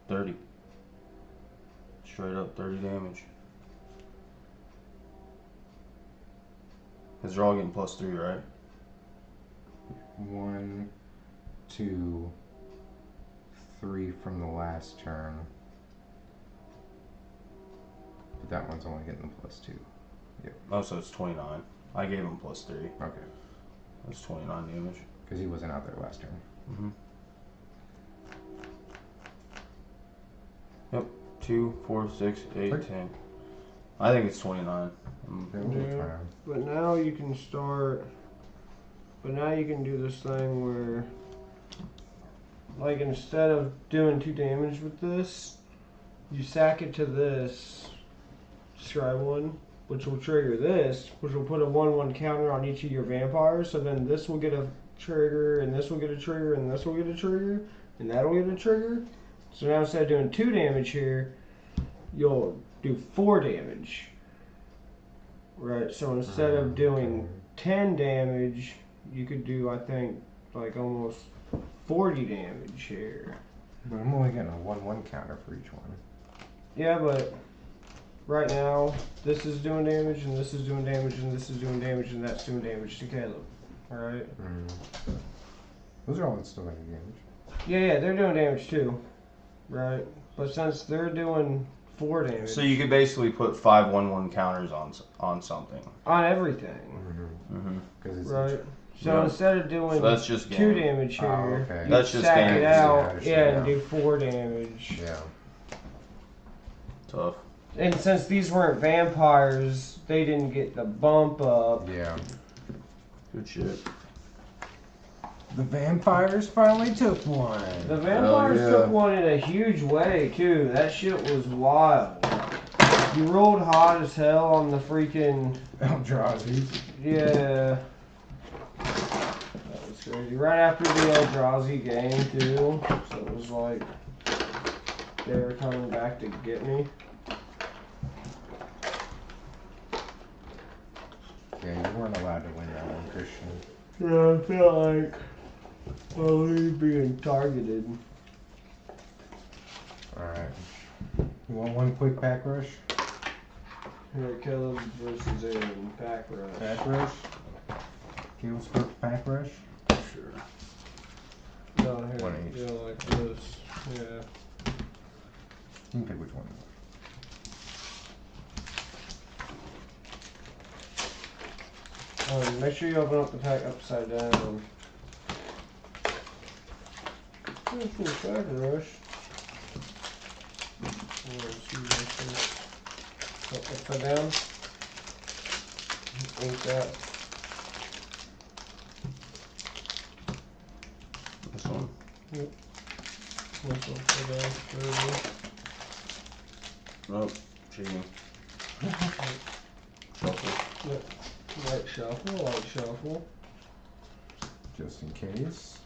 30. Straight up 30 damage. Because they're all getting +3, right? 1, 2, 3 from the last turn. But that one's only getting the +2. Yep. Oh, so it's 29. I gave him +3. Okay. That's 29 damage. Because he wasn't out there last turn. Yep. 2, 4, 6, 8, 10. I think it's 29. Yeah. But now you can start. But now you can do this thing where, like, instead of doing 2 damage with this, you sack it to this scry 1, which will trigger this, which will put a 1/1 counter on each of your vampires. So then this will get a trigger, and this will get a trigger, and this will get a trigger, and that'll get a trigger. So now instead of doing 2 damage here, you'll do 4 damage. Right, so instead of doing 10 damage, you could do, I think, like almost 40 damage here. But I'm only getting a 1/1 counter for each one. Yeah, but right now, this is doing damage, and this is doing damage, and this is doing damage, and that's doing damage to Caleb. Alright? Those are all still going to do damage. Yeah, they're doing damage too. Right? But since they're doing 4 damage. So you could basically put 5 1/1 counters on something. On everything. Because it's Right? So instead of doing So that's just 2 game. damage here, okay. you That's just sack damage. it out, Yeah, and do 4 damage. Yeah. Tough. And since these weren't vampires, they didn't get the bump up. Yeah. Good shit. The vampires finally took one. The vampires yeah. took one in a huge way too. That shit was wild. You rolled hot as hell on the freaking Eldrazi. yeah. crazy. Right after the drowsy game too, so it was like they were coming back to get me. Yeah, you weren't allowed to win that one, Christian. Yeah, I felt like I was being targeted. Alright. You want one quick pack rush? Here, Caleb versus Aiden, pack rush. Pack rush? Caleb's quick pack rush? Sure. No, here, One each. yeah, like this. Yeah. You can pick which one. Make sure you open up the pack upside down. Here's the pack rush. Upside down. Ink that. This one. This upside down. Nope. Cheating. Shuffle. Light shuffle. Just in case.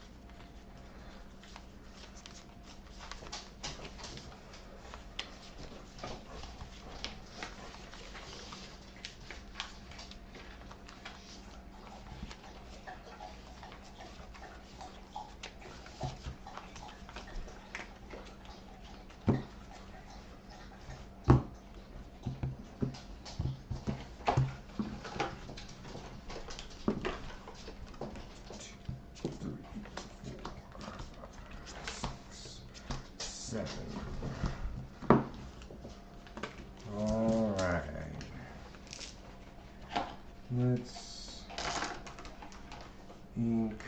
Alright. Let's ink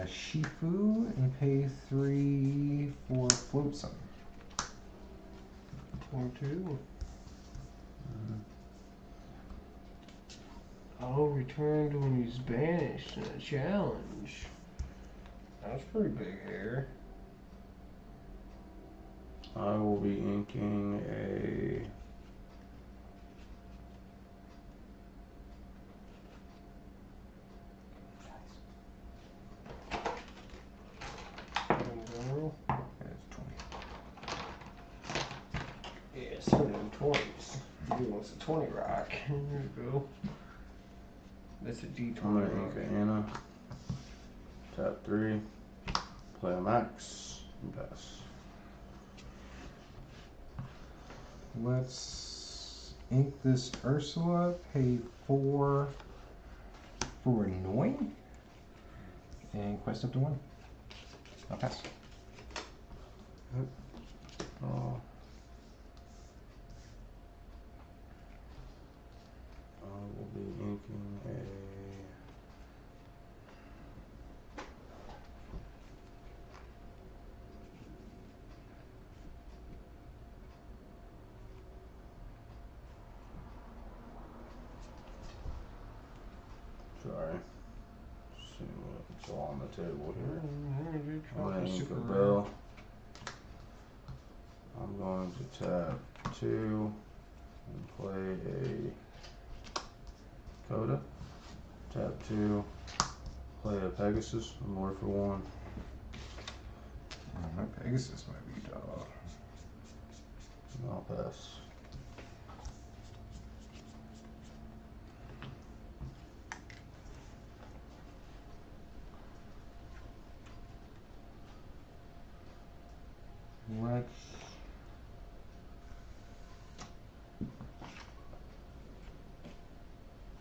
Shifu and pay 3 for Flotsam. 2. Oh, returned when he's banished in a challenge. That's pretty big here. I will be inking a. In general. That's 20. Yeah, it's 20s. He wants a 20 rock. There you go. That's a D20 I'm gonna rock. ink a Anna. Tap 3. Play a max. And pass. Let's ink this Ursula, pay 4 for Annoy, and quest up to 1. I'll pass. Oh. I will be inking a. Sorry. See what's all on the table here. I'm gonna ink a bell. I'm going to tap 2 and play a Coda. Tap 2, play a Pegasus, more for 1. My Pegasus might be dog. And I'll pass. Let's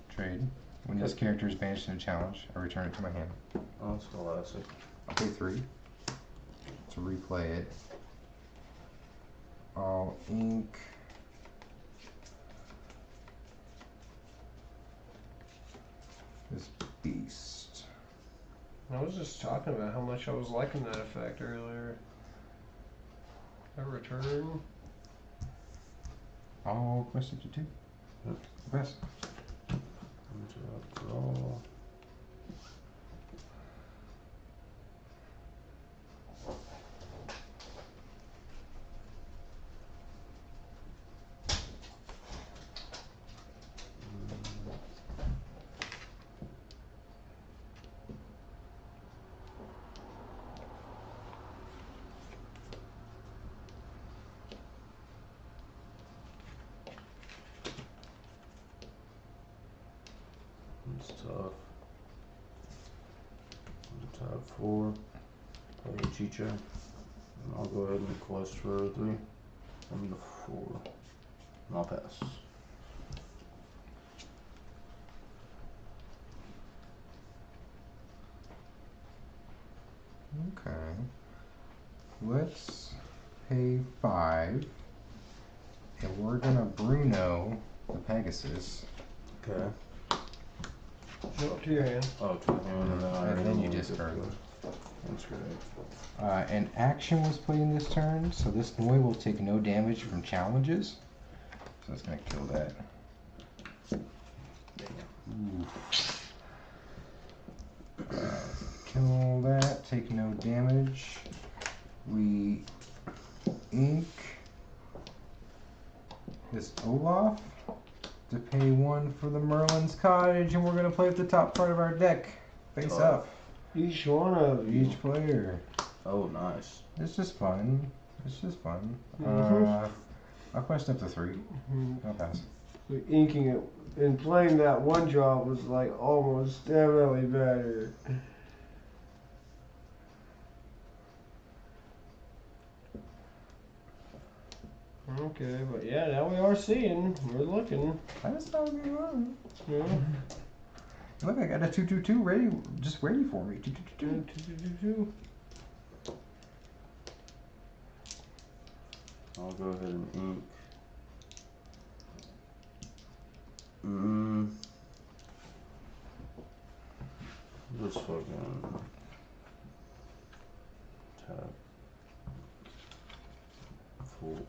trade. When this character is banished in a challenge, I return it to my hand. Oh, Scholastic. I'll pay 3 to replay it. I'll ink this beast. I was just talking about how much I was liking that effect earlier. A return. I'll quest it to 2. Yep. Best. Draw. tough. Tab 4. Play a Chicha. And I'll go ahead and quest for 3. And the 4. And I'll pass. Okay. Let's pay 5. And we're gonna Bruno the Pegasus. Okay. Go up to your hand. Oh, to the hand, and then I And then you remove discard it. them. That's great. An action was played in this turn, so this Noi will take no damage from challenges. So it's gonna kill that. Kill that, take no damage. We ink this Olaf to pay 1 for the Merlin's Cottage, and we're gonna play with the top part of our deck, face Tough. up. Each one of you. Each player. Oh, nice. It's just fun. It's just fun. I'll quest up to 3. I'll pass. Inking it and playing that one drop was like almost definitely better. Okay, but yeah, now we are seeing. We're looking. That's not gonna be fun. Yeah. Look, I got a 2/2/2 ready, just ready for me. 2/2/2. I'll go ahead and ink. Just fucking tap. Full.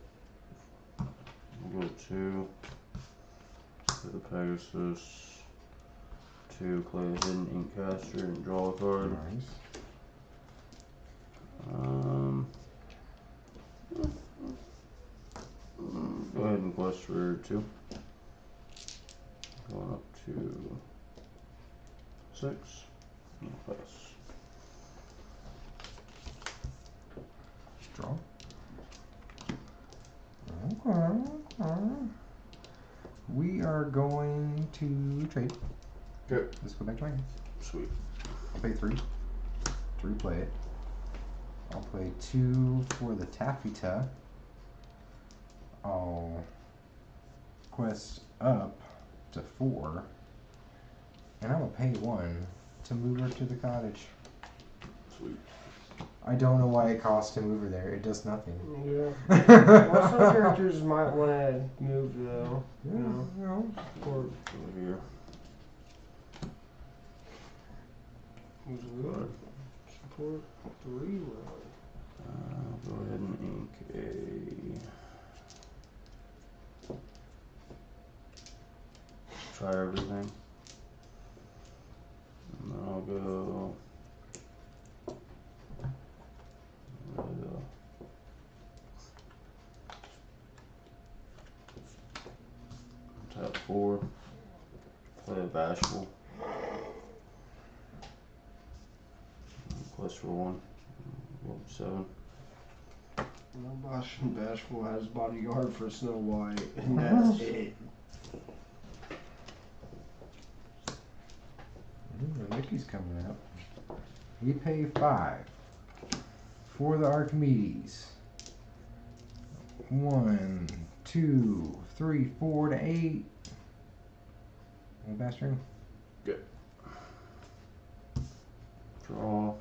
We'll go 2. For the Pegasus. 2. Play a hidden ink caster and draw a card. Nice. Go ahead and quest for 2. Going up to 6. And pass. Draw. Okay. We are going to trade. Okay. Let's go back to my hand. Sweet. I'll pay 3. 3 play it. I'll play 2 for the Taffeta. I'll quest up to 4. And I'm gonna pay 1 to move her to the cottage. Sweet. I don't know why it costs to move her there. It does nothing. Yeah. Well, some characters might want to move though. Yeah, You know, or Over here. who's good? Support 3 row. I'll go ahead and ink a. Try everything. And then I'll go. Tap 4. Play a bashful. Quest for 1. Go up 7. No, Bashful has bodyguard for Snow White, and that's it. Mickey's coming up. We pay 5 for the Archimedes. 1, 2, 3, 4 to 8. Any best ring? Draw.